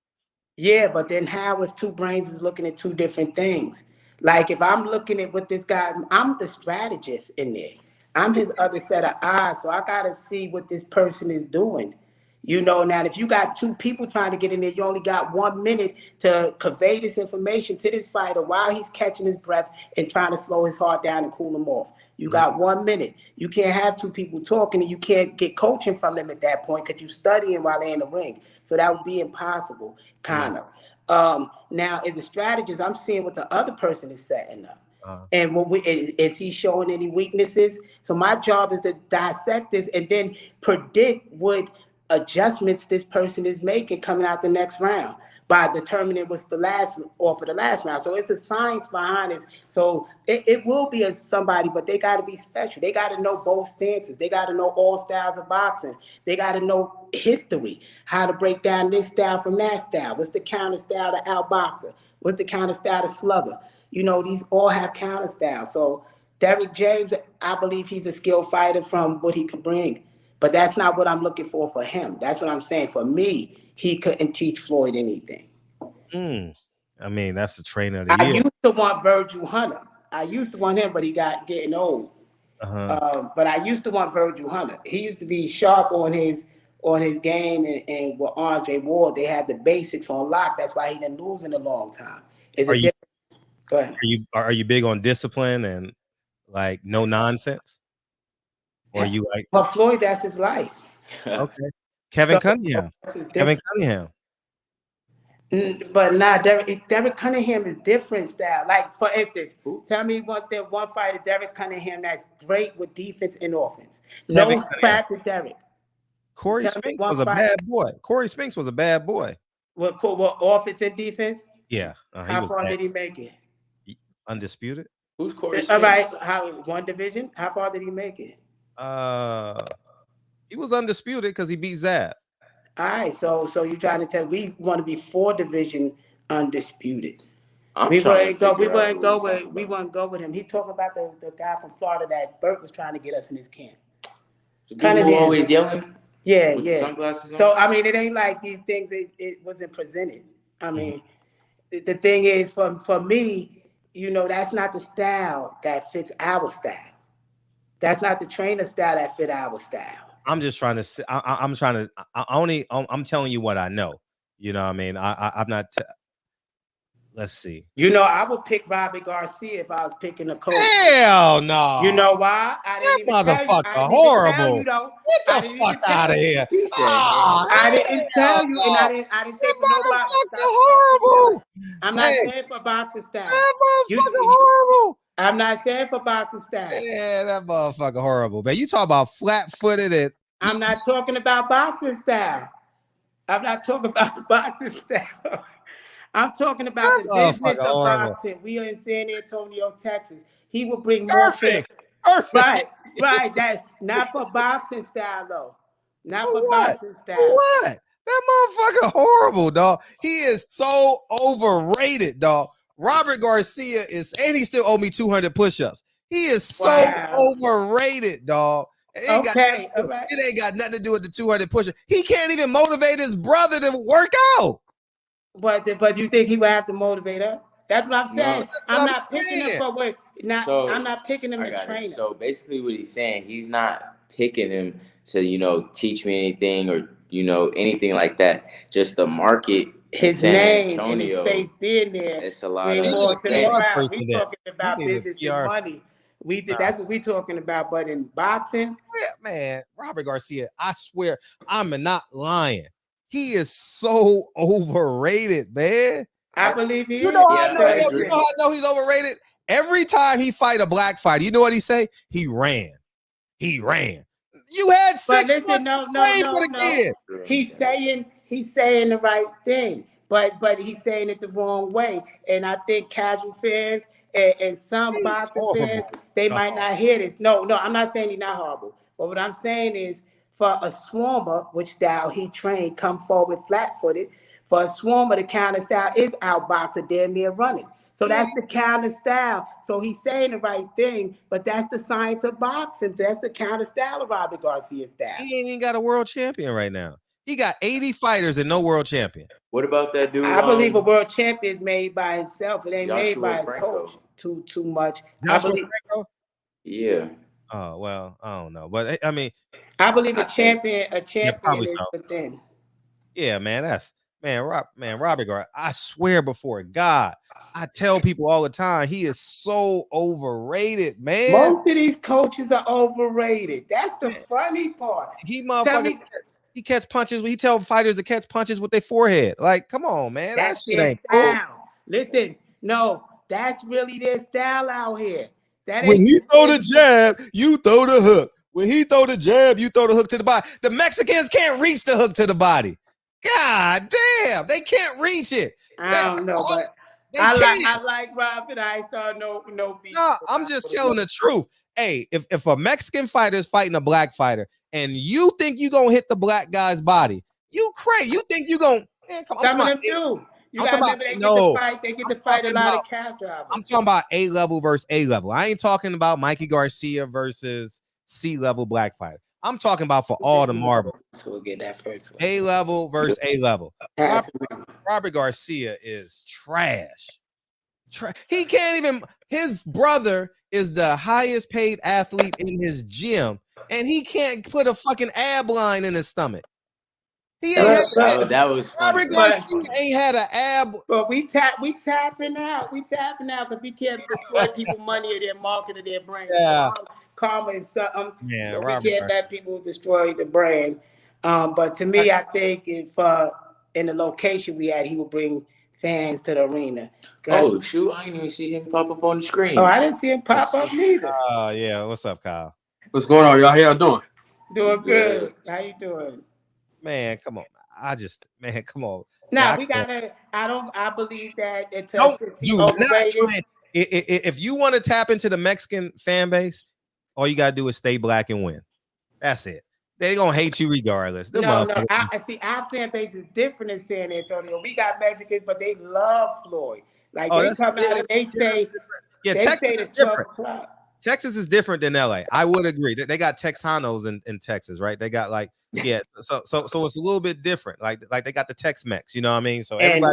Speaker 7: Yeah, but then how if two brains is looking at two different things? Like if I'm looking at what this guy, I'm the strategist in there. I'm his other set of eyes, so I gotta see what this person is doing. You know, now if you got two people trying to get in there, you only got 1 minute to convey this information to this fighter while he's catching his breath and trying to slow his heart down and cool him off. You got 1 minute. You can't have two people talking and you can't get coaching from them at that point because you're studying while they're in the ring. So that would be impossible, kind of. Now, as a strategist, I'm seeing what the other person is setting up. And is he showing any weaknesses? So my job is to dissect this and then predict what adjustments this person is making coming out the next round by determining what's the last offer the last round. So it's a science behind this. So it will be somebody, but they got to be special. They got to know both stances. They got to know all styles of boxing. They got to know history, how to break down this style from that style. What's the counter style to outboxer? What's the counter style to slugger? You know, these all have counter styles. So Derek James, I believe he's a skilled fighter from what he could bring. But that's not what I'm looking for him. That's what I'm saying. For me, he couldn't teach Floyd anything.
Speaker 3: I mean, that's the trainer of the year.
Speaker 7: I used to want Virgil Hunter. I used to want him, but he got getting old. But I used to want Virgil Hunter. He used to be sharp on his game, and with Andre Ward, they had the basics on lock. That's why he didn't lose in a long time. Go ahead.
Speaker 3: Are you big on discipline and like no nonsense? Or you like?
Speaker 7: For Floyd, that's his life.
Speaker 3: Okay. Kevin Cunningham. Kevin Cunningham.
Speaker 7: But nah, Derek Cunningham is different style. Like for instance, tell me one fighter, Derek Cunningham, that's great with defense and offense. No fact with Derek.
Speaker 3: Corey Spinks was a bad boy. Corey Spinks was a bad boy.
Speaker 7: What offense and defense?
Speaker 3: Yeah.
Speaker 7: How far did he make it?
Speaker 3: Undisputed.
Speaker 8: Who's Corey Spinks?
Speaker 7: All right. One division? How far did he make it?
Speaker 3: He was undisputed because he beat Zab.
Speaker 7: All right, so you're trying to tell we want to be 4 division undisputed. We wouldn't go with him. He's talking about the guy from Florida that Burt was trying to get us in his camp.
Speaker 8: The dude who always yelling?
Speaker 7: Yeah,
Speaker 8: with
Speaker 7: yeah.
Speaker 8: Sunglasses on?
Speaker 7: So I mean, it ain't like these things. It wasn't presented. I mean, the thing is, for me, that's not the style that fits our style. That's not the trainer style that fit our style.
Speaker 3: I'm just trying to. I'm trying to. I'm telling you what I know. You know what I mean? I'm not. Let's see.
Speaker 7: I would pick Robbie Garcia if I was picking a coach.
Speaker 3: Hell no.
Speaker 7: You know why? I didn't
Speaker 3: that
Speaker 7: even
Speaker 3: motherfucker
Speaker 7: tell you.
Speaker 3: horrible.
Speaker 7: Get
Speaker 3: the fuck out of here.
Speaker 7: I didn't tell you, and I didn't say for no boxing style.
Speaker 3: Horrible.
Speaker 7: I'm not saying for boxing style.
Speaker 3: That motherfucker horrible.
Speaker 7: I'm not saying for boxing style.
Speaker 3: Yeah, that motherfucker horrible, man. You talk about flat-footed and
Speaker 7: I'm not talking about boxing style. I'm not talking about boxing style. I'm talking about the business of boxing. We are in San Antonio, Texas. He will bring more fans. Right. That not for boxing style though. Not for boxing style.
Speaker 3: What? That motherfucker horrible, dog. He is so overrated, dog. Robert Garcia and he still owe me 200 push-ups. He is so overrated, dog. It ain't got nothing to do with the 200 push-ups. He can't even motivate his brother to work out.
Speaker 7: But you think he would have to motivate us? That's what I'm saying. I'm not picking him for what. I'm not picking him to train him.
Speaker 8: So basically, what he's saying, he's not picking him to teach me anything or anything like that. Just the market.
Speaker 7: His
Speaker 8: San
Speaker 7: name
Speaker 8: Antonio,
Speaker 7: and his face being there.
Speaker 8: It's a lot of
Speaker 7: more to the crowd. We talking about business and money. That's what we talking about. But in boxing,
Speaker 3: man, Robert Garcia, I swear, I'm not lying. He is so overrated, man.
Speaker 7: I believe he is.
Speaker 3: You know how I know he's overrated? Every time he fight a black fighter, you know what he say? He ran. You had 6 months to train for the kid.
Speaker 7: He's saying the right thing, but he's saying it the wrong way. And I think casual fans and some boxing fans, they might not hear this. No, I'm not saying he's not horrible. But what I'm saying is, for a swarmer, which style he trained, come forward flat-footed. For a swarmer, the counter style is outboxer, damn near running. So that's the counter style. So he's saying the right thing, but that's the science of boxing. That's the counter style of Robert Garcia style.
Speaker 3: He ain't even got a world champion right now. He got 80 fighters and no world champion.
Speaker 8: What about that dude?
Speaker 7: I believe a world champion is made by himself. It ain't made by his coach too much.
Speaker 8: Yeah.
Speaker 3: Oh, well, I don't know. But I mean,
Speaker 7: I believe a champion is within.
Speaker 3: Yeah, man, Robert Garcia. I swear before God, I tell people all the time, he is so overrated, man.
Speaker 7: Most of these coaches are overrated. That's the funny part.
Speaker 3: He catch punches. He tell fighters to catch punches with their forehead. Like, come on, man.
Speaker 7: That's their style. Cool. Listen, no, that's really their style out here.
Speaker 3: When he throw the jab, you throw the hook. When he throw the jab, you throw the hook to the body. The Mexicans can't reach the hook to the body. God damn, they can't reach it.
Speaker 7: I don't know, but I like Robert. I ain't starting no beef.
Speaker 3: No, I'm just telling the truth. Hey, if a Mexican fighter is fighting a black fighter and you think you gonna hit the black guy's body, you crazy. You think you gonna come on.
Speaker 7: Some of them do. You gotta remember they get to fight a lot of cab drivers.
Speaker 3: I'm talking about A level versus A level. I ain't talking about Mikey Garcia versus C level black fighter. I'm talking about for all the marbles.
Speaker 7: So we'll get that first one.
Speaker 3: A level versus A level. Robert Garcia is trash. He can't even. His brother is the highest paid athlete in his gym, and he can't put a fucking ab line in his stomach. He ain't
Speaker 8: that was
Speaker 3: Robert Garcia ain't had an ab.
Speaker 7: But we tapping out. We tapping out because we can't destroy people money or their market or their brand.
Speaker 3: Yeah.
Speaker 7: Karma is something.
Speaker 3: Yeah,
Speaker 7: so we can't let people destroy the brand. But to me, I think if in the location we had, he would bring fans to the arena.
Speaker 8: Oh shoot! I didn't even see him pop up on the screen.
Speaker 7: Oh, I didn't see him pop up neither.
Speaker 3: Oh yeah, what's up, Kyle?
Speaker 9: What's going on, y'all? How y'all doing?
Speaker 7: Doing good. How you doing?
Speaker 3: Man, come on. Come on.
Speaker 7: Nah, we gotta. I believe that
Speaker 3: if you want to tap into the Mexican fan base, all you gotta do is stay black and win. That's it. They gonna hate you regardless. Them
Speaker 7: No,
Speaker 3: motherfuckers-
Speaker 7: I see. Our fan base is different in San Antonio. We got Mexicans, but they love Floyd. Like
Speaker 3: Oh,
Speaker 7: they
Speaker 3: that's-
Speaker 7: come
Speaker 3: yeah,
Speaker 7: out and they
Speaker 3: that's
Speaker 7: say,
Speaker 3: different. Yeah,
Speaker 7: they
Speaker 3: Texas
Speaker 7: say
Speaker 3: is
Speaker 7: to 12
Speaker 3: different.
Speaker 7: o'clock.
Speaker 3: Texas is different than LA. I would agree. They got Texanos in Texas, right? They got like so it's a little bit different. Like they got the Tex-Mex, you know what I mean? So
Speaker 7: And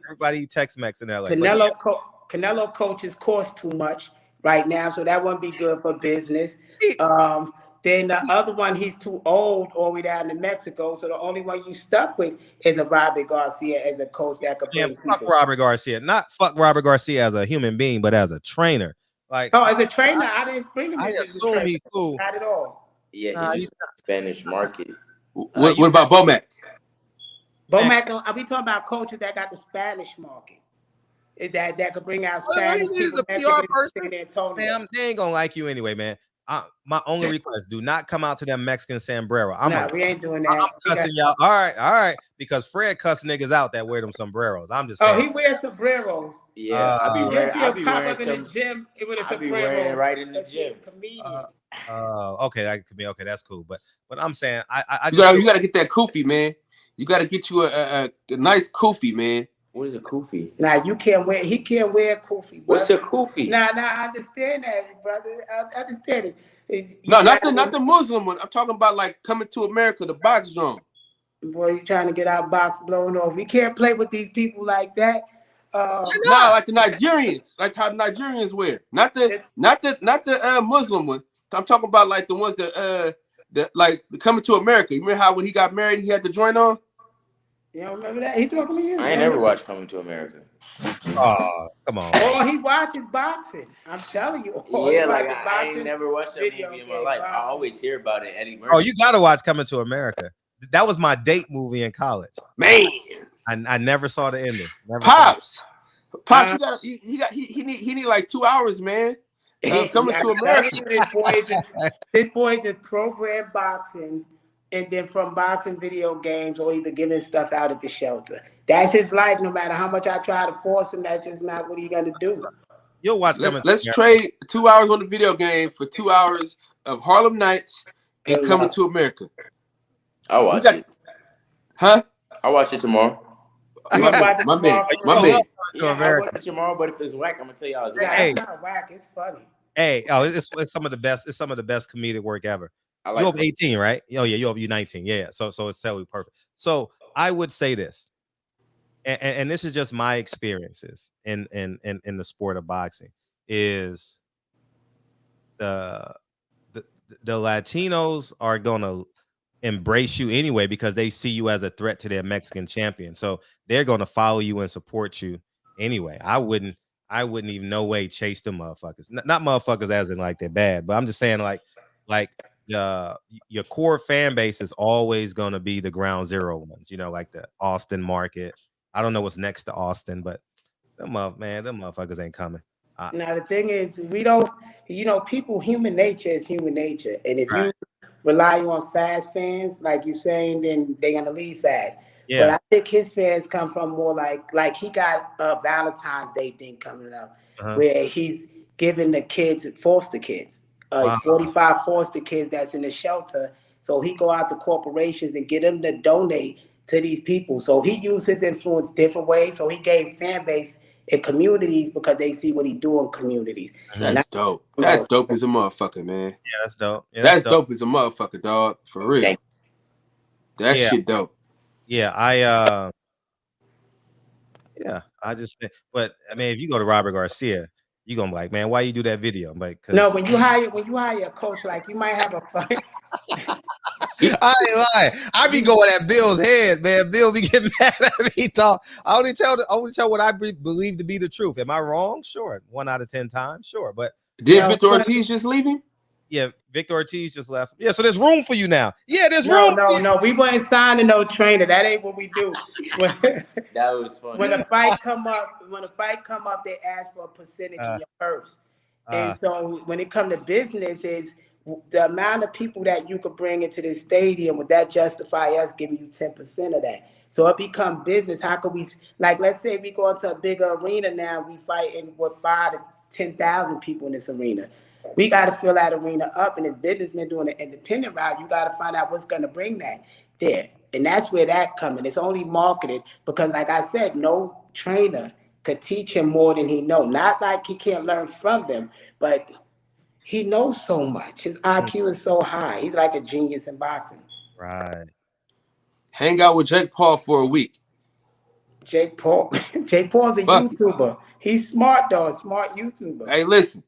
Speaker 3: everybody eat Tex-Mex in LA.
Speaker 7: Canelo coaches cost too much right now, so that wouldn't be good for business. Then the other one, he's too old all the way down to Mexico. So the only one you stuck with is a Robert Garcia as a coach that could bring
Speaker 3: fuck
Speaker 7: people.
Speaker 3: Robert Garcia. Not fuck Robert Garcia as a human being, but as a trainer. Like,
Speaker 7: as a trainer, I didn't bring him
Speaker 3: I
Speaker 7: in as a
Speaker 3: assume
Speaker 7: trainer.
Speaker 3: he's cool.
Speaker 7: Not at all.
Speaker 8: Yeah, he's just Spanish market.
Speaker 9: What about Bomac?
Speaker 7: Bomac, are we talking about coaches that got the Spanish market? That could bring out Spanish
Speaker 3: He is
Speaker 7: people.
Speaker 3: a PR person.
Speaker 7: San Antonio.
Speaker 3: Man, they ain't gonna like you anyway, man. My only request: do not come out to that Mexican sombrero.
Speaker 7: We ain't doing that.
Speaker 3: I'm cussing y'all. All right, because Fred cuss niggas out that wear them sombreros. I'm just saying.
Speaker 7: Oh, he wears sombreros.
Speaker 8: Yeah, I be wearing
Speaker 7: some. The gym.
Speaker 8: I be wearing it right in the gym.
Speaker 3: Okay, that could be okay. That's cool, but I'm saying
Speaker 9: you gotta get that kufi, man. You gotta get you a nice kufi, man.
Speaker 8: What is a kufi?
Speaker 7: Now you can't wear. He can't wear kufi.
Speaker 8: What's a kufi?
Speaker 7: Nah, I understand that, brother. I understand it.
Speaker 9: No, not the Muslim one. I'm talking about like Coming to America, the box drum.
Speaker 7: Boy, you trying to get our box blown off. We can't play with these people like that.
Speaker 9: No, like the Nigerians, like how Nigerians wear. Not the Muslim one. I'm talking about like the ones that like Coming to America. You remember how when he got married he had the joint on?
Speaker 7: You don't remember that? He talking to you.
Speaker 8: I ain't never watched Coming to America.
Speaker 3: Oh, come on.
Speaker 7: Oh, he watches boxing. I'm telling you.
Speaker 8: Yeah, like I ain't never watched that movie in my life. I always hear about it, Eddie Murphy.
Speaker 3: Oh, you gotta watch Coming to America. That was my date movie in college.
Speaker 9: Man,
Speaker 3: I never saw the ending.
Speaker 9: Pops, you got he need like 2 hours, man. Coming to America.
Speaker 7: This boy just program boxing, and then from boxing video games or either giving stuff out at the shelter. That's his life. No matter how much I try to force him, that's just not what he's gonna do.
Speaker 3: You'll watch.
Speaker 9: Let's trade 2 hours on the video game for 2 hours of Harlem Nights and Coming to America.
Speaker 8: I'll watch it.
Speaker 9: Huh?
Speaker 8: I'll watch it tomorrow.
Speaker 9: My man.
Speaker 8: Yeah, I'll watch it tomorrow, but if it's whack, I'm gonna tell y'all it's whack.
Speaker 7: It's not whack. It's funny.
Speaker 3: Hey, it's some of the best. It's some of the best comedic work ever.
Speaker 8: Like
Speaker 3: you're over 18, right? Oh yeah, you're 19. Yeah. So it's totally perfect. So I would say this, and this is just my experiences in the sport of boxing, is the Latinos are gonna embrace you anyway because they see you as a threat to their Mexican champion. So they're gonna follow you and support you anyway. I wouldn't even no way chase them motherfuckers. Not motherfuckers as in like they're bad, but I'm just saying like your core fan base is always gonna be the ground zero ones, you know, like the Austin market. I don't know what's next to Austin, but them motherfuckers ain't coming.
Speaker 7: Now the thing is, we don't, people, human nature is human nature, and if you rely on fast fans, like you're saying, then they're gonna leave fast.
Speaker 3: Yeah.
Speaker 7: But I think his fans come from more like he got a Valentine's Day thing coming up, where he's giving the kids, foster kids, it's 45 foster kids that's in the shelter. So he go out to corporations and get them to donate to these people. So he used his influence different ways. So he gave fan base in communities because they see what he do in communities.
Speaker 9: That's dope. That's dope as a motherfucker, man.
Speaker 3: Yeah, that's dope. Yeah,
Speaker 9: that's dope as a motherfucker, dog. For real. That shit dope.
Speaker 3: Yeah, I just think, but I mean, if you go to Robert Garcia, you're gonna be like, man, why you do that video? I'm like,
Speaker 7: no, when you hire a coach, like you might have a fight.
Speaker 3: I ain't lying. I be going at Bill's head, man. Bill be getting mad at me. I only tell what I believe to be the truth. Am I wrong? Sure. 1 out of 10 times, sure. But
Speaker 9: did Victor Ortiz just leaving?
Speaker 3: Yeah, Victor Ortiz just left. Yeah, so there's room for you now. Yeah, there's room.
Speaker 7: No, we wasn't signing no trainer. That ain't what we do.
Speaker 8: That was funny.
Speaker 7: When a fight come up, they ask for a percentage of your purse. And so when it come to business, is the amount of people that you could bring into this stadium, would that justify us giving you 10% of that? So it become business. How could we, like, let's say we go into a bigger arena now, we fighting with 5,000 to 10,000 people in this arena. We got to fill that arena up, and as businessmen doing the independent route, you got to find out what's going to bring that there. And that's where that coming. It's only marketed because, like I said, no trainer could teach him more than he know. Not like he can't learn from them, but he knows so much. His IQ is so high. He's like a genius in boxing.
Speaker 3: Right.
Speaker 9: Hang out with Jake Paul for a week.
Speaker 7: Jake Paul's a YouTuber. He's smart though, a smart YouTuber.
Speaker 9: Hey, listen.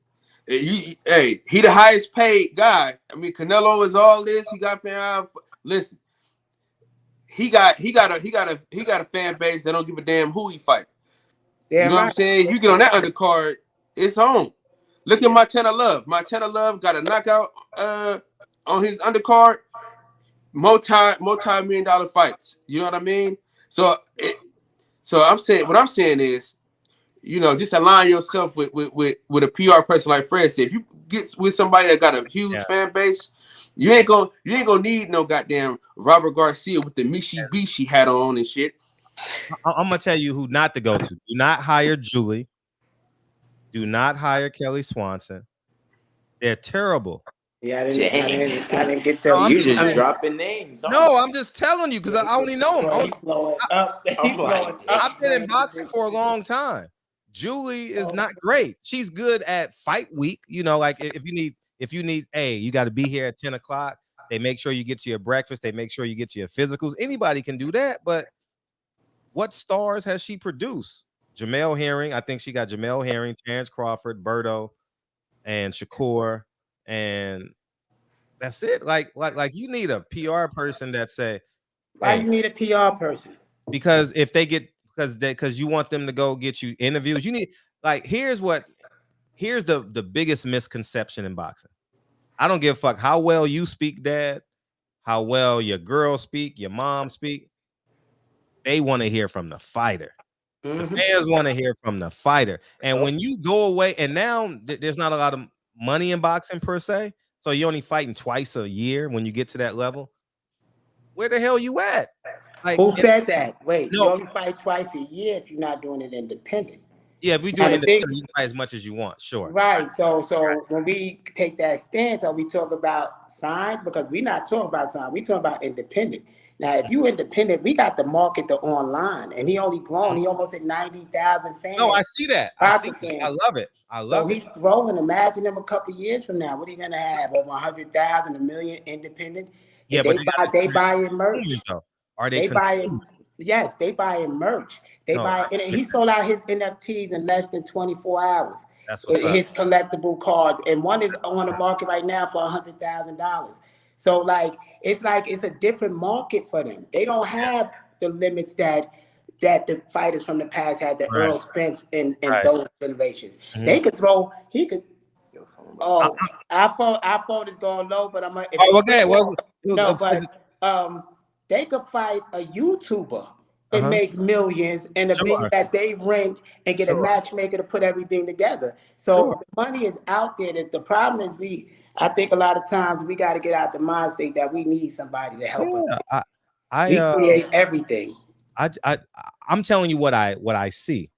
Speaker 9: He the highest paid guy. I mean, Canelo is all this. He got listen. He got a fan base that don't give a damn who he fight.
Speaker 7: Damn
Speaker 9: you know
Speaker 7: right.
Speaker 9: what I'm saying? You get on that undercard, it's on. Look at Montana Love. Montana Love got a knockout on his undercard. Multi-million-dollar fights. You know what I mean? So I'm saying, what I'm saying is, you know, just align yourself with a PR person like Fred said. If you get with somebody that got a huge fan base, you ain't gonna need no goddamn Robert Garcia with the Mishi hat on and shit.
Speaker 3: I'm gonna tell you who not to go to. Do not hire Julie. Do not hire Kelly Swanson. They're terrible.
Speaker 7: Yeah, I didn't get that.
Speaker 8: No, you just dropping names.
Speaker 3: No, I'm just telling you because I only know them. I've been in boxing for a long time. Julie is not great. She's good at fight week. You know, like if you need, hey, you got to be here at 10 o'clock. They make sure you get to your breakfast. They make sure you get to your physicals. Anybody can do that. But what stars has she produced? Jamel Herring. I think she got Jamel Herring, Terrence Crawford, Berto, and Shakur. And that's it. Like you need a PR person that say,
Speaker 7: why you need a PR person?
Speaker 3: Because if they get because you want them to go get you interviews, you need here's the biggest misconception in boxing. I don't give a fuck how well you speak, Dad, how well your girl speak, your mom speak. They want to hear from the fighter. The fans want to hear from the fighter. And when you go away, and now there's not a lot of money in boxing per se, so you're only fighting twice a year when you get to that level. Where the hell you at?
Speaker 7: Who said that? Wait,
Speaker 3: no.
Speaker 7: You only fight twice a year if you're not doing it independent.
Speaker 3: Yeah, if we do it independent, you can fight as much as you want, sure.
Speaker 7: Right. So when we take that stance, are we talking about sign? Because we're not talking about sign. We talking about independent. Now, if you independent, we got to market the online, and he only grown. He almost at 90,000 fans.
Speaker 3: No, I see that. I love it. I love it.
Speaker 7: He's growing. Imagine him a couple of years from now. What are you gonna have? Over 100,000, 1 million independent.
Speaker 3: Yeah,
Speaker 7: but they buy in merch.
Speaker 3: Are they
Speaker 7: buying? Yes, they buy in merch. And he sold out his NFTs in less than 24 hours.
Speaker 3: That's what's
Speaker 7: his collectible cards, and one is on the market right now for $100,000. So it's a different market for them. They don't have the limits that the fighters from the past had, the Earl Spence and those generations. They could throw. He could. Oh, our phone is going low, but I'm gonna. They could fight a YouTuber and make millions in a venue that they rent and get a matchmaker to put everything together. So the money is out there. That the problem is I think a lot of times we got to get out the mind state that we need somebody to help us. We create everything.
Speaker 3: I'm telling you what I see.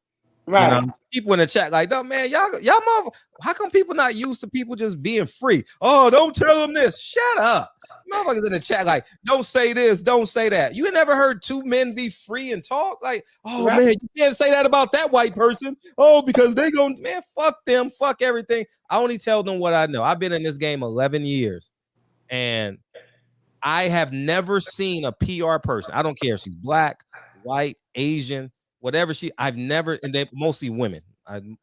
Speaker 7: Right.
Speaker 3: You know, people in the chat like, no, man, y'all mother, how come people not used to people just being free? Oh, don't tell them this. Shut up. Motherfuckers in the chat like, don't say this, don't say that. You never heard two men be free and talk? Like, oh man, you can't say that about that white person. Oh, because they gonna, man, fuck them, fuck everything. I only tell them what I know. I've been in this game 11 years, and I have never seen a PR person. I don't care if she's black, white, Asian, whatever I've never, and they're mostly women.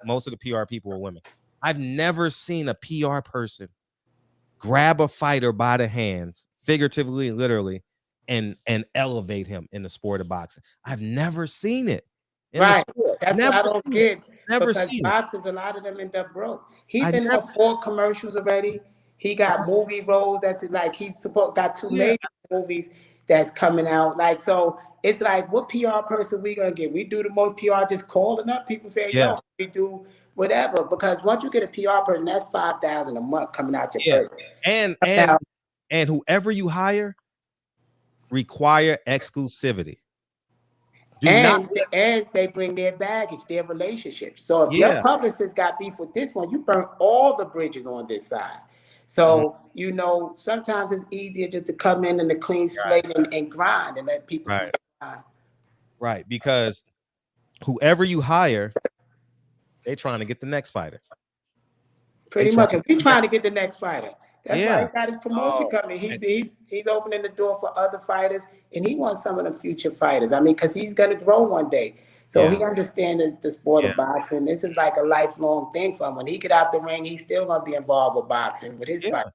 Speaker 3: Most of the PR people are women. I've never seen a PR person grab a fighter by the hands, figuratively, literally, and elevate him in the sport of boxing. I've never seen it.
Speaker 7: That's what I don't get.
Speaker 3: Never
Speaker 7: because
Speaker 3: seen
Speaker 7: boxers, a lot of them end up broke. He's been in 4 commercials already. He got movie roles. That's like got 2 major movies that's coming out. So it's like, what PR person we gonna get? We do the most PR just calling up people saying, yo, we do whatever. Because once you get a PR person, that's $5,000 a month coming out your person.
Speaker 3: And whoever you hire require exclusivity.
Speaker 7: And they bring their baggage, their relationships. So if your publicist got beef with this one, you burn all the bridges on this side. So you know, sometimes it's easier just to come in a clean slate and grind and let people see the grind.
Speaker 3: Right, because whoever you hire, they trying to get the next fighter.
Speaker 7: Pretty much, if we trying to get the next fighter. That's why he got his promotion coming. He's opening the door for other fighters, and he wants some of the future fighters. I mean, because he's gonna grow one day. So he understands the sport of boxing. This is like a lifelong thing for him. When he get out the ring, he's still gonna be involved with boxing with his fight.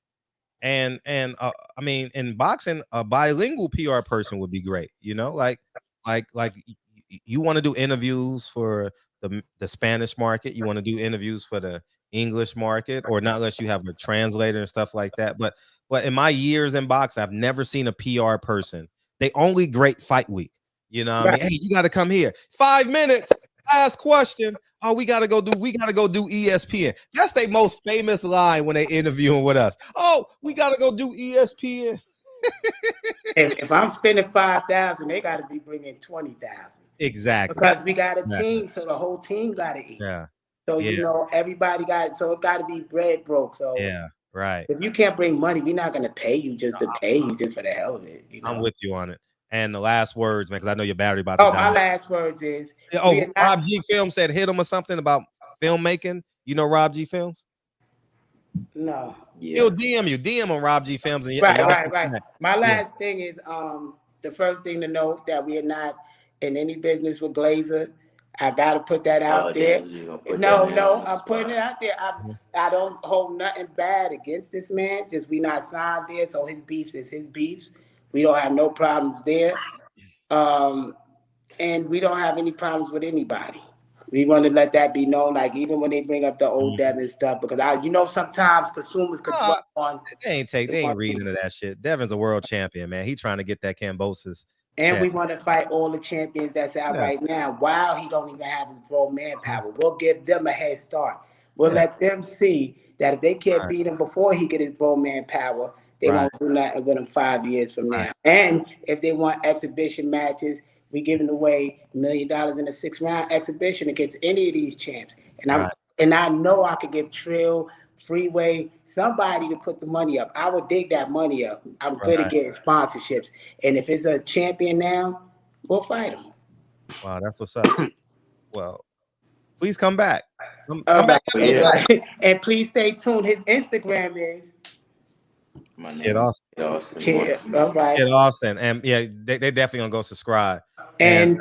Speaker 3: And I mean, in boxing, a bilingual PR person would be great. You know, like you want to do interviews for the Spanish market. You want to do interviews for the English market, or not unless you have a translator and stuff like that. But in my years in boxing, I've never seen a PR person. They only great fight week. You know what I mean? Hey, you got to come here. 5 minutes. Last question. Oh, we gotta go do ESPN. That's their most famous line when they interviewing with us. Oh, we gotta go do ESPN.
Speaker 7: if I'm spending 5,000, they gotta be bringing 20,000.
Speaker 3: Exactly.
Speaker 7: Because we got a team, so the whole team gotta eat.
Speaker 3: Yeah.
Speaker 7: So you know, everybody got, so it gotta be bread broke. So
Speaker 3: right.
Speaker 7: If you can't bring money, we're not gonna pay you just to pay you just for the hell of it. You know?
Speaker 3: I'm with you on it. And the last words, man, because I know your battery about to die.
Speaker 7: My last words is
Speaker 3: Rob G Films said hit him or something about filmmaking. You know Rob G Films?
Speaker 7: No.
Speaker 3: He'll DM on Rob G Films. And
Speaker 7: right. My last thing is the first thing to note that we are not in any business with Glazer. I gotta put that out there. No, I'm putting it out there. I don't hold nothing bad against this man. Just we not signed there, so his beefs is his beefs. We don't have no problems there. And we don't have any problems with anybody. We want to let that be known, like even when they bring up the old Devin stuff, because sometimes consumers could dwell on.
Speaker 3: They ain't reading into that shit. Devin's a world champion, man. He's trying to get that Cambosis.
Speaker 7: And we want to fight all the champions that's out right now. While he don't even have his grown man power, we'll give them a head start. We'll let them see that if they can't beat him before he get his grown man power, they won't do nothing with him 5 years from now. And if they want exhibition matches, we giving away $1 million in a 6-round exhibition against any of these champs. And I know I could give Trill, Freeway, somebody to put the money up. I would dig that money up. I'm good at getting sponsorships. And if it's a champion now, we'll fight him.
Speaker 3: Wow, that's what's up. Well, please come back. Come back.
Speaker 7: And please stay tuned. His Instagram is
Speaker 3: Kid Austin. Kid Austin. And they definitely gonna go subscribe.
Speaker 7: And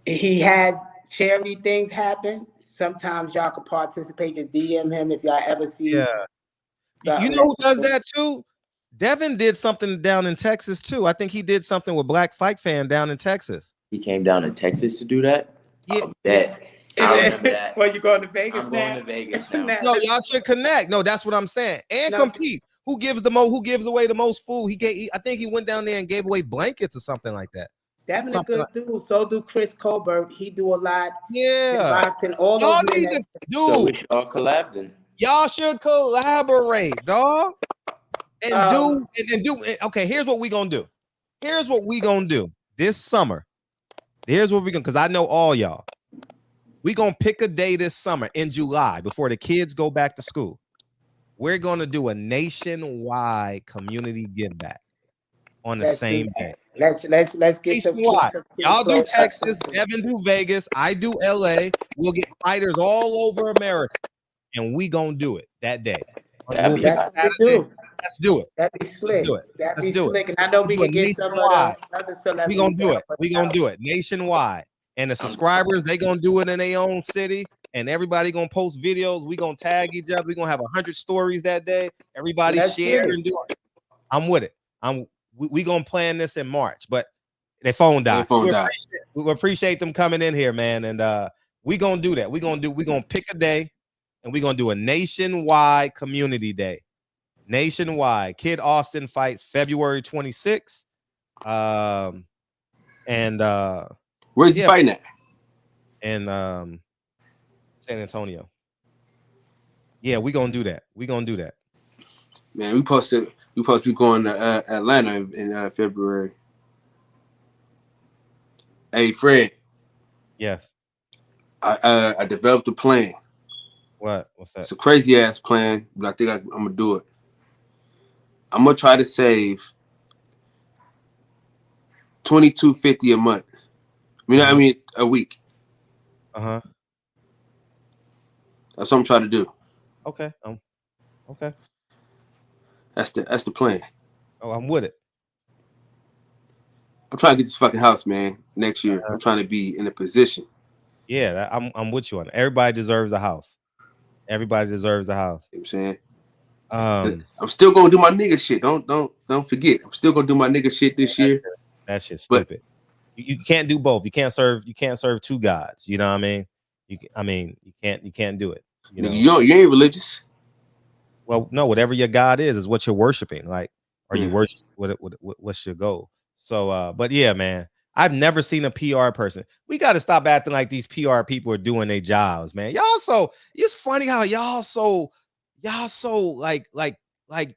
Speaker 7: he has charity things happen. Sometimes y'all can participate. Just DM him if y'all ever see.
Speaker 3: Yeah. You know who does that too? Devin did something down in Texas too. I think he did something with Black Fight Fan down in Texas.
Speaker 8: He came down to Texas to do that?
Speaker 3: Yeah.
Speaker 7: Well, you going to Vegas
Speaker 8: I'm
Speaker 7: now?
Speaker 8: going to Vegas now.
Speaker 3: No, y'all should connect. No, that's what I'm saying. And compete. Who gives away the most food? I think he went down there and gave away blankets or something like that.
Speaker 7: Devin's a good dude. So do Chris Colbert. He do a lot.
Speaker 3: Yeah.
Speaker 7: Boxing, all y'all need to
Speaker 8: do. So we should all collab then.
Speaker 3: Y'all should collaborate, dog. And do. Okay, here's what we gonna do. This summer. Here's what we gonna, because I know all y'all. We gonna pick a day this summer in July before the kids go back to school. We're gonna do a nationwide community give back on the same day.
Speaker 7: Let's get some.
Speaker 3: Y'all do Texas, Devin do Vegas, I do LA. We'll get fighters all over America, and we gonna do it that day. Let's do it.
Speaker 7: That'd be slick. That'd be slick. And I know we can get some other celebrities.
Speaker 3: We gonna do it nationwide. And the subscribers, they gonna do it in their own city. And everybody gonna post videos. We gonna tag each other. We gonna have 100 stories that day. Everybody share and do it. I'm with it. We gonna plan this in March, but their phone died. We appreciate them coming in here, man. And we gonna do that. We gonna pick a day, and we gonna do a nationwide community day. Nationwide. Kid Austin fights February 26th.
Speaker 9: Where's he fighting at?
Speaker 3: In San Antonio. Yeah, we gonna do that.
Speaker 9: Man, we supposed to be going to Atlanta in February. Hey, Fred.
Speaker 3: Yes.
Speaker 9: I developed a plan.
Speaker 3: What? What's that?
Speaker 9: It's a crazy ass plan, but I think I'm gonna do it. I'm gonna try to save $22.50 a month. I mean a week.
Speaker 3: Uh-huh.
Speaker 9: That's what I'm trying to do.
Speaker 3: Okay. Okay.
Speaker 9: That's the plan.
Speaker 3: Oh, I'm with it.
Speaker 9: I'm trying to get this fucking house, man, next year. I'm trying to be in a position.
Speaker 3: Yeah, I'm with you on it. Everybody deserves a house. Everybody deserves a house.
Speaker 9: You know what I'm saying?
Speaker 3: I'm
Speaker 9: still gonna do my nigga shit. Don't forget. I'm still gonna do my nigga shit this year.
Speaker 3: That shit's stupid. You can't do both. You can't serve two gods. You know what I mean? You can't do it. You
Speaker 9: Nigga,
Speaker 3: know?
Speaker 9: you ain't religious.
Speaker 3: Well, no, whatever your God is what you're worshiping. Like, are you worship what's your goal? So but yeah, man. I've never seen a PR person. We got to stop acting like these PR people are doing their jobs, man. It's funny how y'all so like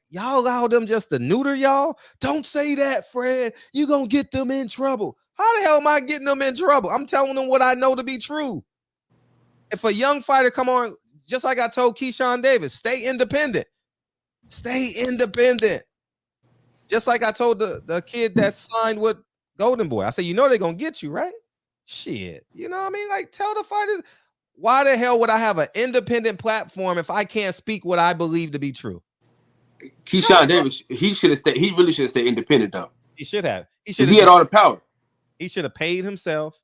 Speaker 3: y'all allow them just to neuter y'all. Don't say that, Fred. You gonna get them in trouble. How the hell am I getting them in trouble? I'm telling them what I know to be true. If a young fighter come on, just like I told Keyshawn Davis, stay independent. Stay independent. Just like I told the kid that signed with Golden Boy. I said, you know they're gonna get you, right? Shit. You know what I mean? Like, tell the fighters, why the hell would I have an independent platform if I can't speak what I believe to be true?
Speaker 9: Keyshawn Davis, he should have stayed. He really should have stayed independent though.
Speaker 3: He should have.
Speaker 9: Because he had all the power.
Speaker 3: He should have paid himself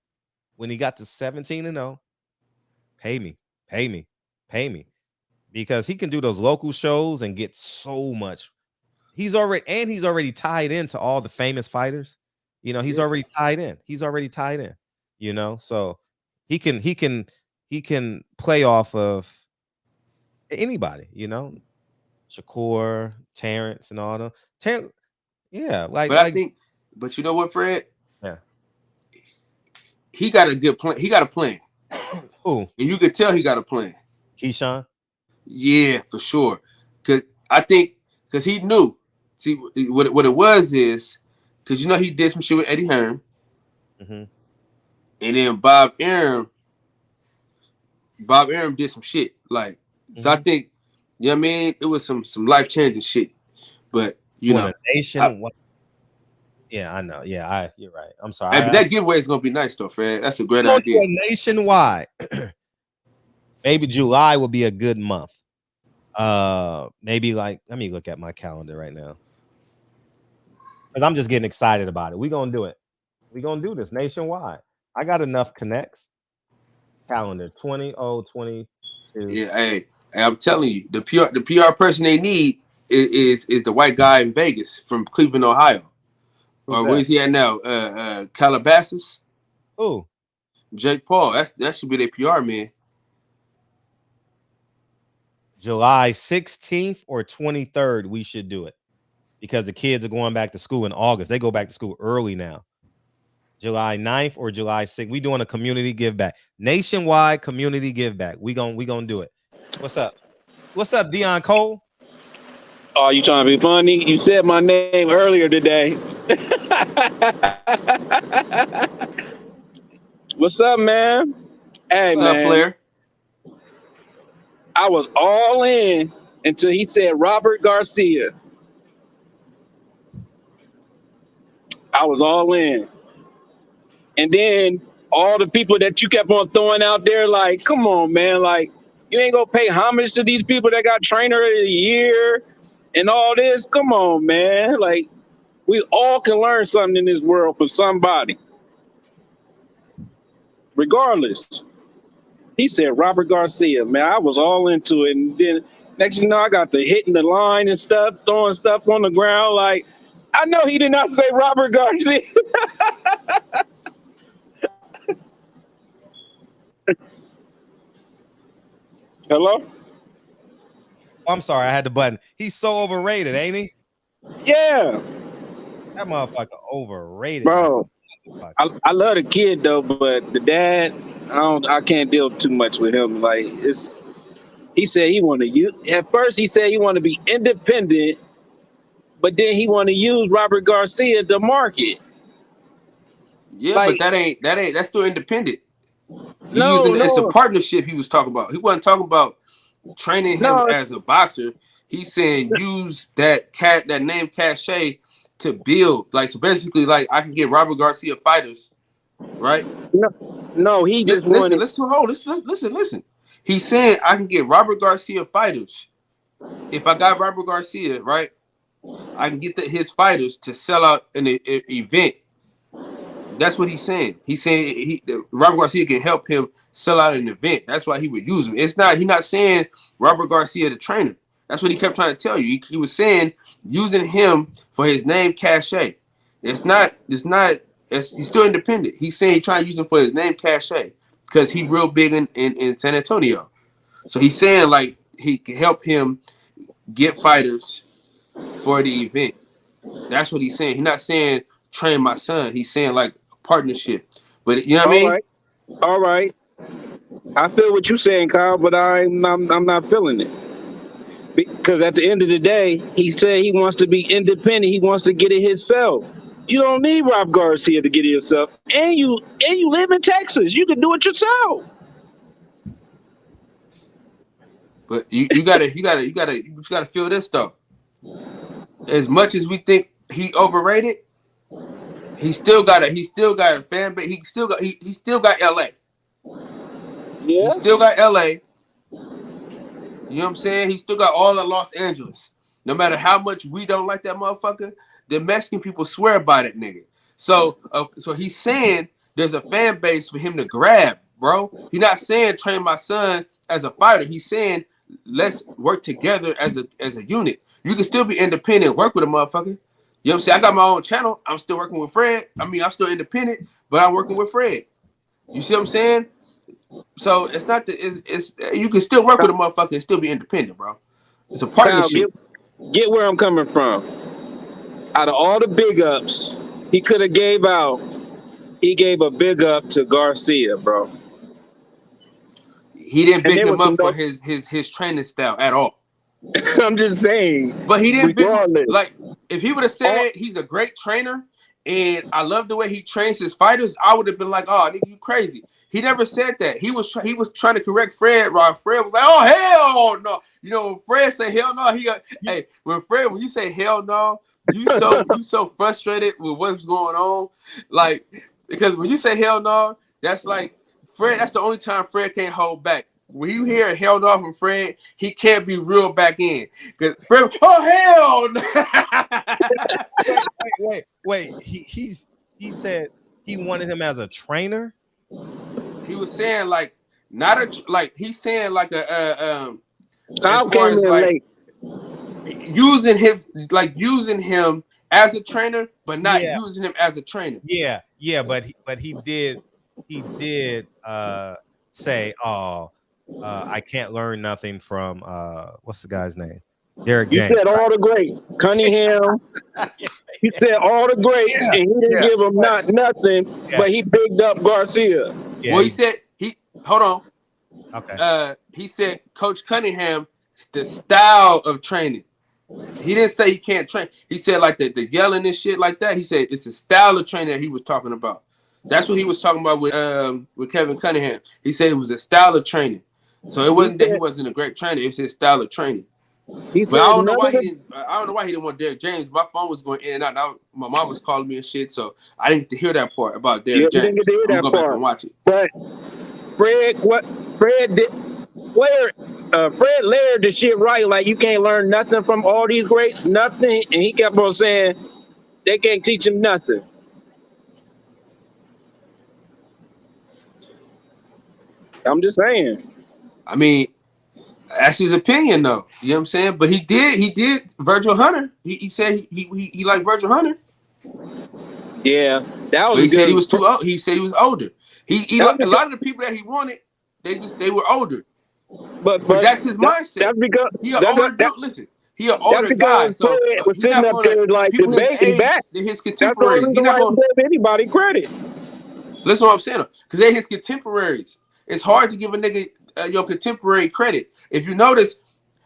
Speaker 3: when he got to 17-0. Pay me. Because he can do those local shows and get so much. He's already tied into all the famous fighters. You know, he's already tied in. You know, so he can play off of anybody, you know, Shakur, Terrence, and all them. Yeah,
Speaker 9: but you know what, Fred?
Speaker 3: Yeah.
Speaker 9: He got a good plan. He got a plan.
Speaker 3: Who?
Speaker 9: And you could tell he got a plan.
Speaker 3: Keyshawn?
Speaker 9: Yeah, for sure. Because he knew. See, what it was is, because, you know, he did some shit with Eddie Hearn.
Speaker 3: Mm-hmm.
Speaker 9: And then Bob Arum did some shit. Like, so I think, you know what I mean? It was some life-changing shit. But, you know.
Speaker 3: Yeah, I know. Yeah, you're right. I'm sorry.
Speaker 9: Hey, but that giveaway is going to be nice, though, Fred. That's a great idea.
Speaker 3: Nationwide. Maybe July will be a good month. Maybe let me look at my calendar right now. Because I'm just getting excited about it. We're going to do it. We're going to do this nationwide. I got enough connects. Calendar 2022.
Speaker 9: Yeah, hey, I'm telling you, the PR person they need is the white guy in Vegas from Cleveland, Ohio. Or where's he at now? Calabasas?
Speaker 3: Who?
Speaker 9: Jake Paul. That should be their PR man.
Speaker 3: July 16th or 23rd, we should do it. Because the kids are going back to school in August. They go back to school early now. July 9th or July 6th. We doing a community give back. Nationwide community give back. We gonna do it. What's up? What's up, Dion Cole?
Speaker 10: Oh, you trying to be funny? You said my name earlier today. What's up, man? Hey,
Speaker 9: What's up, player?
Speaker 10: I was all in until he said Robert Garcia. I was all in. And then all the people that you kept on throwing out there, like, come on, man. Like, you ain't gonna pay homage to these people that got trainer of the year and all this. Come on, man. Like, we all can learn something in this world from somebody. Regardless. He said Robert Garcia, man. I was all into it. And then next thing you know, I got the hitting the line and stuff, throwing stuff on the ground. Like, I know he did not say Robert Garcia. Hello?
Speaker 3: I'm sorry, I had the button. He's so overrated, ain't he?
Speaker 10: Yeah.
Speaker 3: That motherfucker overrated.
Speaker 10: Bro, I love the kid though, but the dad, I can't deal too much with him. Like, he said he wanted to use, at first he said he wanted to be independent, but then he wanted to use Robert Garcia to market.
Speaker 9: Yeah,
Speaker 10: Like,
Speaker 9: but that's still independent.
Speaker 10: no,
Speaker 9: It's a
Speaker 10: no,
Speaker 9: partnership he was talking about. He wasn't talking about training him
Speaker 10: no,
Speaker 9: as a boxer. He's saying use that name cachet to build. Like, so basically, like, I can get Robert Garcia fighters, right?
Speaker 10: no. He just
Speaker 9: Listen,
Speaker 10: wanted.
Speaker 9: listen. He's saying I can get Robert Garcia fighters. If I got Robert Garcia, right, I can get his fighters to sell out an event. That's what he's saying. He's saying Robert Garcia can help him sell out an event. That's why he would use him. He's not saying Robert Garcia the trainer. That's what he kept trying to tell you. He was saying using him for his name cachet. He's still independent. He's saying he's trying to use him for his name cachet because he's real big in San Antonio. So he's saying like he can help him get fighters for the event. That's what he's saying. He's not saying train my son. He's saying like partnership. But you know what I mean?
Speaker 10: All right. I feel what you're saying, Kyle, but I'm not feeling it. Because at the end of the day, he said he wants to be independent. He wants to get it himself. You don't need Rob Garcia to get it yourself. And you live in Texas. You can do it yourself.
Speaker 9: But you gotta feel this though. As much as we think he overrated, he still got a fan base. He still got LA.
Speaker 10: Yeah.
Speaker 9: He still got LA. You know what I'm saying? He still got all of Los Angeles. No matter how much we don't like that motherfucker, the Mexican people swear by that nigga. So he's saying there's a fan base for him to grab, bro. He's not saying train my son as a fighter. He's saying let's work together as a unit. You can still be independent, work with a motherfucker. You know what I'm saying? I got my own channel. I'm still working with Fred. I mean, I'm still independent, but I'm working with Fred. You see what I'm saying? So it's not it's you can still work with a motherfucker and still be independent, bro. It's a partnership.
Speaker 10: Kyle, get where I'm coming from. Out of all the big ups he could have gave out, he gave a big up to Garcia, bro.
Speaker 9: He didn't big him up for his training style at all.
Speaker 10: I'm just saying.
Speaker 9: But he didn't like if he would have said he's a great trainer and I love the way he trains his fighters, I would have been like, oh, nigga, you crazy. He never said that. He was trying to correct Fred. Right? Fred was like, oh hell no. You know, when Fred say hell no, hey, when you say hell no, you so frustrated with what's going on. Like, because when you say hell no, that's like Fred, that's the only time Fred can't hold back. When you hear hell no from Fred, he can't be real back in. Because Fred, oh hell no.
Speaker 3: wait. He said he wanted him as a trainer.
Speaker 9: He was saying like not a like he's saying like a
Speaker 10: as far as like
Speaker 9: using him as a trainer, but not using him as a trainer.
Speaker 3: Yeah, but he did say, oh, I can't learn nothing from what's the guy's name? Derek James.
Speaker 10: You said all the greats, Cunningham. You said all the greats, and he didn't give him nothing, but he picked up Garcia.
Speaker 3: Yeah,
Speaker 9: well, he said hold on.
Speaker 3: Okay.
Speaker 9: He said Coach Cunningham, the style of training. He didn't say he can't train. He said like the yelling and shit like that. He said it's a style of training that he was talking about. That's what he was talking about with Kevin Cunningham. He said it was a style of training. So it wasn't that he wasn't a great trainer. It was his style of training. But I don't know why he didn't want Derek James. My phone was going in and out. My mom was calling me and shit, so I didn't get to hear that part about Derek James.
Speaker 10: Didn't get to hear
Speaker 9: I'm gonna go back and watch it.
Speaker 10: But Fred layered the shit right. Like you can't learn nothing from all these greats, nothing. And he kept on saying they can't teach him nothing. I'm just saying.
Speaker 9: I mean, that's his opinion, though. You know what I'm saying? But he did Virgil Hunter. He said he liked Virgil Hunter.
Speaker 10: Yeah, that was.
Speaker 9: But he said he was too old. He said he was older. A lot of the people that he wanted, they were older. But that's his mindset.
Speaker 10: That's because
Speaker 9: he an older dude. Listen, he an older guy. So
Speaker 10: Fred was sitting up there like debating back.
Speaker 9: His contemporaries.
Speaker 10: He's not going to give anybody credit.
Speaker 9: Listen what I'm saying, because they're his contemporaries. It's hard to give a nigga your contemporary credit. If you notice,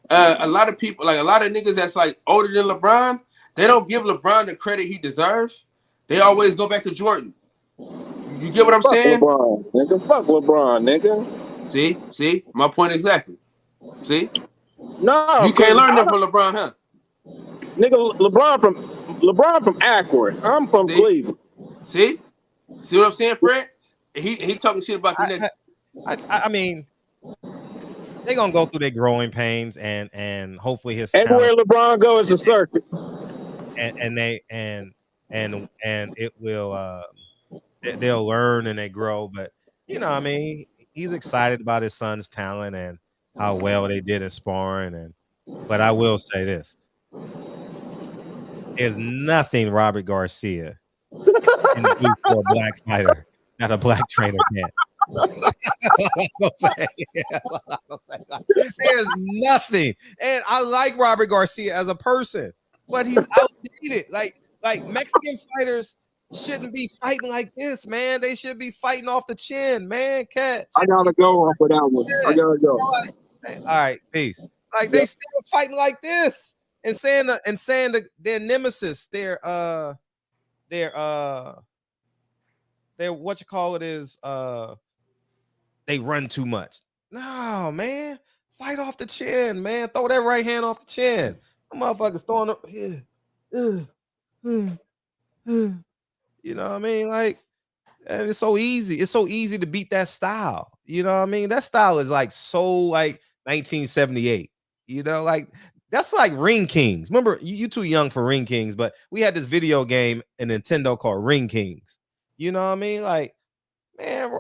Speaker 9: a lot of people, like a lot of niggas that's like older than LeBron, they don't give LeBron the credit he deserves. They always go back to Jordan. You get what I'm saying?
Speaker 10: LeBron, nigga. Fuck LeBron, nigga.
Speaker 9: See, my point exactly. See,
Speaker 10: No,
Speaker 9: you can't learn that from LeBron, huh?
Speaker 10: Nigga, LeBron from Akron. I'm from Cleveland.
Speaker 9: See what I'm saying, Fred? He talking shit about the next.
Speaker 3: I mean, they're gonna go through their growing pains, and hopefully his
Speaker 10: everywhere
Speaker 3: talent,
Speaker 10: LeBron goes, it's a circus.
Speaker 3: and it will they'll learn and they grow. But you know, I mean, he's excited about his son's talent and how well they did in sparring. But I will say this: there's nothing Robert Garcia can do for a black fighter that a black trainer can't. There's nothing, and I like Robert Garcia as a person, but he's outdated. Like Mexican fighters shouldn't be fighting like this, man. They should be fighting off the chin, man. Catch.
Speaker 10: I gotta go off of that one. Yeah. I gotta go.
Speaker 3: All right, peace. Like they still fighting like this, and saying their nemesis, their what you call it is they run too much. No, man. Fight off the chin, man. Throw that right hand off the chin. The motherfuckers throwing up. You know what I mean? Like, and it's so easy. It's so easy to beat that style. You know what I mean? That style is like so like 1978. You know, like that's like Ring Kings. Remember, you too young for Ring Kings, but we had this video game in Nintendo called Ring Kings. You know what I mean? Like, man,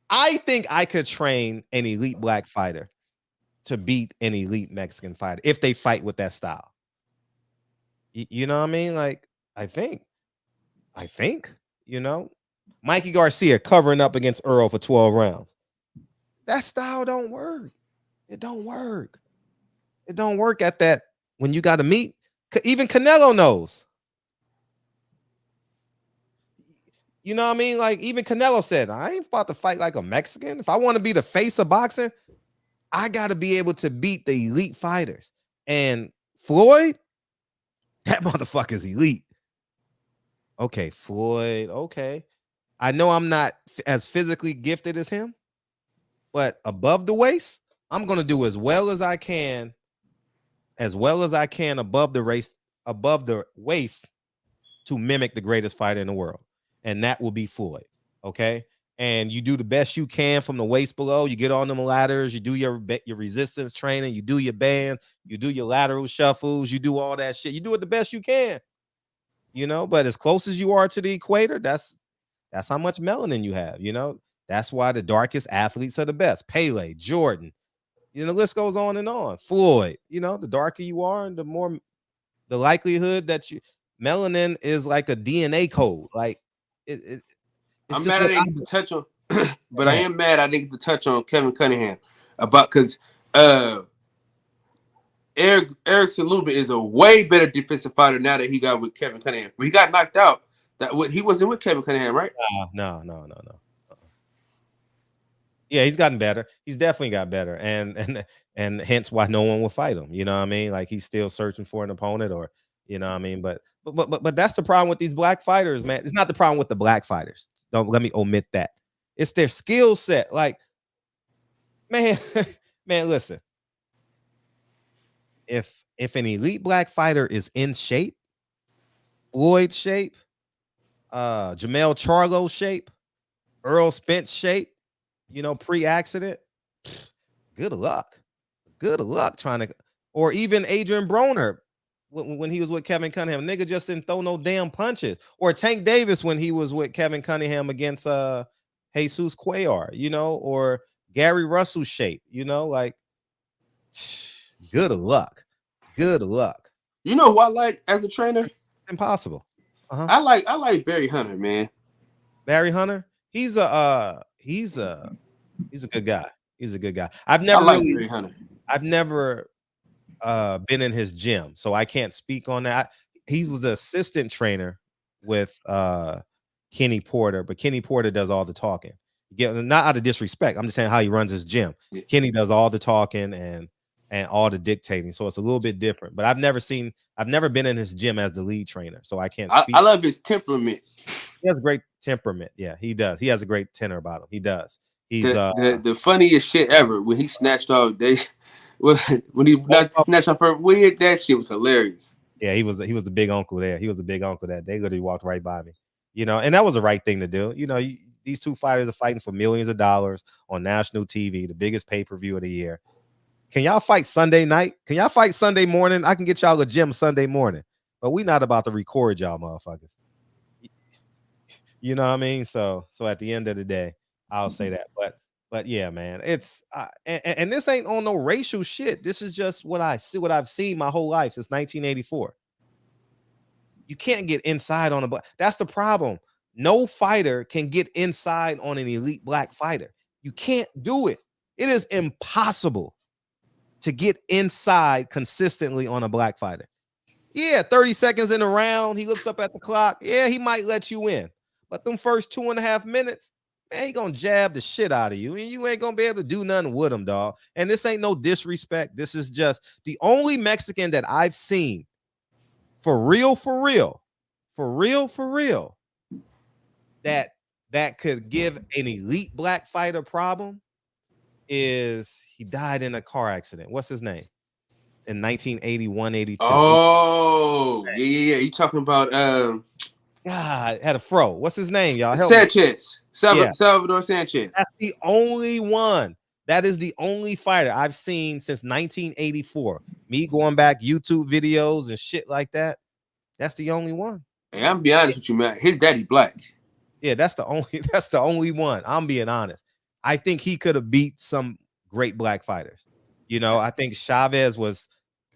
Speaker 3: I think I could train an elite black fighter to beat an elite Mexican fighter if they fight with that style. You know what I mean? Like, I think, you know, Mikey Garcia covering up against Earl for 12 rounds. That style don't work. It don't work. It don't work at that when you got to meet. Even Canelo knows. You know what I mean? Like, even Canelo said, I ain't about to fight like a Mexican. If I want to be the face of boxing, I got to be able to beat the elite fighters. And Floyd, that motherfucker's elite. Okay, Floyd, okay. I know I'm not as physically gifted as him, but above the waist, I'm going to do as well as I can above the waist to mimic the greatest fighter in the world. And that will be Floyd. Okay. And you do the best you can from the waist below. You get on them ladders, you do your resistance training, you do your bands, you do your lateral shuffles, you do all that shit. You do it the best you can, you know, but as close as you are to the equator, that's how much melanin you have, you know. That's why the darkest athletes are the best. Pele, Jordan, you know, the list goes on and on. Floyd, you know, the darker you are, and the more the likelihood that melanin is like a DNA code. Like
Speaker 9: I'm mad I didn't get to touch on, but I am mad I didn't get to touch on Kevin Cunningham about because Erickson Lubin is a way better defensive fighter now that he got with Kevin Cunningham. When he got knocked out, he wasn't with Kevin Cunningham, right?
Speaker 3: No. Yeah, he's gotten better. He's definitely got better, and hence why no one will fight him. You know what I mean? Like he's still searching for an opponent, or you know what I mean. But that's the problem with these black fighters, man. It's not the problem with the black fighters. Don't let me omit that. It's their skill set. Like, man, listen. If an elite black fighter is in shape, Floyd shape, Jamel Charlo shape, Earl Spence shape, you know, pre-accident, good luck trying to, or even Adrian Broner when he was with Kevin Cunningham, nigga just didn't throw no damn punches, or Tank Davis when he was with Kevin Cunningham against Jesus Cuellar, you know, or Gary Russell shape, you know, like good luck.
Speaker 9: You know who I like as a trainer?
Speaker 3: Impossible.
Speaker 9: I like Barry Hunter, man.
Speaker 3: Barry Hunter, he's a good guy. I've never been in his gym, so I can't speak on that. He was the assistant trainer with Kenny Porter, but Kenny Porter does all the talking. Not out of disrespect, I'm just saying how he runs his gym. Yeah. Kenny does all the talking, and and all the dictating. So it's a little bit different. But I've never been in his gym as the lead trainer, so I can't speak.
Speaker 9: I love his temperament.
Speaker 3: He has great temperament. Yeah, he does. He has a great tenor about him. He does. He's
Speaker 9: the funniest shit ever when he snatched off when he not snatched off her wig. That shit was hilarious.
Speaker 3: Yeah, he was the big uncle there. He was the big uncle that they literally walked right by me. You know, and that was the right thing to do. You know, these two fighters are fighting for millions of dollars on national TV, the biggest pay-per-view of the year. Can y'all fight Sunday night? Can y'all fight Sunday morning? I can get y'all a gym Sunday morning, but we not about to record y'all motherfuckers. You know what I mean? So at the end of the day, I'll say that. But yeah, man, it's and this ain't on no racial shit. This is just what I've seen my whole life since 1984. You can't get inside on that's the problem. No fighter can get inside on an elite black fighter. You can't do it. It is impossible to get inside consistently on a black fighter. Yeah, 30 seconds in a round, he looks up at the clock. Yeah, he might let you in. But them first 2.5 minutes, man, he gonna jab the shit out of you, and you ain't gonna be able to do nothing with him, dog. And this ain't no disrespect. This is just the only Mexican that I've seen for real, that could give an elite black fighter problem is he died in a car accident. What's his name? In 1981, 82.
Speaker 9: Oh, yeah. You talking about
Speaker 3: God, had a fro. What's his name, y'all?
Speaker 9: Sanchez. Salvador Sanchez.
Speaker 3: That's the only one. That is the only fighter I've seen since 1984. Me going back YouTube videos and shit like that. That's the only one.
Speaker 9: Hey, I'm be honest with you, man. His daddy black.
Speaker 3: Yeah, that's the only one. I'm being honest. I think he could have beat some great black fighters. You know, I think Chavez was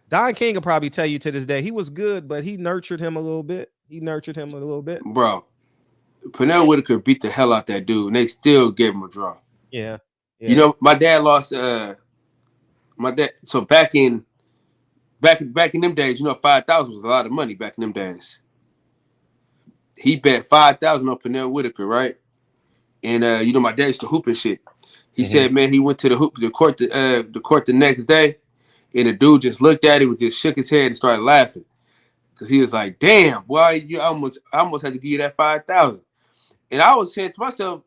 Speaker 3: Don King will probably tell you to this day he was good, but he nurtured him a little bit.
Speaker 9: Bro, Pernell Whitaker beat the hell out that dude, and they still gave him a draw.
Speaker 3: Yeah.
Speaker 9: You know, my dad lost. So back in them days, you know, 5,000 was a lot of money back in them days. He bet 5,000 on Pernell Whitaker, right? And you know, my dad used to hoop and shit. He said, man, he went to the court the next day, and the dude just looked at him and just shook his head and started laughing. Because he was like, damn, boy, I almost had to give you that 5,000. And I was saying to myself,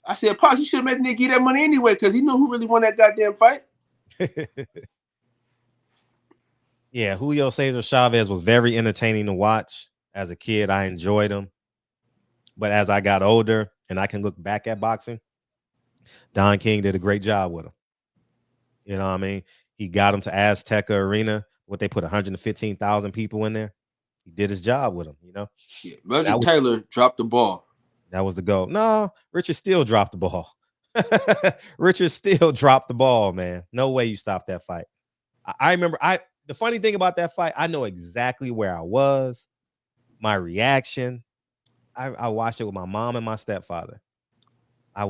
Speaker 9: I said, Pops, you should have made the nigga give that money anyway, because he knew who really won that goddamn fight.
Speaker 3: Yeah, Julio Cesar Chavez was very entertaining to watch. As a kid, I enjoyed him. But as I got older and I can look back at boxing, Don King did a great job with him. You know what I mean? He got him to Azteca Arena. What they put 115,000 people in there. He did his job with him, you know?
Speaker 9: Yeah, Roger Taylor dropped the ball.
Speaker 3: That was the goal. No, Richard Steele dropped the ball. Richard Steele dropped the ball, man. No way you stopped that fight. I remember the funny thing about that fight, I know exactly where I was, my reaction. I watched it with my mom and my stepfather. I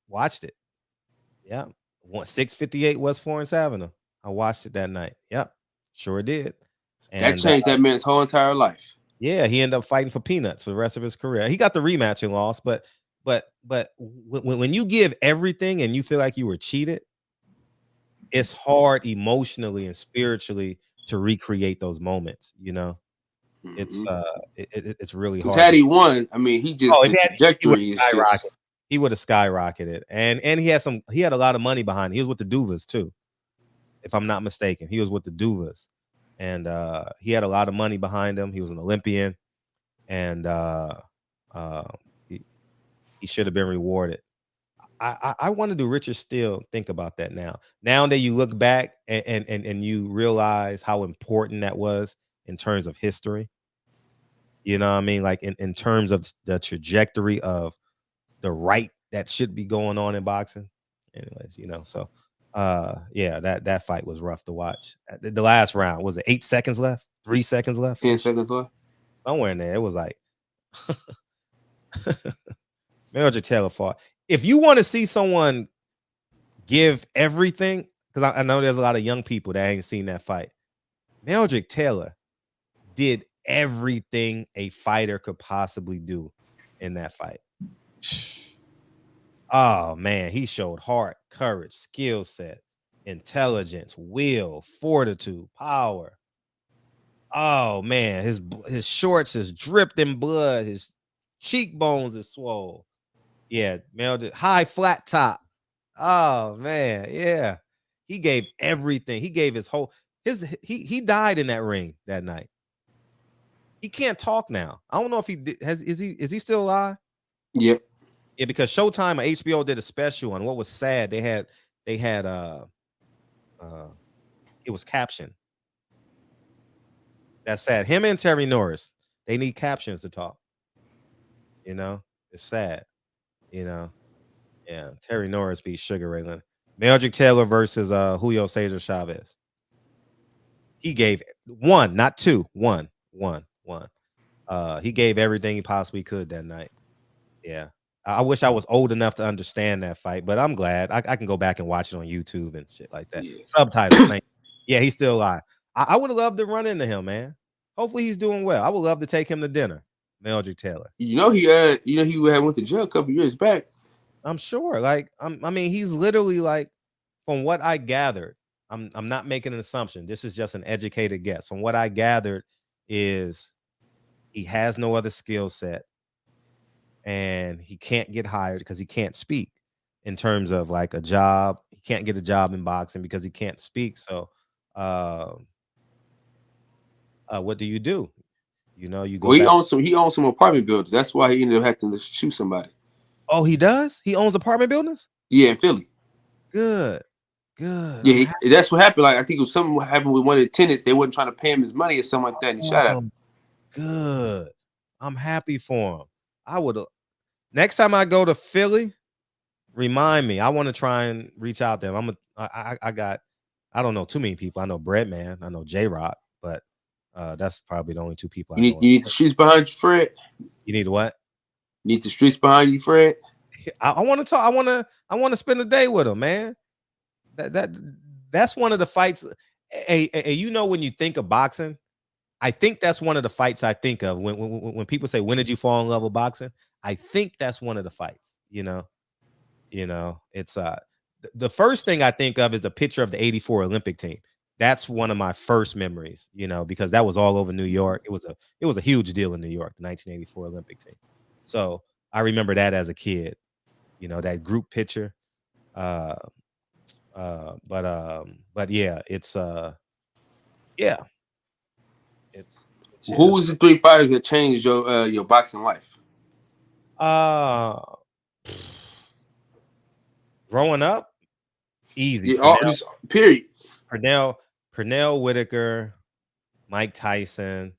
Speaker 3: watched it. Yeah. 658 West Florence Avenue. I watched it that night. Yep. Sure did. And
Speaker 9: that changed that man's whole entire life.
Speaker 3: Yeah, he ended up fighting for peanuts for the rest of his career. He got the rematch and lost, but when you give everything and you feel like you were cheated, it's hard emotionally and spiritually to recreate those moments, you know. It's it's really hard.
Speaker 9: Had he won, I mean, he just trajectory
Speaker 3: he would have skyrocketed. And he had a lot of money behind him. He was with the Duvas too, if I'm not mistaken. He was with the Duvas, and he had a lot of money behind him. He was an Olympian, and he should have been rewarded. I want to do Richard Steele. Think about that now. Now that you look back and you realize how important that was in terms of history. You know what I mean? Like in terms of the trajectory of the right that should be going on in boxing. Anyways, you know, so yeah, that fight was rough to watch. The last round, was it 8 seconds left? 3 seconds left?
Speaker 9: 10 seconds left?
Speaker 3: Somewhere in there. It was like Major Taylor fought. If you want to see someone give everything, because I know there's a lot of young people that ain't seen that fight. Meldrick Taylor did everything a fighter could possibly do in that fight. Oh man, he showed heart, courage, skill set. intelligence, will, fortitude, power. Oh man, his shorts is dripped in blood. His cheekbones is swole. Yeah, high flat top. Oh man, yeah. He gave everything. He gave his whole he died in that ring that night. He can't talk now. I don't know if he did, is he still alive?
Speaker 9: Yep.
Speaker 3: Yeah, because Showtime or HBO did a special on what was sad. They had it was captioned. That's sad. Him and Terry Norris, they need captions to talk. You know, it's sad. You know, yeah. Terry Norris beat Sugar Ray Leonard. Meldrick Taylor versus Julio Cesar Chavez. He gave one, not two, one. He gave everything he possibly could that night. Yeah. I wish I was old enough to understand that fight, but I'm glad I can go back and watch it on YouTube and shit like that.
Speaker 9: Yeah.
Speaker 3: Subtitles. Yeah, he's still alive. I would have loved to run into him, man. Hopefully he's doing well. I would love to take him to dinner. Meldrick Taylor.
Speaker 9: He went to jail a couple years back.
Speaker 3: I'm sure. Like, I mean, he's literally like, from what I gathered, I'm not making an assumption. This is just an educated guess. From what I gathered is he has no other skill set and he can't get hired because he can't speak in terms of like a job. He can't get a job in boxing because he can't speak. So what do? You know, you go
Speaker 9: Well, he owns some apartment buildings. That's why he ended up having to shoot somebody.
Speaker 3: Oh, he does? He owns apartment buildings?
Speaker 9: Yeah, in Philly.
Speaker 3: Good.
Speaker 9: Yeah, that's what happened. Like I think it was something happened with one of the tenants. They wasn't trying to pay him his money or something like that. And he shot at him.
Speaker 3: Good. I'm happy for him. I would next time I go to Philly, remind me. I want to try and reach out to him. I don't know too many people. I know Breadman, I know J-Rock, but that's probably the only two people
Speaker 9: You need the streets behind you, Fred.
Speaker 3: You need what?
Speaker 9: You need the streets behind you, Fred.
Speaker 3: I want to talk. I want to spend a day with him, man. That's one of the fights. You know, when you think of boxing, I think that's one of the fights I think of when people say, "When did you fall in love with boxing?" I think that's one of the fights. You know, it's the first thing I think of is the picture of the '84 Olympic team. That's one of my first memories, you know, because that was all over New York. It was a huge deal in New York, the 1984 Olympic team. So I remember that as a kid, you know, that group picture. But yeah, it's yeah.
Speaker 9: Who was the three fighters that changed your boxing life?
Speaker 3: Growing up, easy.
Speaker 9: Yeah, just period.
Speaker 3: Pernell Whitaker, Mike Tyson,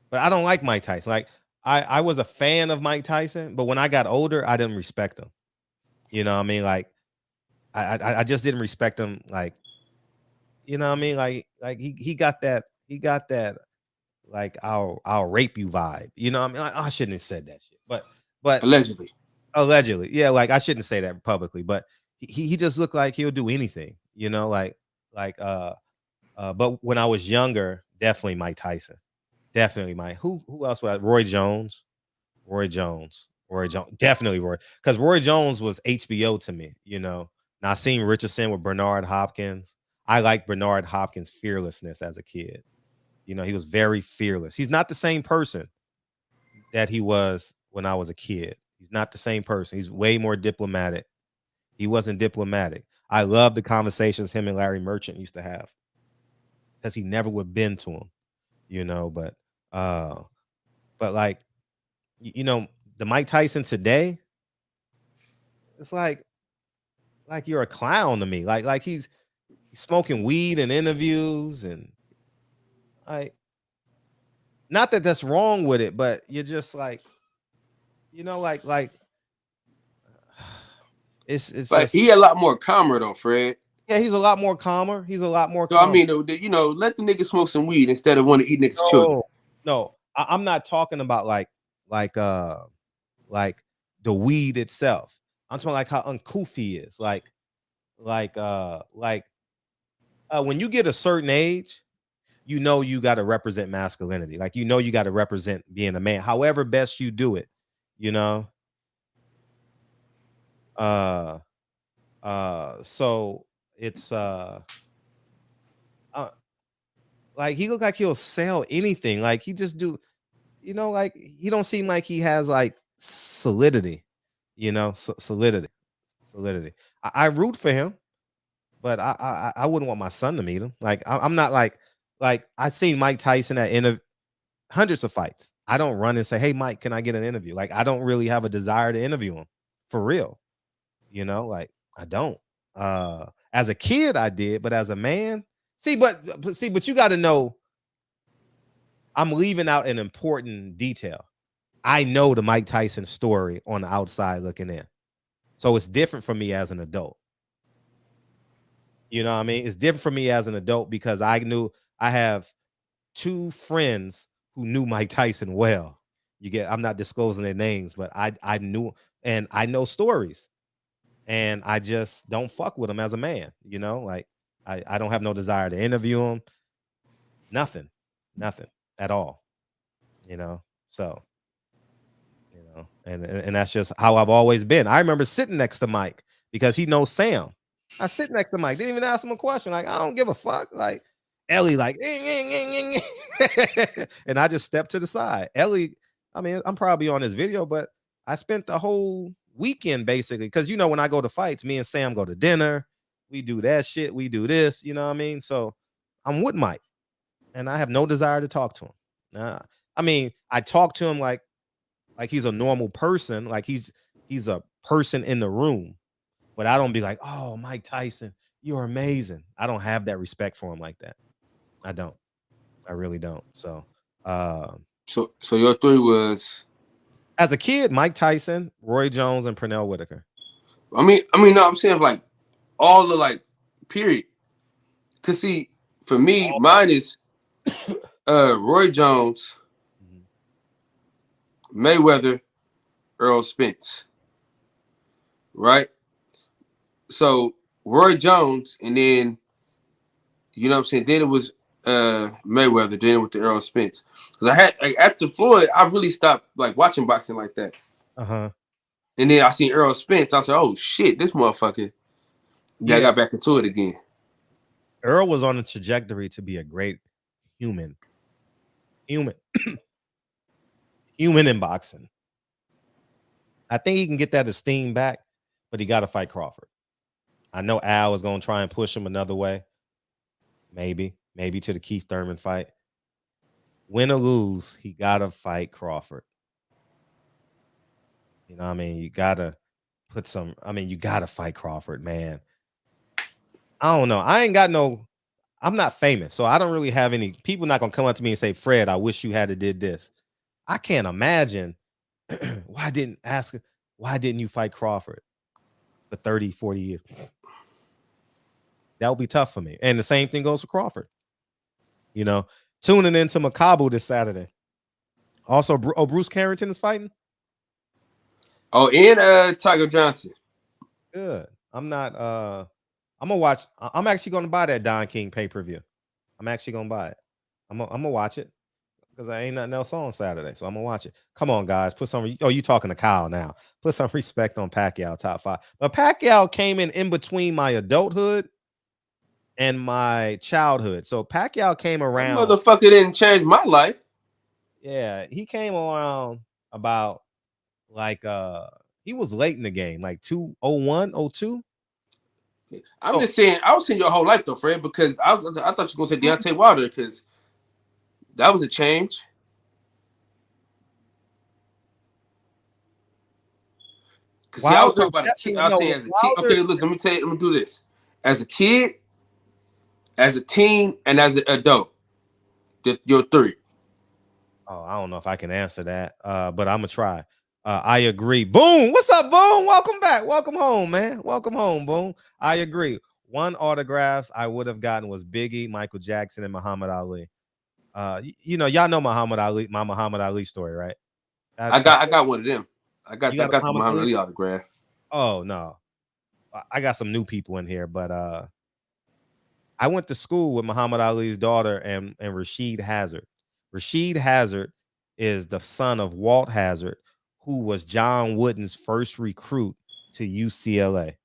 Speaker 3: but I don't like Mike Tyson. Like I was a fan of Mike Tyson, but when I got older, I didn't respect him. You know what I mean? Like I just didn't respect him. Like, you know what I mean? Like he got that like I'll rape you vibe. You know what I mean? Like, I shouldn't have said that shit. But allegedly, yeah. Like I shouldn't say that publicly, but he just looked like he'll do anything. You know, but when I was younger, definitely Mike Tyson. Definitely Mike. Who else was Roy Jones? Definitely Roy. Because Roy Jones was HBO to me, you know. Now I seen Richardson with Bernard Hopkins. I like Bernard Hopkins' fearlessness as a kid. You know, he was very fearless. He's not the same person that he was when I was a kid. He's not the same person. He's way more diplomatic. He wasn't diplomatic. I love the conversations him and Larry Merchant used to have because he never would bend to him, you know. But like, you know, the Mike Tyson today, it's like you're a clown to me. Like he's smoking weed in interviews and like, not that that's wrong with it, but you're just like, you know, like it's
Speaker 9: but
Speaker 3: just,
Speaker 9: he a lot more calmer though, Fred.
Speaker 3: Yeah, he's a lot more calmer. So calmer.
Speaker 9: I mean, you know, let the nigga smoke some weed instead of want to eat niggas' children.
Speaker 3: No, I'm not talking about like the weed itself. I'm talking like how uncouth he is. Like when you get a certain age, you know you got to represent masculinity. Like, you know, you got to represent being a man, however best you do it, you know. So it's like he look like he'll sell anything. Like he just do, like he don't seem like he has like solidity, solidity. I root for him, but I wouldn't want my son to meet him. Like I'm not like I've seen Mike Tyson at hundreds of fights. I don't run and say, "Hey, Mike, can I get an interview?" Like I don't really have a desire to interview him for real. Like I don't. As a kid, I did, but as a man, but you got to know, I'm leaving out an important detail. I know the Mike Tyson story on the outside looking in, so it's different for me as an adult. You know what I mean? It's different for me as an adult because I have 2 friends who knew Mike Tyson well. I'm not disclosing their names, but I knew, and I know stories, and I just don't fuck with him as a man. Like I don't have no desire to interview him. Nothing at all. So and that's just how I've always been. I remember sitting next to Mike because he knows Sam. I sit next to Mike, didn't even ask him a question. Like I don't give a fuck. Like Ellie, like, and I just stepped to the side. Ellie, I mean, I'm probably on this video, but I spent the whole weekend basically because when I go to fights, me and Sam go to dinner, we do that shit, we do this, you know what I mean? So I'm with Mike, and I have no desire to talk to him. I mean, I talk to him like he's a normal person, like he's a person in the room, but I don't be like, "Oh, Mike Tyson, you're amazing." I don't have that respect for him like that. I don't. I really don't. So
Speaker 9: your 3 was,
Speaker 3: as a kid, Mike Tyson, Roy Jones, and Pernell Whitaker.
Speaker 9: I mean, no, I'm saying like all the like period. Cause see, for me, mine is Roy Jones, Mayweather, Earl Spence. Right? So Roy Jones, and then you know what I'm saying, then it was Mayweather, then it was the Earl Spence. Because I had after Floyd, I really stopped like watching boxing like that. And then I seen Earl Spence. I was like, oh shit, this motherfucker. Yeah, I got back into it again.
Speaker 3: Earl was on a trajectory to be a great human in boxing. I think he can get that esteem back, but he got to fight Crawford. I know Al is going to try and push him another way. Maybe to the Keith Thurman fight. Win or lose, he got to fight Crawford. You know what I mean? You got to you got to fight Crawford, man. I don't know. I'm not famous, so I don't really have any people not going to come up to me and say, "Fred, I wish you had did this." I can't imagine why didn't you fight Crawford for 30, 40 years? That would be tough for me. And the same thing goes for Crawford. Tuning into Macabre this Saturday. Also, Bruce Carrington is fighting.
Speaker 9: Oh, and Tiger Johnson.
Speaker 3: Good. I'm gonna watch. I'm actually gonna buy that Don King pay-per-view. I'm actually gonna buy it. I'm gonna watch it because I ain't nothing else on Saturday, so I'm gonna watch it. Come on, guys, put some. Oh, you talking to Kyle now? Put some respect on Pacquiao top 5. But Pacquiao came in between my adulthood and my childhood. So Pacquiao came around.
Speaker 9: That motherfucker didn't change my life.
Speaker 3: Yeah, he came around about like he was late in the game, like 201, 02.
Speaker 9: I'm just saying, I was saying your whole life though, Fred, because I thought you were gonna say Deontay Wilder, because that was a change. Because I was talking about a kid. I was saying as a kid. Okay, listen, let me tell you. Let me do this. As a kid, as a teen, and as an adult, you're 3.
Speaker 3: Oh, I don't know if I can answer that, but I'm gonna try. I agree. Boom. What's up, Boom? Welcome back. Welcome home, man. Welcome home, Boom. I agree. 1 autographs I would have gotten was Biggie, Michael Jackson, and Muhammad Ali. Y'all know my Muhammad Ali story, right?
Speaker 9: I got one of them. I got the Muhammad Ali autograph.
Speaker 3: Oh no, I got some new people in here, but I went to school with Muhammad Ali's daughter and Rasheed Hazard. Rasheed Hazard is the son of Walt Hazard, who was John Wooden's first recruit to UCLA.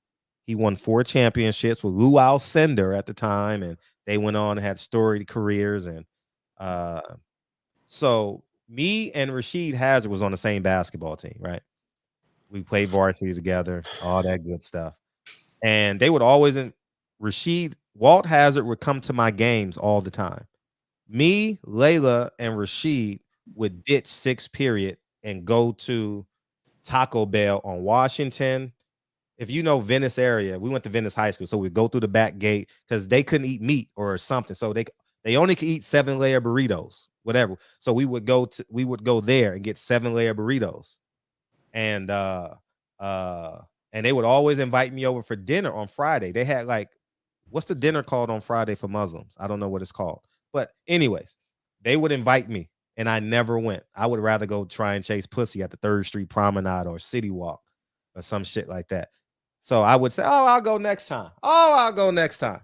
Speaker 3: He won 4 championships with Lou Alcindor at the time, and they went on and had storied careers. And so me and Rasheed Hazard was on the same basketball team, right? We played varsity together, all that good stuff. And they would always Walt Hazard would come to my games all the time. Me, Layla, and Rasheed would ditch 6th period and go to Taco Bell on Washington. If you know Venice area, we went to Venice High School, so we'd go through the back gate because they couldn't eat meat or something. So they only could eat 7-layer burritos, whatever. So we would go there and get 7-layer burritos. And they would always invite me over for dinner on Friday. They had like, what's the dinner called on Friday for Muslims? I don't know what it's called. But anyways, they would invite me and I never went. I would rather go try and chase pussy at the 3rd Street Promenade or City Walk or some shit like that. So I would say, oh, I'll go next time. Oh, I'll go next time.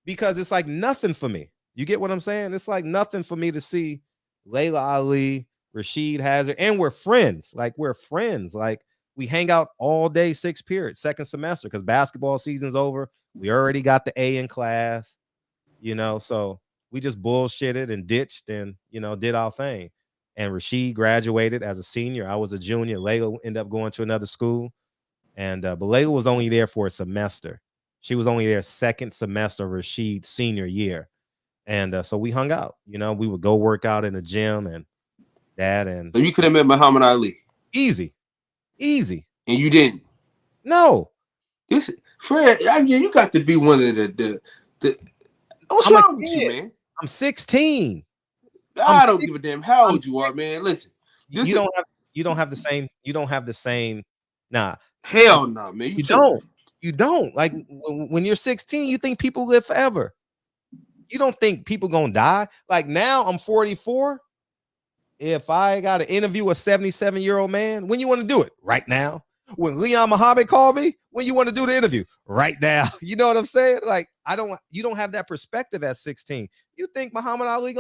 Speaker 3: Because it's like nothing for me. You get what I'm saying? It's like nothing for me to see Layla Ali, Rasheed Hazard, and we're friends. Like we're friends. Like we hang out all day, 6th period, 2nd semester, because basketball season's over. We already got the A in class, so we just bullshitted and ditched and, did our thing. And Rasheed graduated as a senior. I was a junior. Layla ended up going to another school. And but Layla was only there for a semester. She was only there 2nd semester of Rasheed's senior year. And so we hung out. We would go work out in the gym and that. And
Speaker 9: so you could have met Muhammad Ali.
Speaker 3: Easy.
Speaker 9: And you didn't.
Speaker 3: No.
Speaker 9: This Fred, you got to be one of the what's wrong with you, man?
Speaker 3: I'm 16.
Speaker 9: I don't give a damn how old you are, man. Listen,
Speaker 3: you don't have the same. Nah.
Speaker 9: Hell no, man.
Speaker 3: You don't. Like when you're 16, you think people live forever. You don't think people gonna die. Like now I'm 44. If I got to interview a 77-year-old man, when you want to do it? Right now. When Leon Muhammad called me, when you want to do the interview? Right now. You know what I'm saying? Like you don't have that perspective at 16. You think Muhammad Ali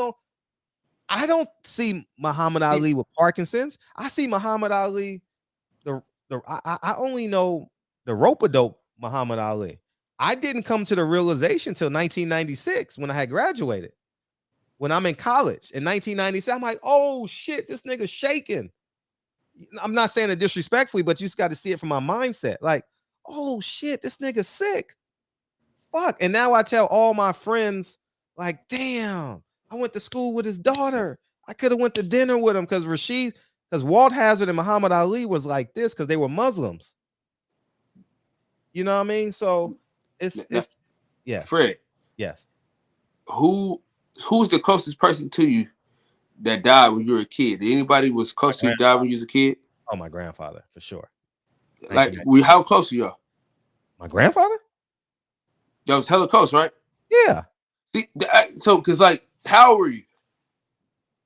Speaker 3: I don't see Muhammad Ali with Parkinson's. I see Muhammad Ali. I only know the rope-a-dope Muhammad Ali. I didn't come to the realization till 1996 when I had graduated. When I'm in college in 1996, I'm like, oh shit, this nigga's shaking. I'm not saying it disrespectfully, but you just got to see it from my mindset. Like, oh shit, this nigga's sick. Fuck. And now I tell all my friends, like, damn, I went to school with his daughter. I could have went to dinner with him because Walt Hazard and Muhammad Ali was like this because they were Muslims. You know what I mean? So it's yeah.
Speaker 9: Fred.
Speaker 3: Yes.
Speaker 9: Who's the closest person to you that died when you were a kid? Did anybody was close to you die when you was a kid?
Speaker 3: Oh, my grandfather, for sure.
Speaker 9: Like, how close are y'all?
Speaker 3: My grandfather?
Speaker 9: Y'all was hella close, right?
Speaker 3: Yeah.
Speaker 9: See, so, because, like, how old were you?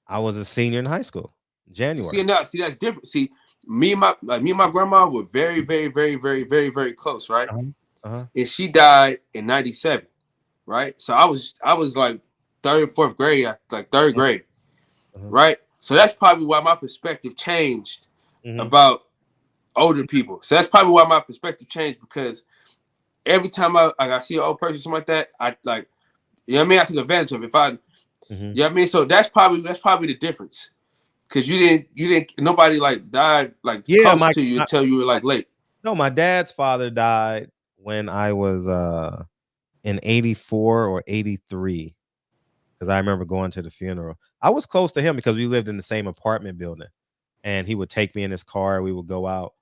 Speaker 3: I was a senior in high school, January.
Speaker 9: See, that's different. See, me and my grandma were very, very, very, very, very, very close, right? And she died in 97, right? So I was like 3rd, 4th grade, like 3rd grade, right? So that's probably why my perspective changed about older people. So that's probably why my perspective changed, because every time I see an old person, something like that, I like, you know what I mean? I took advantage of it. You know what I mean? So that's probably the difference. Because you didn't nobody like died like close to you until you were like late.
Speaker 3: No, my dad's father died when I was in 84 or 83. Because I remember going to the funeral. I was close to him because we lived in the same apartment building. And he would take me in his car. We would go out.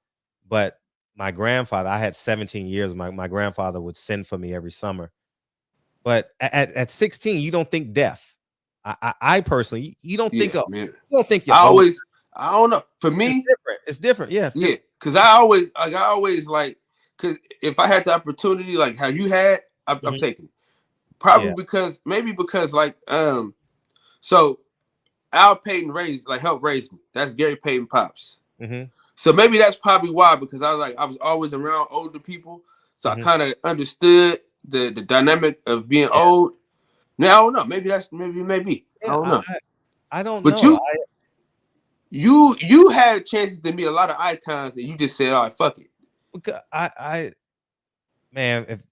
Speaker 3: But my grandfather, I had 17 years. My grandfather would send for me every summer. But at 16, you don't think death. I personally, you don't think of. You don't think.
Speaker 9: I don't know. For me,
Speaker 3: it's different. Yeah.
Speaker 9: Yeah. Because I always because if I had the opportunity, like how you had, I'm taking it. Probably because like so Al Payton helped raise me. That's Gary Payton pops. So maybe that's probably why, because I was always around older people, so I kind of understood the dynamic of being old. Now I don't know. Maybe maybe I don't know.
Speaker 3: I don't
Speaker 9: know. But you had chances to meet a lot of icons that you just said, "All right, fuck it."
Speaker 3: Because man,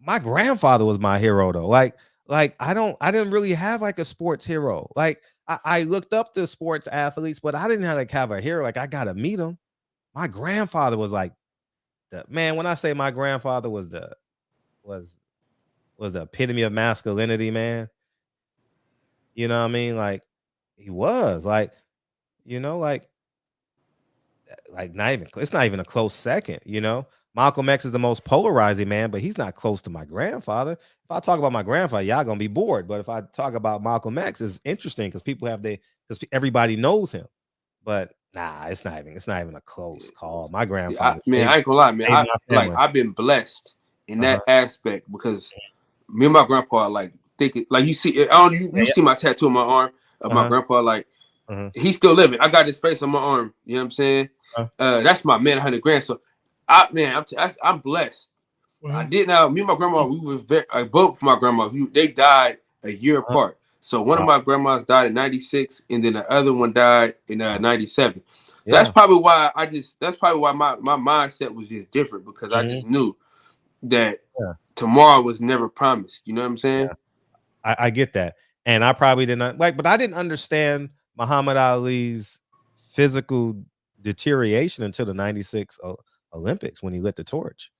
Speaker 3: my grandfather was my hero though. Like I didn't really have like a sports hero. Like I looked up the sports athletes, but I didn't have a hero. Like I gotta meet him. My grandfather was like the man. When I say my grandfather was was the epitome of masculinity, man. You know what I mean? Like he was you know, not even it's not even a close second, you know. Malcolm X is the most polarizing man, but he's not close to my grandfather. If I talk about my grandfather, y'all gonna be bored. But if I talk about Malcolm X, it's interesting because because everybody knows him. But nah, it's not even a close call. My grandfather
Speaker 9: I ain't gonna lie, man.
Speaker 3: saved my family.
Speaker 9: I've been blessed in that aspect because me and my grandpa like thinking like you see you see my tattoo on my arm of my grandpa, like he's still living. I got his face on my arm. You know what I'm saying? That's my man, 100 grand. So I'm blessed. I did now. Me and my grandma, we was both my grandmas. They died a year apart. So one of my grandmas died in 96, and then the other one died in 97. So that's probably why my mindset was just different, because I just knew that tomorrow was never promised. You know what I'm saying?
Speaker 3: I get that. And I probably didn't but I didn't understand Muhammad Ali's physical deterioration until the 96 Olympics when he lit the torch.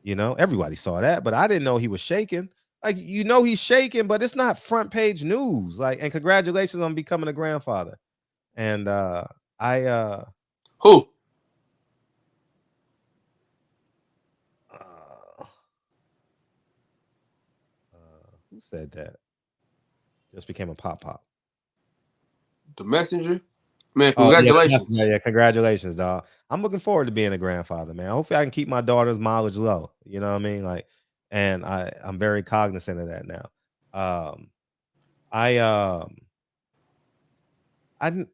Speaker 3: You know, everybody saw that, but I didn't know he was shaking. Like, you know, he's shaking, but it's not front page news. Like, and congratulations on becoming a grandfather. And
Speaker 9: who?
Speaker 3: Who said that? Just became a pop.
Speaker 9: The messenger. Man, congratulations.
Speaker 3: Yeah, congratulations, dog. I'm looking forward to being a grandfather, man. Hopefully I can keep my daughter's mileage low. You know what I mean? Like, and I'm very cognizant of that now. I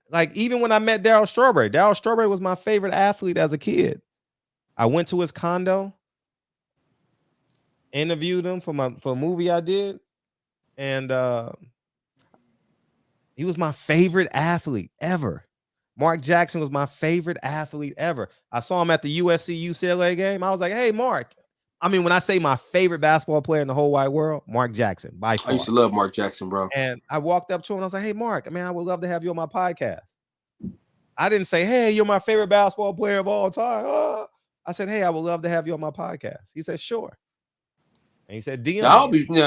Speaker 3: like, even when I met Darryl Strawberry was my favorite athlete as a kid. I went to his condo, interviewed him for a movie I did, and he was my favorite athlete ever. Mark Jackson was my favorite athlete ever. I saw him at the USC UCLA game. I was like, hey, Mark. I mean, when I say my favorite basketball player in the whole wide world, Mark Jackson, by far.
Speaker 9: I used to love Mark Jackson, bro.
Speaker 3: And I walked up to him and I was like, hey, Mark, I would love to have you on my podcast. I didn't say, hey, you're my favorite basketball player of all time. I said, hey, I would love to have you on my podcast. He said, sure. And he said, DM.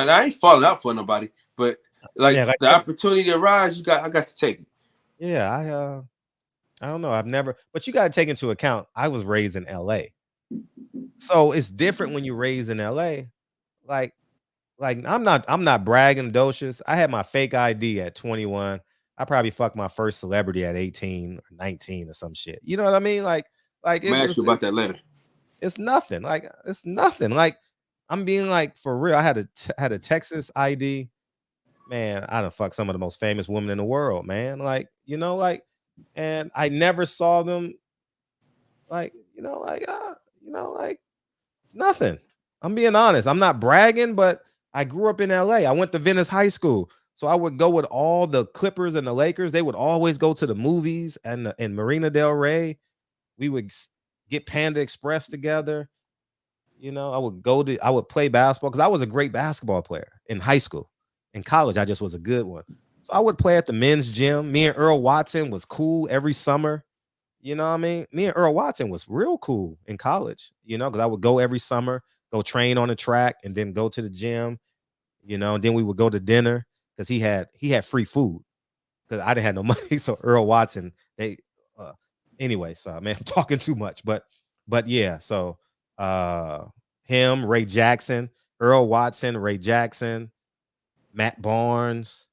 Speaker 9: I ain't falling out for nobody, but the opportunity to rise, I got to take it.
Speaker 3: Yeah, I don't know. I've never, but you got to take into account, I was raised in LA. So it's different when you're raised in LA. Like I'm not bragging, docious. I had my fake ID at 21. I probably fucked my first celebrity at 18 or 19 or some shit. You know what I mean? Like
Speaker 9: it was about that later.
Speaker 3: It's nothing. It's nothing. Like, I'm being like, for real. I had a Texas ID. Man, I done fucked some of the most famous women in the world, man. Like, you know, like, and I never saw them like, it's nothing. I'm being honest. I'm not bragging, but I grew up in LA. I went to Venice High School. So I would go with all the Clippers and the Lakers. They would always go to the movies and in Marina Del Rey. We would get Panda Express together. You know, I would play basketball because I was a great basketball player in high school. In college, I just was a good one. So I would play at the men's gym. Me and Earl Watson was cool every summer. You know what I mean? Me and Earl Watson was real cool in college, you know, because I would go every summer, go train on the track, and then go to the gym, you know, and then we would go to dinner because he had free food because I didn't have no money. So Earl Watson, anyway, so man, I'm talking too much, but yeah, so him, Ray Jackson, Earl Watson, Ray Jackson, Matt Barnes,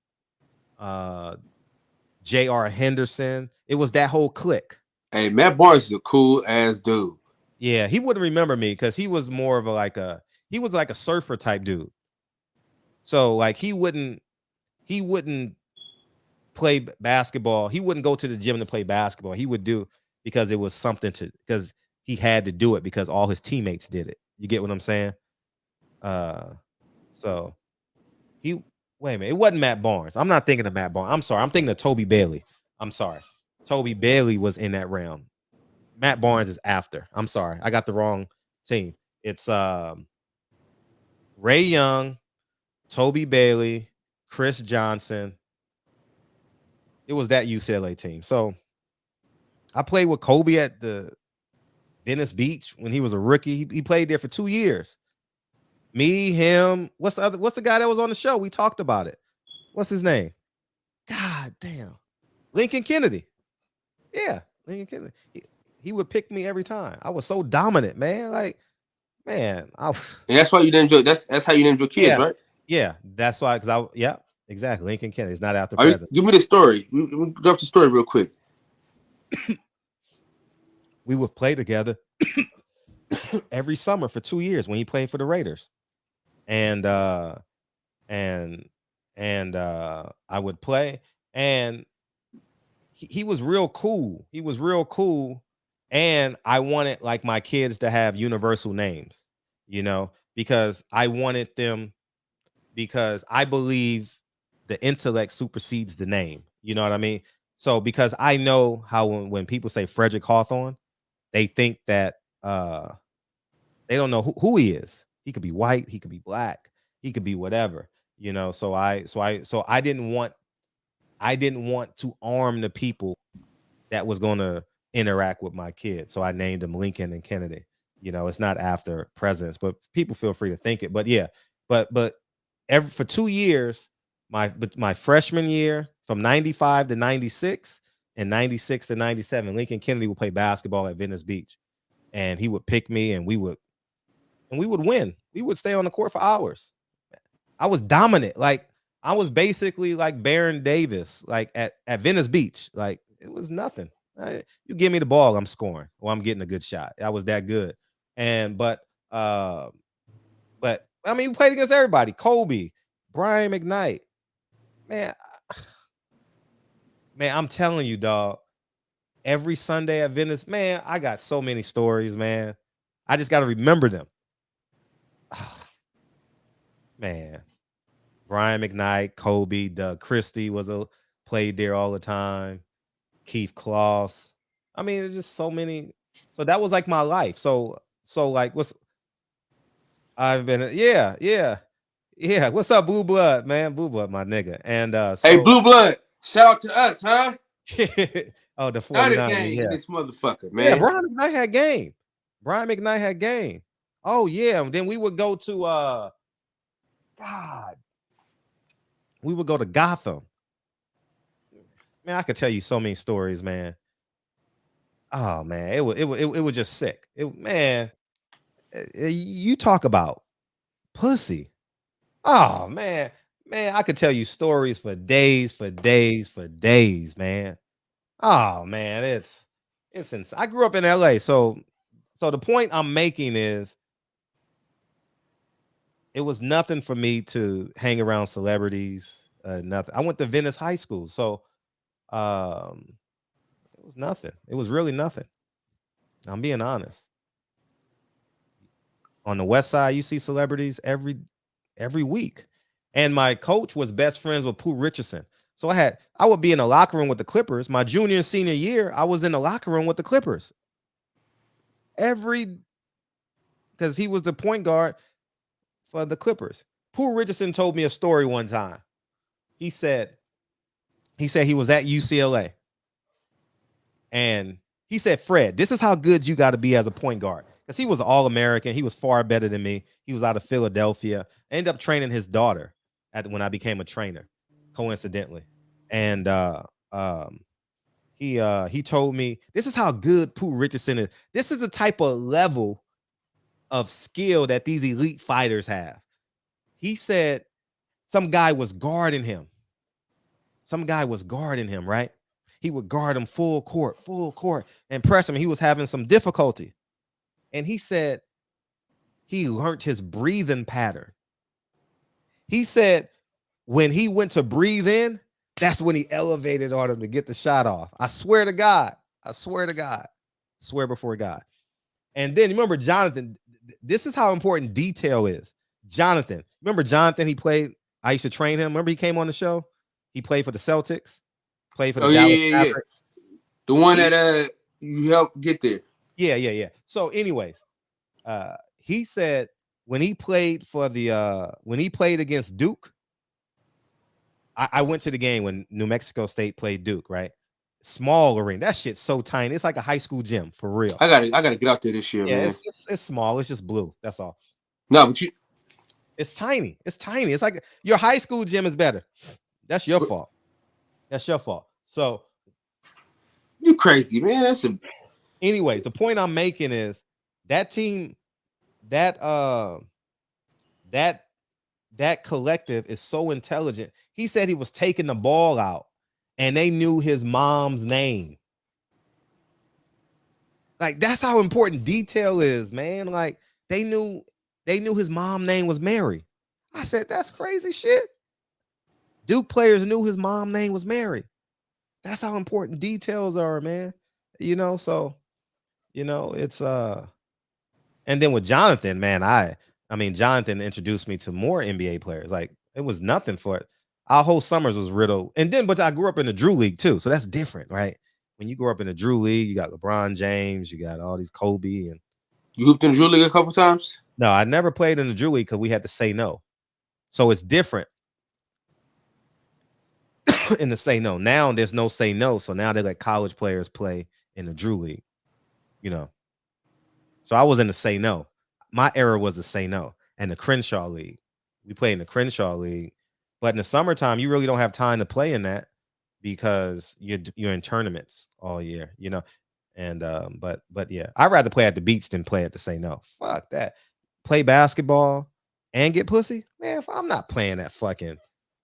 Speaker 3: J.R. Henderson. It was that whole clique.
Speaker 9: Hey, Matt Barnes is a cool ass dude.
Speaker 3: Yeah, he wouldn't remember me because he was more of he was like a surfer type dude. So like he wouldn't play basketball. He wouldn't go to the gym to play basketball. He would do because it was something because he had to do it because all his teammates did it. You get what I'm saying? So wait a minute. It wasn't Matt Barnes. I'm not thinking of Matt Barnes. I'm sorry. I'm thinking of Toby Bailey. I'm sorry. Toby Bailey was in that round. Matt Barnes is after. I'm sorry. I got the wrong team. It's Ray Young, Toby Bailey, Chris Johnson. It was that UCLA team. So I played with Kobe at the Venice Beach when he was a rookie. He played there for 2 years. Me, him. What's the guy that was on the show? We talked about it. What's his name? God damn. Lincoln Kennedy. Yeah, Lincoln Kennedy. He would pick me every time. I was so dominant, man. Like, man.
Speaker 9: And that's why you didn't enjoy. That's how you named your kids, right?
Speaker 3: Yeah, that's why. Yeah, exactly. Lincoln Kennedy is not after president.
Speaker 9: Give me the story. We drop the story real quick.
Speaker 3: We would play together every summer for 2 years when he played for the Raiders, and I would play, and he was real cool. He was real cool, and I wanted like my kids to have universal names, you know, because I wanted them, because I believe the intellect supersedes the name. You know what I mean? So because I know how when people say Frederick Hawthorne, they think that they don't know who he is. He could be white, he could be black, he could be whatever, you know. So I didn't want to arm the people that was going to interact with my kids. So I named them Lincoln and Kennedy. You know, it's not after presidents, but people feel free to think it. But yeah, but for 2 years, my freshman year from 95 to 96 and 96 to 97, Lincoln Kennedy would play basketball at Venice Beach, and he would pick me, and we would win. We would stay on the court for hours. I was dominant. Like, I was basically like Baron Davis, like at Venice Beach. Like, it was nothing. You give me the ball, I'm scoring, or I'm getting a good shot. I was that good. But I mean, we played against everybody. Kobe, Brian McKnight. Man, I'm telling you, dog. Every Sunday at Venice, man, I got so many stories, man. I just got to remember them. Man, Brian McKnight, Kobe, Doug Christie played there all the time. Keith Kloss. I mean, there's just so many. So that was like my life. So like, I've been, yeah. What's up, Blue Blood, man? Blue Blood, my nigga. And
Speaker 9: hey, Blue Blood, shout out to us, huh?
Speaker 3: Oh, the 49
Speaker 9: game in this motherfucker, man.
Speaker 3: Yeah, Brian McKnight had game. Oh yeah, and then we would go to we would go to Gotham. Man, I could tell you so many stories, man. Oh man, it was just sick. You talk about pussy. Oh man, I could tell you stories for days, man. Oh man, it's insane. I grew up in LA, so the point I'm making is it was nothing for me to hang around celebrities. Nothing. I went to Venice High School, so it was nothing. It was really nothing. I'm being honest. On the West Side, you see celebrities every week. And my coach was best friends with Pooh Richardson. So I would be in the locker room with the Clippers. My junior and senior year, I was in the locker room with the Clippers. Because he was the point guard for the Clippers. Pooh Richardson told me a story one time. He said he was at UCLA. And he said, Fred, this is how good you got to be as a point guard. Because he was All-American. He was far better than me. He was out of Philadelphia. I ended up training his daughter when I became a trainer, coincidentally. And he told me, this is how good Pooh Richardson is. This is the type of level of skill that these elite fighters have. He said some guy was guarding him. Right? He would guard him full court, and press him. He was having some difficulty. And he said he learned his breathing pattern. He said when he went to breathe in, that's when he elevated on him to get the shot off. I swear to God. Swear before God. And then remember Jonathan, this is how important detail is. Jonathan, remember Jonathan, I used to train him. Remember he came on the show? He played for the Celtics, played for the Dallas Mavericks.
Speaker 9: The one that you helped get there.
Speaker 3: Yeah. So anyways, he said when he played against Duke, I went to the game when New Mexico State played Duke, right? Small arena. That shit's so tiny. It's like a high school gym for real.
Speaker 9: I gotta get out there this year,
Speaker 3: Yeah,
Speaker 9: man.
Speaker 3: it's small. It's just blue. That's all.
Speaker 9: No, but
Speaker 3: it's tiny. It's tiny. It's like your high school gym is better. That's your fault. That's your fault. So
Speaker 9: you crazy, man.
Speaker 3: Anyways, the point I'm making is that team, that collective is so intelligent. He said he was taking the ball out and they knew his mom's name. Like, that's how important detail is, man. Like, they knew his mom's name was Mary. I said, that's crazy shit. Duke players knew his mom's name was Mary. That's how important details are, man. So it's and then with Jonathan, man, I mean Jonathan introduced me to more NBA players. Like, it was nothing for it. Our whole summers was riddled. And then, but I grew up in the Drew League too, so that's different, right? When you grow up in the Drew League, you got LeBron James, you got all these Kobe, and
Speaker 9: you hooped in the Drew League a couple times.
Speaker 3: No, I never played in the Drew League because we had to say no, so it's different. In the say no. Now there's no say no, so now they let college players play in the Drew League. So I was in the say no. My era was the say no, and the Crenshaw League. We play in the Crenshaw League, but in the summertime, you really don't have time to play in that because you're in tournaments all year, And but yeah, I'd rather play at the beach than play at the say no. Fuck that. Play basketball and get pussy, man. If I'm not playing that fucking,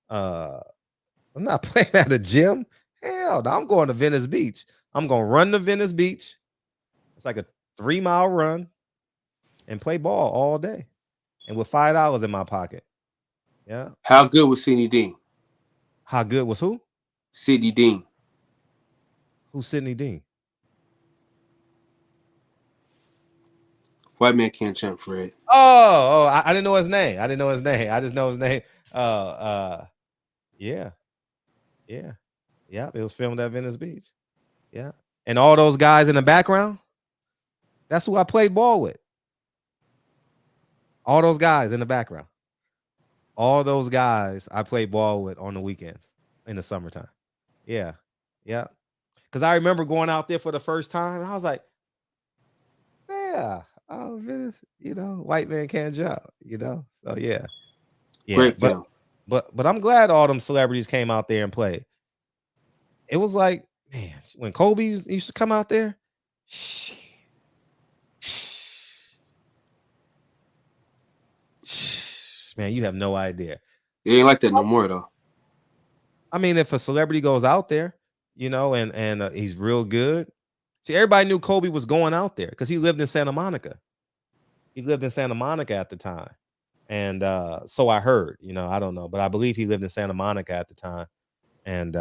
Speaker 3: I'm not playing at a gym. Hell no, I'm going to Venice Beach. I'm gonna run to Venice Beach. It's like a 3-mile run and play ball all day. And with $5 in my pocket. Yeah.
Speaker 9: How good was Sidney Dean?
Speaker 3: How good was who?
Speaker 9: Sidney Dean.
Speaker 3: Who's Sidney Dean?
Speaker 9: White man can't jump, Fred.
Speaker 3: I didn't know his name. I just know his name. Yeah. It was filmed at Venice Beach. Yeah. And all those guys in the background, that's who I played ball with. All those guys in the background. All those guys I played ball with on the weekends in the summertime. Yeah. Because I remember going out there for the first time, and I was like, yeah, Venice, white man can't jump, So yeah.
Speaker 9: Great film.
Speaker 3: But I'm glad all them celebrities came out there and played. It was like, man, when Kobe used to come out there, man, you have no idea.
Speaker 9: It ain't like that no more, though.
Speaker 3: I mean, if a celebrity goes out there, and he's real good. See, everybody knew Kobe was going out there because he lived in Santa Monica. He lived in Santa Monica at the time. And so I heard, I don't know, but I believe he lived in Santa Monica at the time. And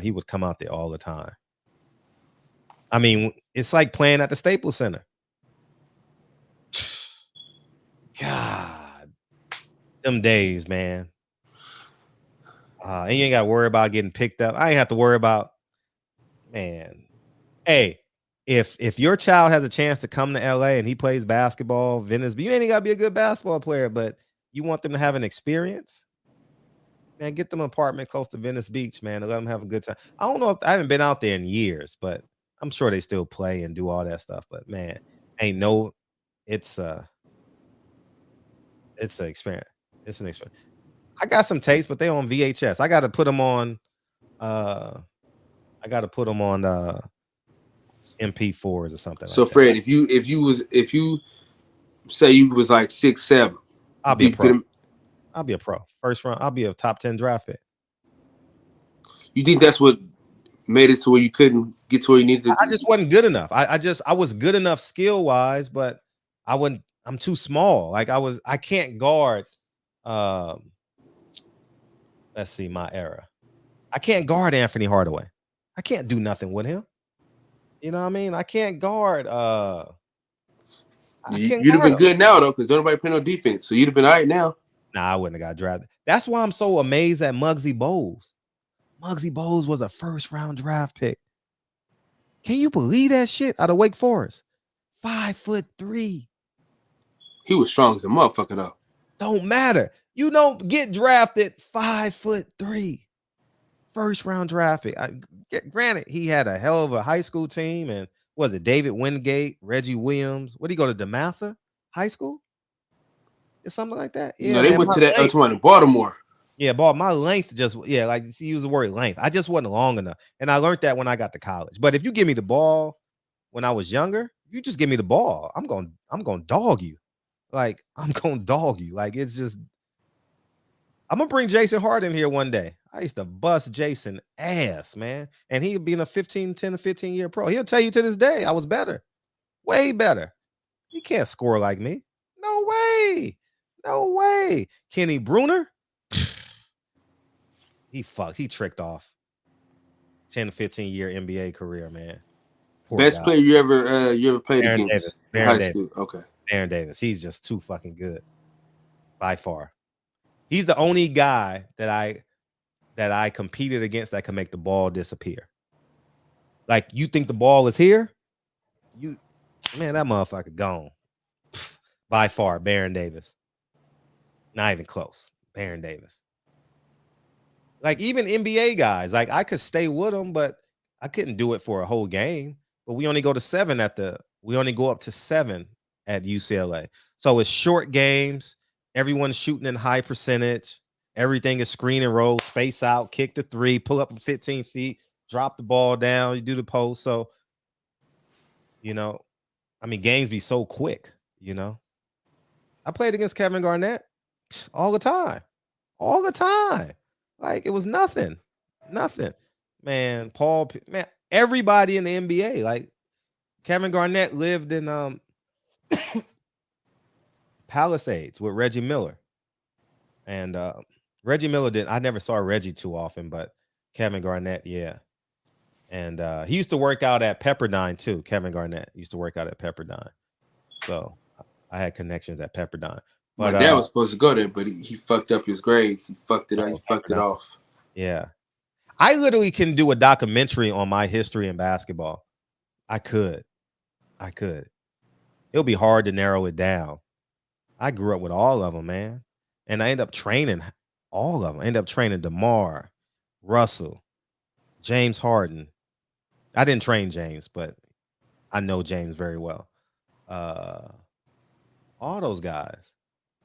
Speaker 3: he would come out there all the time. I mean, it's like playing at the Staples Center. God, them days, man. And you ain't got to worry about getting picked up. I ain't have to worry about, man. Hey, if your child has a chance to come to LA and he plays basketball, Venice, you ain't got to be a good basketball player, but you want them to have an experience, man, get them an apartment close to Venice Beach, man, and let them have a good time. I don't know if I haven't been out there in years, but I'm sure they still play and do all that stuff. But man, it's an experience. It's an experience. I got some tapes, but they on VHS. I got to put them on. MP4s or something.
Speaker 9: So
Speaker 3: like
Speaker 9: Fred,
Speaker 3: that.
Speaker 9: if you say you was like 6'7",
Speaker 3: I'll be a pro. I'll be a pro. First round. I'll be a top 10 draft pick. You
Speaker 9: think that's what made it to where you couldn't get to where you needed to?
Speaker 3: I just wasn't good enough. I was good enough skill wise, but I'm too small. Like I can't guard. Let's see, my era. I can't guard Anthony Hardaway. I can't do nothing with him. You know what I mean? I can't guard.
Speaker 9: You'd have been good now though, because nobody play no defense. So you'd have been all right now.
Speaker 3: Nah, I wouldn't have got drafted. That's why I'm so amazed at Muggsy Bogues. Muggsy Bogues was a first-round draft pick. Can you believe that shit? Out of Wake Forest, 5'3".
Speaker 9: He was strong as a motherfucker though.
Speaker 3: Don't matter. You don't get drafted 5'3", first round draft pick. Granted, he had a hell of a high school team, and was it David Wingate, Reggie Williams? What did he go to DeMatha High School? Or something like that. Yeah,
Speaker 9: No, they
Speaker 3: man,
Speaker 9: went
Speaker 3: my
Speaker 9: to that
Speaker 3: length-
Speaker 9: in Baltimore.
Speaker 3: Yeah, ball. My length just like you use the word length. I just wasn't long enough, and I learned that when I got to college. But if you give me the ball when I was younger, you just give me the ball. I'm going to dog you. Like I'm going to dog you. Like it's just. I'm gonna bring Jason Hart in here one day. I used to bust Jason ass, man, and he'd be in a 10 to 15 year pro. He'll tell you to this day I was better, way better. He can't score like me. No way. No way. Kenny Bruner. He tricked off 10 to 15 year NBA career, man. Poor
Speaker 9: Best
Speaker 3: guy.
Speaker 9: player you ever played
Speaker 3: Baron
Speaker 9: against
Speaker 3: Davis.
Speaker 9: in
Speaker 3: Baron
Speaker 9: high
Speaker 3: Davis.
Speaker 9: school? Okay.
Speaker 3: Aaron Davis. He's just too fucking good. By far. He's the only guy that I competed against that can make the ball disappear. Like you think the ball is here? Man, that motherfucker gone. By far, Baron Davis. Not even close. Baron Davis. Like even NBA guys, like I could stay with them, but I couldn't do it for a whole game. But we only go up to 7 at UCLA. So it's short games. Everyone's shooting in high percentage. Everything is screen and roll, space out, kick the 3, pull up 15 feet, drop the ball down, you do the post. So, games be so quick, I played against Kevin Garnett all the time. All the time. Like it was nothing. Nothing. Man, everybody in the NBA, like Kevin Garnett lived in Palisades with Reggie Miller. And Reggie Miller I never saw Reggie too often, but Kevin Garnett, yeah. And he used to work out at Pepperdine too. Kevin Garnett used to work out at Pepperdine. So I had connections at Pepperdine. But
Speaker 9: my dad was supposed to go there, but he fucked up his grades. He fucked it up. He fucked it off.
Speaker 3: Yeah. I literally can do a documentary on my history in basketball. I could. It'll be hard to narrow it down. I grew up with all of them, man. And I ended up training all of them. I ended up training DeMar, Russell, James Harden. I didn't train James, but I know James very well. All those guys.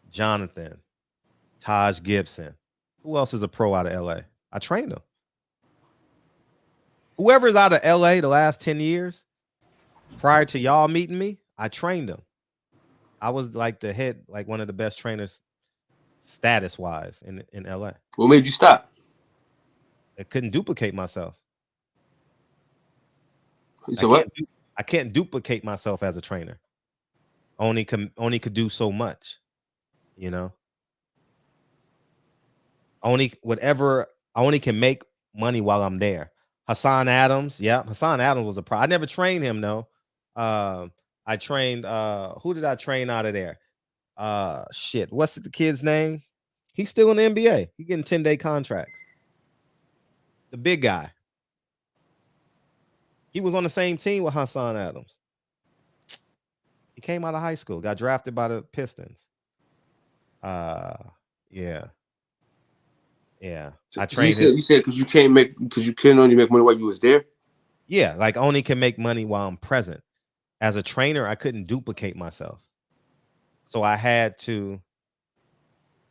Speaker 3: Jonathan, Taj Gibson. Who else is a pro out of LA? I trained them. Whoever's out of LA the last 10 years, prior to y'all meeting me, I trained them. I was like the head, like one of the best trainers status-wise in LA.
Speaker 9: What made you stop?
Speaker 3: I couldn't duplicate myself.
Speaker 9: So what?
Speaker 3: I can't duplicate myself as a trainer. Only could do so much, Only can make money while I'm there. Hassan Adams, yeah. Hassan Adams was a pro. I never trained him though. I trained who did I train out of there? What's the kid's name? He's still in the NBA. He's getting 10-day contracts. The big guy. He was on the same team with Hassan Adams. He came out of high school, got drafted by the Pistons. Yeah.
Speaker 9: So
Speaker 3: I trained
Speaker 9: you said because you couldn't only make money while you was there?
Speaker 3: Yeah, like only can make money while I'm present. As a trainer, I couldn't duplicate myself. So I had to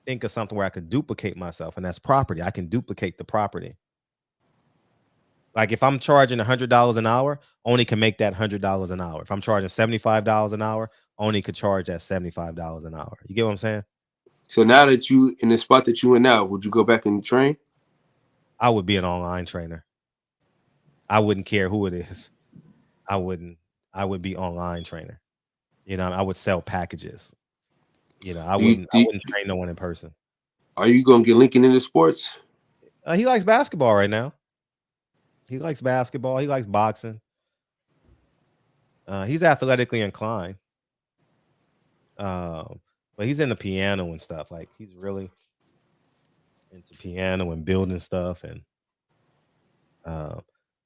Speaker 3: think of something where I could duplicate myself, and that's property. I can duplicate the property. Like if I'm charging $100 an hour, only can make that $100 an hour. If I'm charging $75 an hour, only could charge that $75 an hour. You get what I'm saying?
Speaker 9: So now that you in the spot that you in now, would you go back and train?
Speaker 3: I would be an online trainer. I wouldn't care who it is. I would be online trainer. I would sell packages. I wouldn't train no one in person.
Speaker 9: Are you gonna get Lincoln into sports?
Speaker 3: He likes basketball right now. He likes basketball. He likes boxing. He's athletically inclined. But he's into piano and stuff. Like he's really into piano and building stuff. And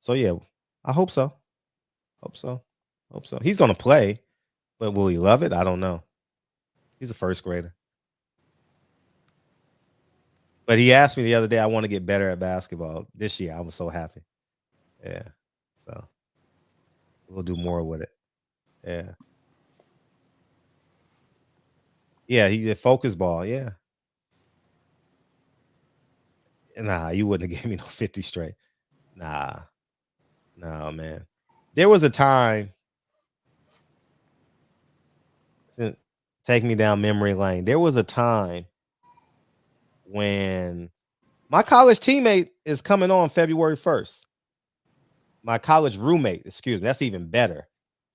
Speaker 3: so yeah, I hope so. Hope so. He's gonna play, but will he love it? I don't know. He's a first grader. But he asked me the other day, I want to get better at basketball this year. I was so happy. Yeah. So we'll do more with it. Yeah. Yeah, he did focus ball. Yeah. Nah, you wouldn't have gave me no 50 straight. Nah. No, man. There was a time, take me down memory lane. There was a time when my college teammate is coming on February 1st. My college roommate, excuse me, that's even better.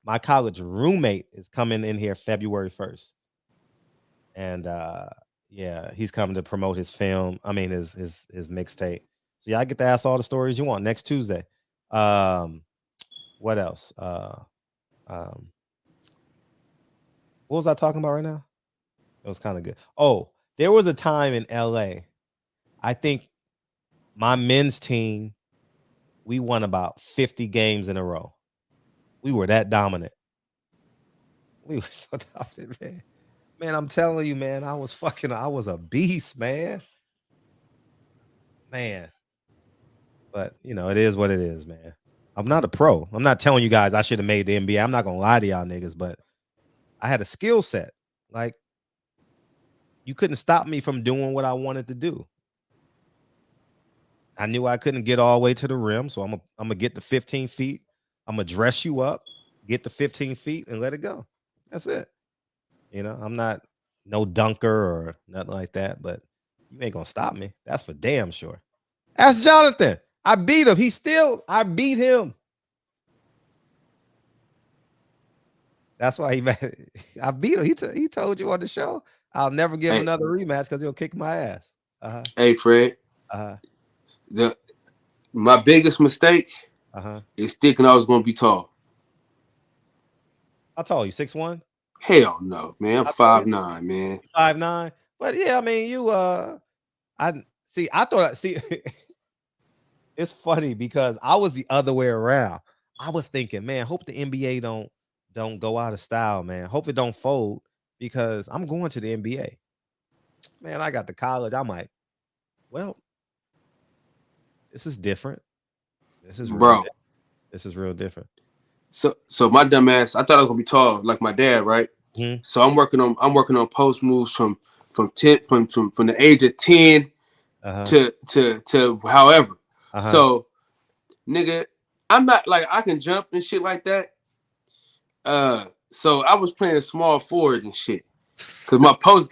Speaker 3: My college roommate is coming in here February 1st. And yeah, he's coming to promote his film. I mean his mixtape. So yeah, I get to ask all the stories you want next Tuesday. What else? What was I talking about right now? It was kind of good. Oh, there was a time in LA. I think my men's team, we won about 50 games in a row. We were that dominant. We were so dominant, man. Man, I'm telling you, man, I was a beast, man. Man. But, you know, it is what it is, man. I'm not a pro. I'm not telling you guys I should have made the NBA. I'm not going to lie to y'all niggas, but I had a skill set. Like, you couldn't stop me from doing what I wanted to do. I knew I couldn't get all the way to the rim, so I'm gonna get the 15 feet. I'm gonna dress you up, get the 15 feet, and let it go. That's it. You know, I'm not no dunker or nothing like that, but you ain't gonna stop me. That's for damn sure. Ask Jonathan. I beat him. I beat him. That's why I beat him. He told you on the show, I'll never give him another rematch because he'll kick my ass.
Speaker 9: Hey, Fred. My biggest mistake is thinking I was going to be tall.
Speaker 3: How tall are you? 6'1"?
Speaker 9: Hell no, man. I'm 5'9", man.
Speaker 3: 5'9". But yeah, I mean, it's funny because I was the other way around. I was thinking, man, hope the NBA don't go out of style, man. Hope it don't fold because I'm going to the NBA. Man, I got to college. I'm like, well, this is different. This is real different. This is real different.
Speaker 9: So my dumb ass, I thought I was gonna be tall like my dad, right? Mm-hmm. So I'm working on post moves from the age of 10 to however. So nigga, I'm not like I can jump and shit like that. So I was playing small forward and shit. Cause my post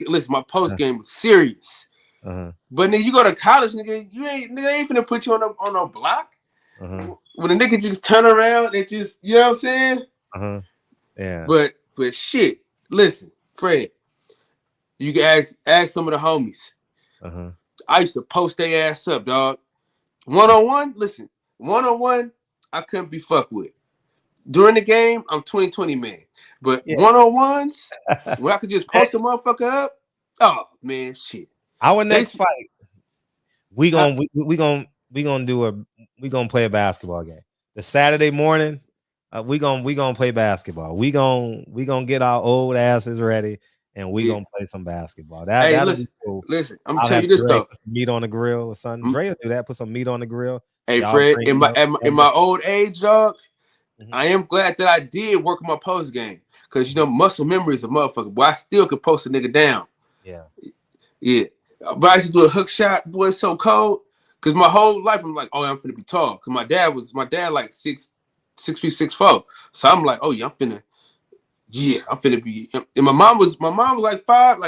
Speaker 9: game was serious. But then you go to college, nigga, they ain't finna put you on a block. When a nigga just turn around and just, you know what I'm saying?
Speaker 3: Yeah.
Speaker 9: But shit, listen, Fred, you can ask some of the homies. I used to post their ass up, dog. One-on-one, listen, one-on-one, I couldn't be fucked with. During the game, I'm 20-20 man. But one-on-ones, where I could just post a motherfucker up, oh man, shit.
Speaker 3: Our next fight, we gonna play a basketball game. The Saturday morning, we gonna play basketball. We gonna get our old asses ready, and we gonna play some basketball. That'll be cool.
Speaker 9: Listen, I'm gonna tell you this though.
Speaker 3: Put some meat on the grill or something. Dre will do that. Put some meat on the grill.
Speaker 9: Hey Fred, in my old age, dog, I am glad that I did work on my post game because you know muscle memory is a motherfucker. But I still could post a nigga down. Yeah. But I used to do a hook shot. Boy, it's so cold. Cause my whole life I'm like, oh, I'm finna be tall. Cause my dad like 6'3", 6'4". So I'm like, oh yeah, I'm finna be. And my mom was like five.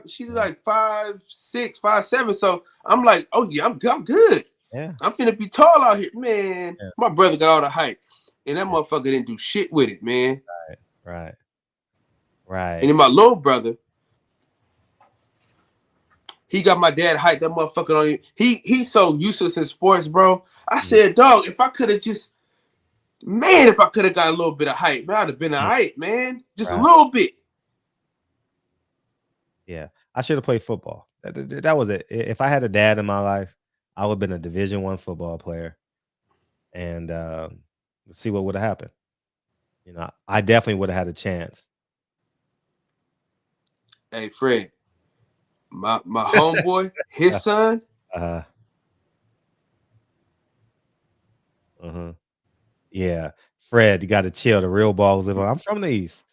Speaker 9: She's like 5'6", 5'7". So I'm like, oh yeah, I'm good.
Speaker 3: Yeah.
Speaker 9: I'm finna be tall out here, man. Yeah. My brother got all the height, and that motherfucker didn't do shit with it, man.
Speaker 3: Right.
Speaker 9: And then my little brother, he got my dad height. That motherfucker on him. He's so useless in sports, bro. I said, dog, if I could have got a little bit of height, man, I'd have been a height, man. Just a little bit.
Speaker 3: Yeah, I should have played football. That was it. If I had a dad in my life, I would have been a Division I football player, and see what would have happened. You know, I definitely would have had a chance.
Speaker 9: Hey, Fred, my homeboy, his son.
Speaker 3: Yeah, Fred, you got to chill. The real balls live on. I'm from the East.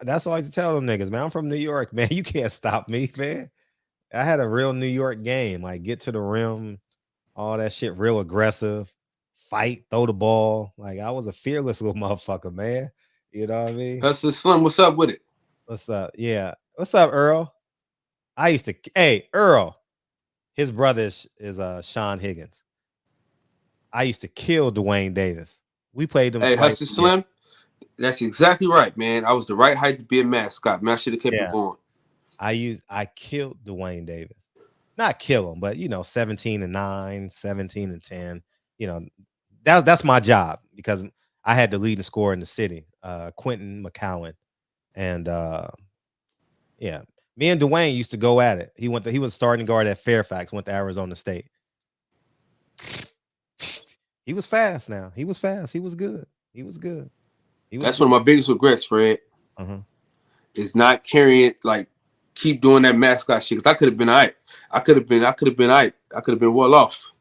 Speaker 3: That's all I used to tell them niggas, man. I'm from New York, man. You can't stop me, man. I had a real New York game. Like, get to the rim, all that shit, real aggressive, fight, throw the ball. Like, I was a fearless little motherfucker, man. You know what I mean?
Speaker 9: That's the Slim. What's up with it?
Speaker 3: What's up? Yeah. What's up, Earl? I used to, hey, Earl, his brother is Sean Higgins. I used to kill Dwayne Davis. We played them
Speaker 9: Hey,
Speaker 3: twice.
Speaker 9: Hustle Slim, that's exactly right, man. I was the right height to be a mascot. Man, I should have kept it going.
Speaker 3: I killed Dwayne Davis. Not kill him, but 17-9, 17-10. That's my job because I had the leading scorer in the city, Quentin McCowan. And me and Dwayne used to go at it. He was starting guard at Fairfax, went to Arizona State. He was fast now. He was fast. He was good.
Speaker 9: That's one of my biggest regrets, Fred. Is not carrying, like, keep doing that mascot shit. Cause I could have been all right. I could have been well off.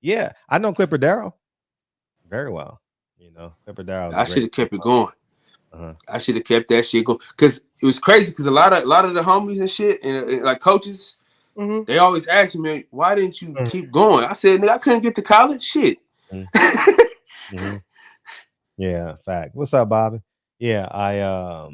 Speaker 3: Yeah, I know Clipper Darrell very well. Clipper Darrell.
Speaker 9: I should have kept it going. I should have kept that shit going. Cause it was crazy. Cause a lot of the homies and shit and like coaches, they always ask me, why didn't you keep going? I said, nigga, I couldn't get to college. Shit.
Speaker 3: Yeah, fact. What's up, Bobby? Yeah,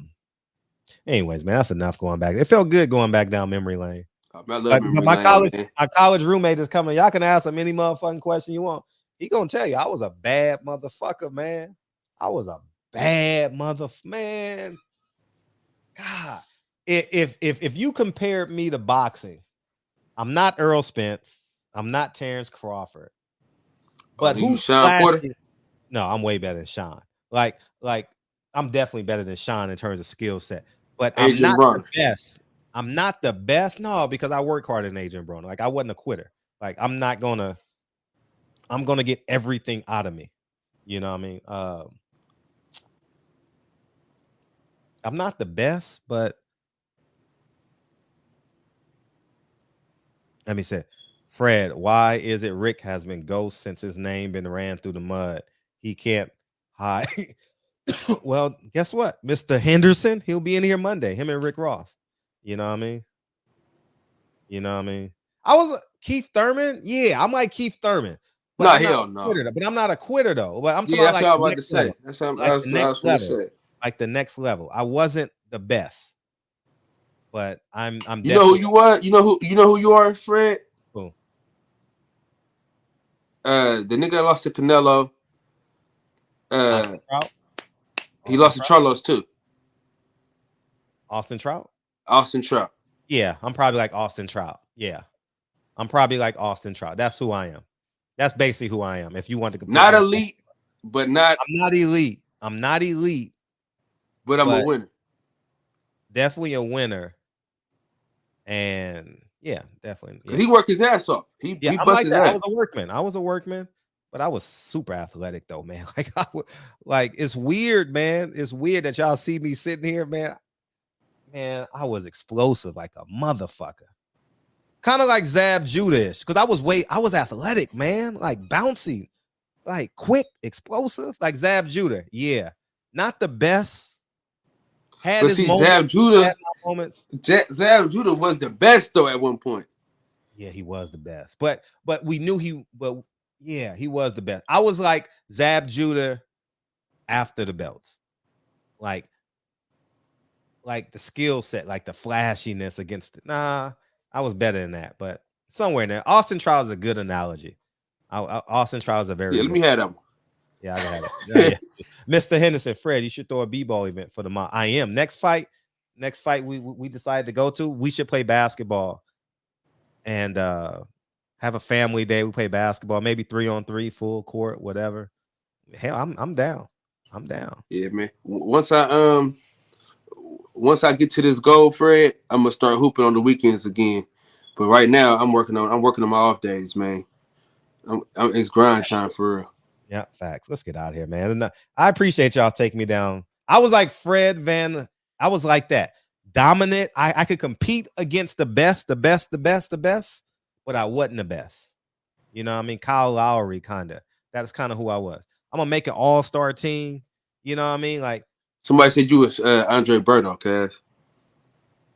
Speaker 3: anyways, man, that's enough going back. It felt good going back down memory lane. But my college roommate is coming. Y'all can ask him any motherfucking question you want. He gonna tell you I was a bad motherfucker, man. I was a bad man. God, if you compared me to boxing, I'm not Earl Spence. I'm not Terrence Crawford. But who's
Speaker 9: Sean Porter?
Speaker 3: No, I'm way better than Sean. Like I'm definitely better than Sean in terms of skill set. But I'm not the best. I'm not the best. No, because I work harder than Adrian Broner. Like, I wasn't a quitter. Like, I'm gonna get everything out of me. You know what I mean? I'm not the best, but let me say, Fred, why is it Rick has been ghost since his name been ran through the mud? He can't hide. Well, guess what? Mr. Henderson, he'll be in here Monday. Him and Rick Ross. You know what I mean? I was Keith Thurman. Yeah, I'm like Keith Thurman.
Speaker 9: But hell no.
Speaker 3: But I'm not a quitter though. But I'm talking
Speaker 9: that's
Speaker 3: about
Speaker 9: what I was about to say. That's what I was going to say.
Speaker 3: Like the next level. I wasn't the best, but I'm.
Speaker 9: You know who you are. You know who you are, Fred.
Speaker 3: Who?
Speaker 9: The nigga that lost to Canelo. He lost to Charlos too.
Speaker 3: Austin Trout.
Speaker 9: Yeah,
Speaker 3: I'm probably like Austin Trout. Yeah, I'm probably like Austin Trout. That's who I am. That's basically who I am. If you want to compare,
Speaker 9: not elite, but not.
Speaker 3: I'm not elite.
Speaker 9: But I'm a winner.
Speaker 3: Definitely a winner. And yeah, definitely. Yeah.
Speaker 9: He worked his ass off. He busted his ass.
Speaker 3: I was a workman, but I was super athletic though, man. Like it's weird, man. It's weird that y'all see me sitting here, man. Man, I was explosive like a motherfucker. Kind of like Zab Judah-ish, because I was athletic, man. Like bouncy, like quick, explosive, like Zab Judah. Yeah, not the best.
Speaker 9: But see, Zab Judah was the best though at one point.
Speaker 3: Yeah, he was the best. But we knew he was the best. I was like Zab Judah after the belts. Like the skill set, like the flashiness against it. Nah, I was better than that, but somewhere in there. Austin Trout is a good analogy. Austin Trout is a very
Speaker 9: let me have that one.
Speaker 3: Yeah, I got it. Yeah. Mr. Henderson, Fred, you should throw a b-ball event for the month. I am. Next fight we decided to go to, we should play basketball and have a family day. We play basketball, maybe 3-on-3, full court, whatever. Hell, I'm down.
Speaker 9: Yeah, man. Once I get to this goal, Fred, I'm gonna start hooping on the weekends again. But right now, I'm working on my off days, man. It's grind time for real.
Speaker 3: Yeah, facts. Let's get out of here, man. And I appreciate y'all taking me down. I was like Fred Van I was like that. Dominant. I could compete against the best, but I wasn't the best. You know what I mean? Kyle Lowry, kind of. That's kind of who I was. I'm gonna make an all-star team. You know what I mean? Like
Speaker 9: somebody said you was Andre Berto, cuz.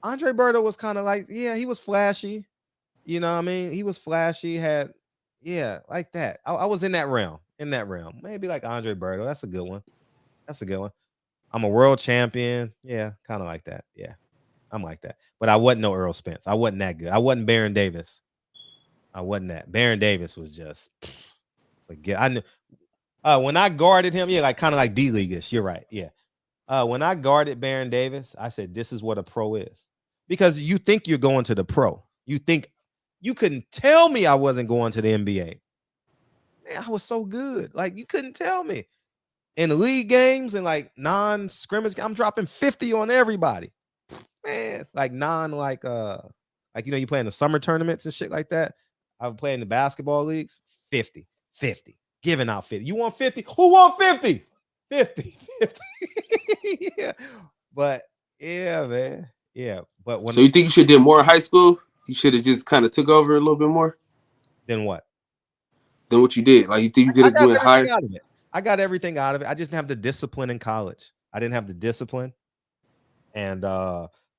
Speaker 3: Andre Berto was kind of like, yeah, he was flashy. You know what I mean? He was flashy, had, yeah, like that. I was in that realm. Maybe like Andre Berto. That's a good one. I'm a world champion. Yeah, kind of like that. Yeah, I'm like that. But I wasn't no Earl Spence. I wasn't that good. I wasn't Baron Davis. I wasn't that. Baron Davis was just forget. I knew when I guarded him, yeah, like kind of like D-Leaguish. You're right. Yeah. When I guarded Baron Davis, I said, this is what a pro is. Because you think you're going to the pro. You think you couldn't tell me I wasn't going to the NBA. Man, I was so good. Like, you couldn't tell me. In the league games and like non-scrimmage, I'm dropping 50 on everybody. Man, like you play in the summer tournaments and shit like that. I would play in the basketball leagues, 50, giving out 50. You want 50? Who want 50? 50. Yeah. But yeah, man. Yeah. But when
Speaker 9: So you think you should have did more in high school? You should have just kind of took over a little bit more?
Speaker 3: Then what?
Speaker 9: Than what you did. Like you think you could have done higher?
Speaker 3: Out of it. I got everything out of it. I just didn't have the discipline in college. I didn't have the discipline. And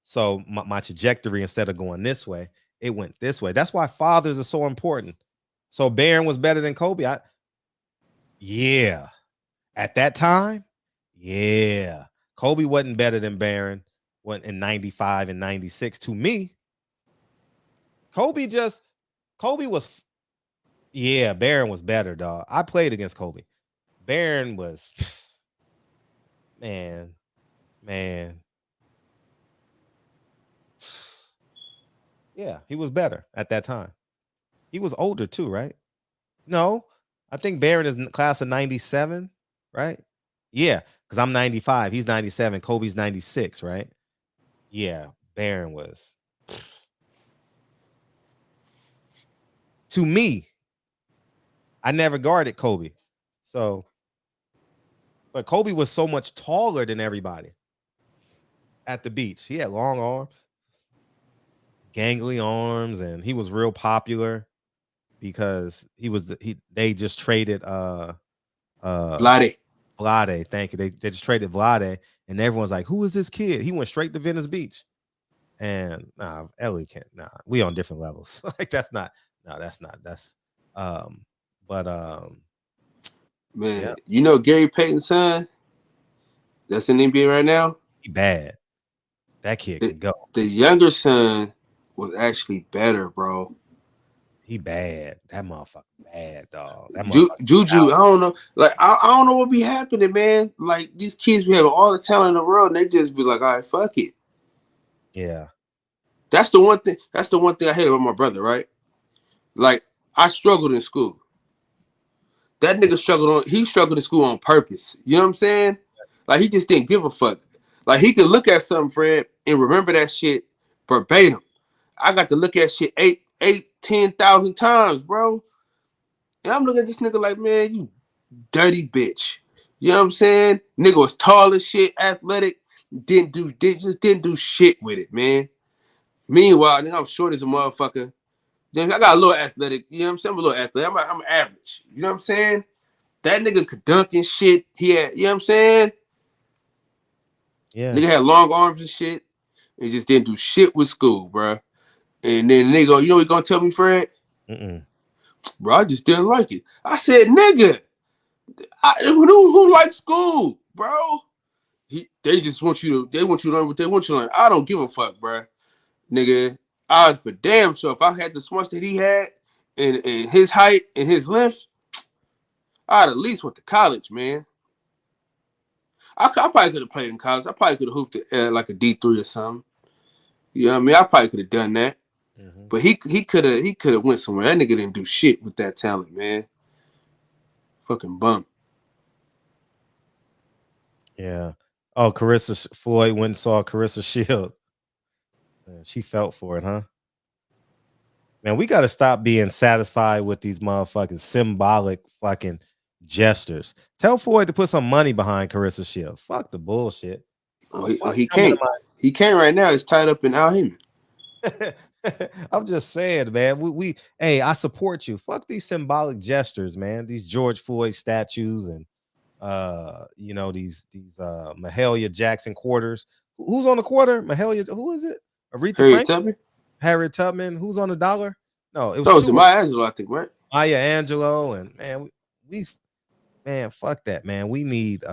Speaker 3: so my trajectory, instead of going this way, it went this way. That's why fathers are so important. So Baron was better than Kobe. Yeah. At that time, yeah. Kobe wasn't better than Baron in 95 and 96. To me, Kobe was, yeah, Baron was better, dog. I played against Kobe. Baron was, man. Yeah, he was better at that time. He was older too, right? No, I think Baron is class of 97, right? Yeah, because I'm 95. He's 97. Kobe's 96, right? Yeah, Baron was. To me, I never guarded Kobe. But Kobe was so much taller than everybody at the beach. He had long arms, gangly arms, and he was real popular because they just traded
Speaker 9: Vlade.
Speaker 3: Thank you. They just traded Vlade, and everyone's like, who is this kid? He went straight to Venice Beach. And Ellie can't. We on different levels. Like that's not.
Speaker 9: Man,
Speaker 3: yeah.
Speaker 9: you know Gary Payton's son that's in the NBA right now?
Speaker 3: He bad. That kid can go.
Speaker 9: The younger son was actually better, bro.
Speaker 3: He bad. That motherfucker bad, dog. That
Speaker 9: Juju, I don't know. Like, I don't know what be happening, man. Like, these kids be having all the talent in the world, and they just be like, all right, fuck it.
Speaker 3: Yeah.
Speaker 9: That's the one thing I hate about my brother, right? Like, I struggled in school. That nigga struggled in school on purpose. You know what I'm saying? Like, he just didn't give a fuck. Like, he could look at something, Fred, and remember that shit verbatim. I got to look at shit 10,000 times, bro. And I'm looking at this nigga like, man, you dirty bitch. You know what I'm saying? Nigga was tall as shit, athletic, didn't do shit with it, man. Meanwhile, nigga, I'm short as a motherfucker. I got a little athletic, you know what I'm saying? I'm a little athletic. I'm average. You know what I'm saying? That nigga could dunk and shit. He had, you know what I'm saying?
Speaker 3: Yeah.
Speaker 9: Nigga had long arms and shit. And just didn't do shit with school, bro. And then nigga, you know what he gonna tell me, Fred? Bro, I just didn't like it. I said, nigga, who likes school, bro? They want you to learn what they want you to learn. I don't give a fuck, bro. Nigga, I'd for damn sure if I had the smarts that he had and his height and his length, I'd at least went to college, man. I probably could have played in college. I probably could have hooped like a D3 or something. You know what I mean? I probably could have done that. Mm-hmm. But he could have went somewhere. That nigga didn't do shit with that talent, man. Fucking bum.
Speaker 3: Yeah. Oh, Carissa Floyd went and saw Carissa Shield. Man, she felt for it, huh? Man, we got to stop being satisfied with these motherfucking symbolic fucking gestures. Tell Floyd to put some money behind Carissa Shield. Fuck the bullshit.
Speaker 9: He can't. He can't right now. It's tied up in Al Haymon.
Speaker 3: I'm just saying, man. Hey, I support you. Fuck these symbolic gestures, man. These George Floyd statues and these Mahalia Jackson quarters. Who's on the quarter? Mahalia, who is it? Harriet Tubman. Who's on the dollar? No, it was
Speaker 9: Maya Angelou, I think, right?
Speaker 3: Maya Angelou, and man, fuck that, man. We need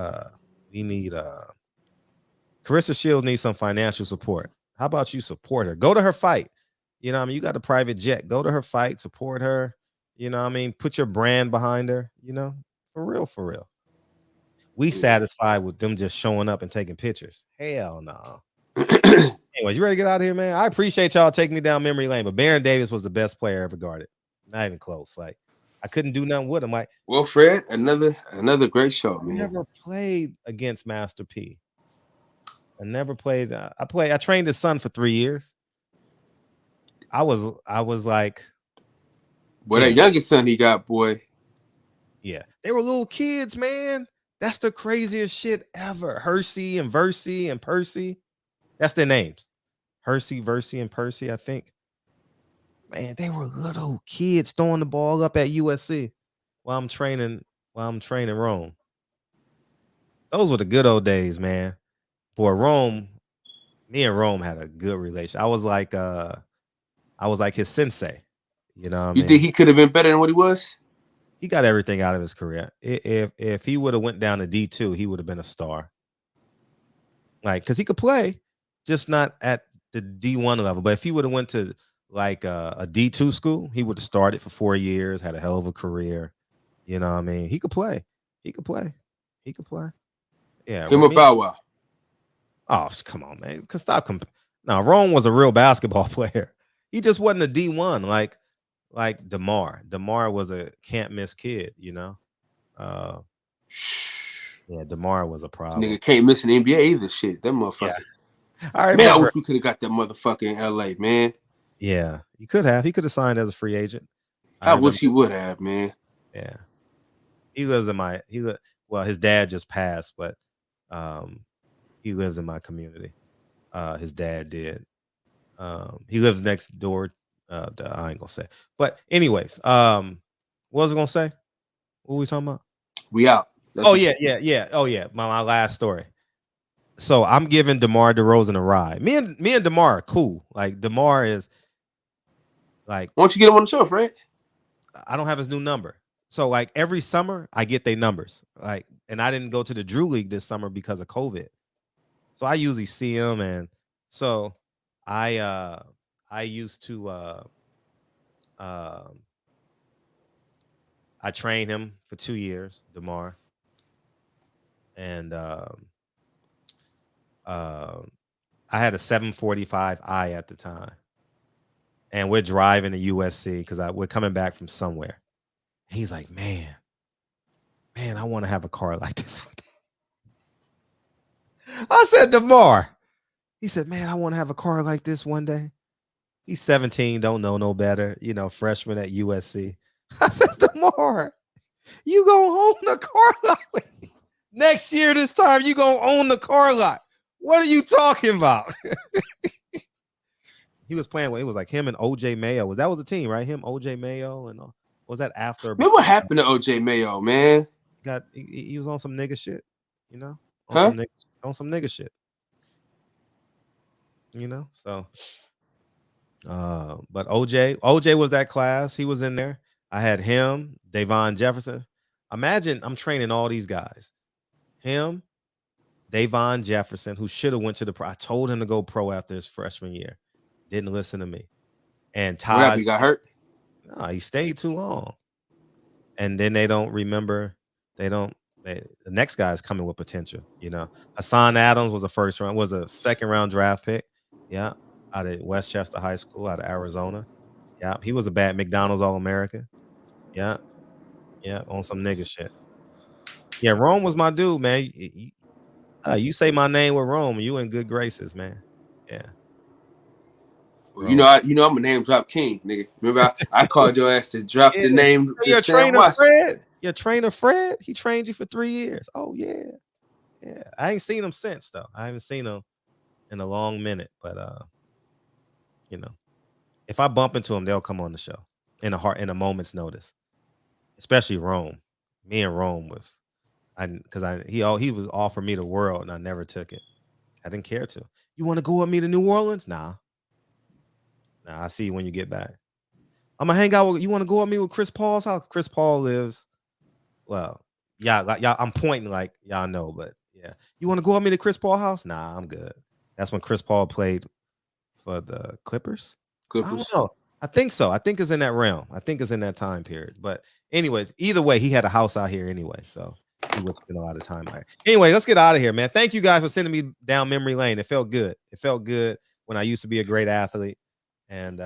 Speaker 3: Carissa Shields needs some financial support. How about you support her? Go to her fight. You know what I mean? You got a private jet. Go to her fight, support her. You know what I mean? Put your brand behind her, for real, for real. We satisfied with them just showing up and taking pictures. Hell no. Anyways, you ready to get out of here, man? I appreciate y'all taking me down memory lane, but Baron Davis was the best player ever guarded. Not even close. Like, I couldn't do nothing with him. Like,
Speaker 9: well, Fred, another great show, man.
Speaker 3: I never played against Master P. I never played. I trained his son for 3 years. I was like,
Speaker 9: boy, that youngest son he got, boy.
Speaker 3: Yeah, they were little kids, man. That's the craziest shit ever. Hersey and Versey and Percy. That's their names. Hersey, Versey, and Percy, I think. Man, they were little kids throwing the ball up at USC while I'm training Rome. Those were the good old days, man. Boy, me and Rome had a good relation. I was like his sensei. You know what I mean?
Speaker 9: You think he could have been better than what he was?
Speaker 3: He got everything out of his career. If he would have went down to D2, he would have been a star. Like, because he could play, just not at the D1 level. But if he would have went to like a D2 school, he would have started for 4 years, had a hell of a career. You know what I mean? He could play. Yeah.
Speaker 9: Him or Bow Wow?
Speaker 3: Oh, come on, man. Stop. Now, Rome was a real basketball player. He just wasn't a D1 like DeMar. DeMar was a can't miss kid, Yeah, DeMar was a problem.
Speaker 9: Nigga can't miss an NBA either. Shit, that motherfucker.
Speaker 3: Yeah. All right,
Speaker 9: man, I wish we could have got that motherfucker in LA, man.
Speaker 3: Yeah, you could have. He could have signed as a free agent.
Speaker 9: I wish he would have, man.
Speaker 3: Yeah, he lives in my. His dad just passed, but he lives in my community. His dad did. He lives next door. I ain't gonna say. But anyways, what was I gonna say? What were we talking about?
Speaker 9: We out.
Speaker 3: Yeah. Oh yeah. My last story. So I'm giving DeMar DeRozan a ride. Me and DeMar are cool. Like, DeMar is like,
Speaker 9: why don't you get him on the show, Fred?
Speaker 3: I don't have his new number. So like every summer I get their numbers. Like, and I didn't go to the Drew League this summer because of COVID. So I usually see him, and so I used to I trained him for 2 years, DeMar. And I had a 745 I at the time. And we're driving to USC because we're coming back from somewhere. He's like, man, I want to have a car like this. I said, DeMar. He said, man, I want to have a car like this one day. He's 17, don't know no better, freshman at USC. I said, DeMar, you gonna own a car lot. Next year, this time, you gonna own the car lot. What are you talking about? He was playing with, it was like him and OJ Mayo. That was the team, right? Him, OJ Mayo, and was that after?
Speaker 9: Man, what happened to OJ Mayo, man?
Speaker 3: He was on some nigga shit, On some nigga shit. So but OJ was that class. He was in there. I had him, Davon Jefferson. Imagine I'm training all these guys. Him, Davon Jefferson, who should have went to the pro. I told him to go pro after his freshman year. Didn't listen to me. And Taj,
Speaker 9: he got hurt?
Speaker 3: No, he stayed too long. And then they don't remember. The next guy is coming with potential. Hassan Adams was a second round draft pick. Yeah, out of Westchester High School, out of Arizona. Yeah, he was a bad McDonald's All-American. Yeah, on some nigga shit. Yeah, Rome was my dude, man. You say my name with Rome, you in good graces, man. Yeah.
Speaker 9: Well, I'm a name drop king, nigga. Remember, I called your ass to drop the name.
Speaker 3: Your trainer Fred. Your trainer Fred. He trained you for 3 years. Oh yeah. Yeah, I ain't seen him since though. I haven't seen him in a long minute, but you know, if I bump into him, they'll come on the show in a moment's notice. Especially Rome. Me and Rome was he was offering me the world and I never took it. I didn't care to. You want to go with me to New Orleans? Nah. I see you when you get back. I'm gonna hang out with you. Want to go with me with Chris Paul's house? Chris Paul lives. Well, y'all. I'm pointing like y'all know, but yeah. You want to go with me to Chris Paul house? Nah, I'm good. That's when Chris Paul played for the Clippers. I don't know. I think so. I think it's in that realm. I think it's in that time period. But anyways, either way, he had a house out here anyway, so he would spend a lot of time there. Anyway, let's get out of here, man. Thank you guys for sending me down memory lane. It felt good. It felt good when I used to be a great athlete. And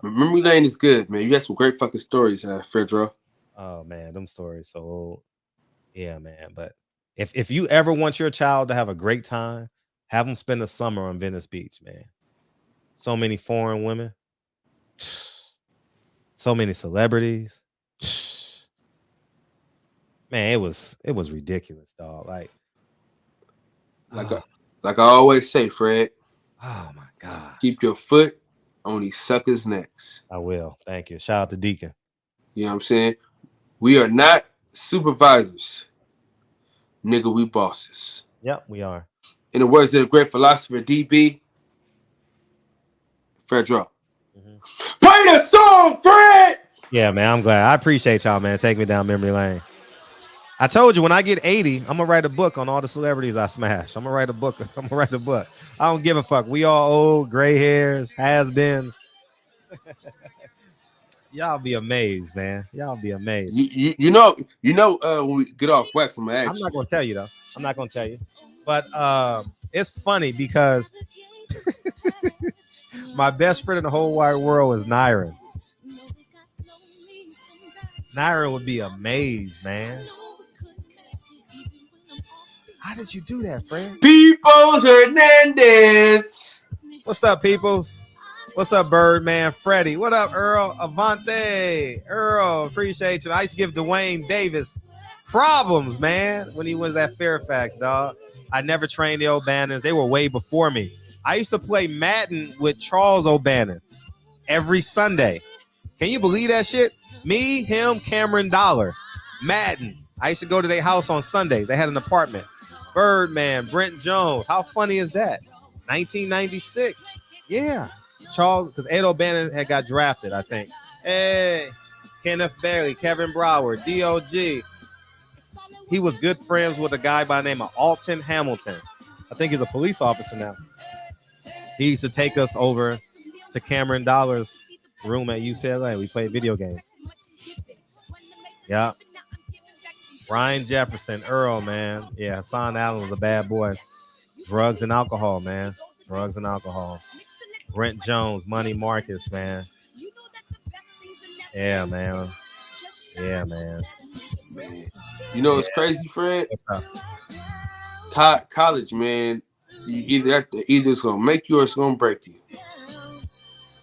Speaker 9: memory lane is good, man. You got some great fucking stories, Fredro.
Speaker 3: Oh man, them stories so old. Yeah, man. But if you ever want your child to have a great time, have them spend the summer on Venice Beach, man. So many foreign women, so many celebrities. Man, it was ridiculous, dog. Like
Speaker 9: I always say, Fred.
Speaker 3: Oh my God.
Speaker 9: Keep your foot on these suckers' necks.
Speaker 3: I will. Thank you. Shout out to Deacon.
Speaker 9: You know what I'm saying? We are not supervisors. Nigga, we bosses.
Speaker 3: Yep, we are.
Speaker 9: In the words of the great philosopher DB, Fredro. Play the song, Fred!
Speaker 3: Yeah, man, I'm glad. I appreciate y'all, man. Take me down memory lane. I told you when I get 80, I'm gonna write a book on all the celebrities I smashed. I'm gonna write a book. I don't give a fuck. We all old, gray hairs, has-beens. Y'all be amazed, man. Y'all be amazed.
Speaker 9: You know, when we get off wax, I'm
Speaker 3: not gonna tell you though. I'm not gonna tell you. But it's funny because my best friend in the whole wide world is Nyron. Nyron would be amazed, man. How did you do that, friend?
Speaker 9: Peoples Hernandez.
Speaker 3: What's up, Peoples? What's up, Birdman? Freddie. What up, Earl? Avante. Earl, appreciate you. I used to give Dwayne Davis problems, man, when he was at Fairfax, dog. I never trained the O'Bannons. They were way before me. I used to play Madden with Charles O'Bannon every Sunday. Can you believe that shit? Me, him, Cameron Dollar. Madden. I used to go to their house on Sundays. They had an apartment. Birdman, Brent Jones. How funny is that? 1996. Yeah. Charles, because Ed O'Bannon had got drafted, I think. Hey, Kenneth Bailey, Kevin Broward, DOG. He was good friends with a guy by the name of Alton Hamilton. I think he's a police officer now. He used to take us over to Cameron Dollar's room at UCLA. We played video games. Yeah. Ryan Jefferson, Earl, man. Yeah, Hassan Allen was a bad boy. Drugs and alcohol, man. Drugs and alcohol. Brent Jones, Money Marcus, man. Yeah, man. Yeah, man.
Speaker 9: You know what's crazy, Fred?
Speaker 3: What's up?
Speaker 9: College, man. Either it's gonna make you or it's gonna break you.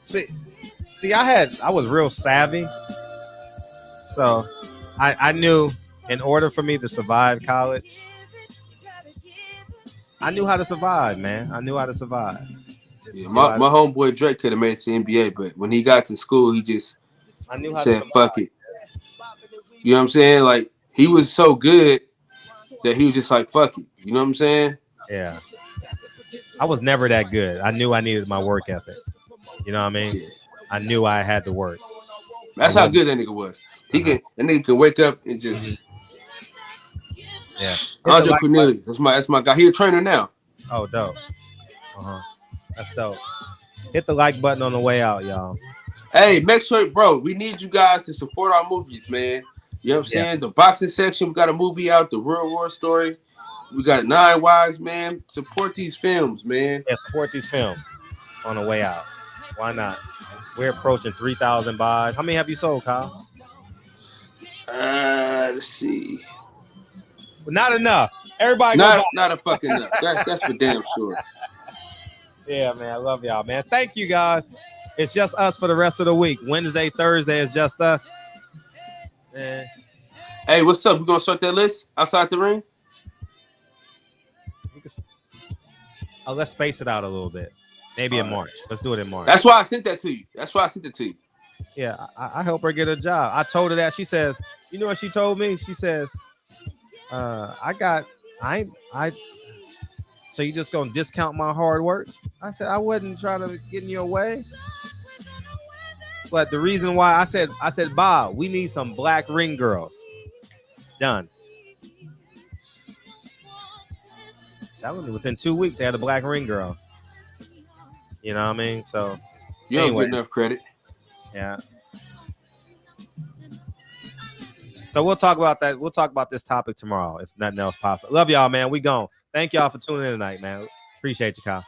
Speaker 3: See, I was real savvy. So I knew in order for me to survive college, I knew how to survive, man. I knew how to survive.
Speaker 9: Yeah, my homeboy Drake could have made it to NBA, but when he got to school, he just said, fuck it. You know what I'm saying? Like, he was so good that he was just like, fuck it. You know what I'm saying?
Speaker 3: Yeah. I was never that good. I knew I needed my work ethic. You know what I mean? Yeah. I knew I had to work.
Speaker 9: That's how good that nigga was. That nigga can wake up and just
Speaker 3: yeah.
Speaker 9: Andre Cornelius. That's my guy. He a trainer now.
Speaker 3: Oh, dope. That's dope. Hit the like button on the way out, y'all.
Speaker 9: Hey, make sure, bro, we need you guys to support our movies, man. You know what I'm saying? The boxing section, we got a movie out, The Real War Story. We got 9 Wives, man. Support these films, man.
Speaker 3: Yeah, support these films on the way out. Why not? We're approaching 3,000 buys. How many have you sold, Kyle?
Speaker 9: Let's see.
Speaker 3: Not enough. Everybody
Speaker 9: not a fucking enough. That's for damn sure.
Speaker 3: Yeah, man. I love y'all, man. Thank you, guys. It's just us for the rest of the week. Wednesday, Thursday is just us. Man.
Speaker 9: Hey, what's up? We gonna start that list outside the ring?
Speaker 3: let's space it out a little bit. Maybe in March. Let's do it in March.
Speaker 9: That's why I sent that to you.
Speaker 3: Yeah, I help her get a job. I told her that. She says, you know what she told me? She says, so you just gonna discount my hard work? I said, I wasn't trying to get in your way. But the reason why I said, Bob, we need some black ring girls. Done. Telling me within 2 weeks they had a black ring girl. You know what I mean? So
Speaker 9: you don't get enough credit.
Speaker 3: Yeah. So we'll talk about that. We'll talk about this topic tomorrow if nothing else pops up. Love y'all, man. We gone. Thank y'all for tuning in tonight, man. Appreciate you, Kyle.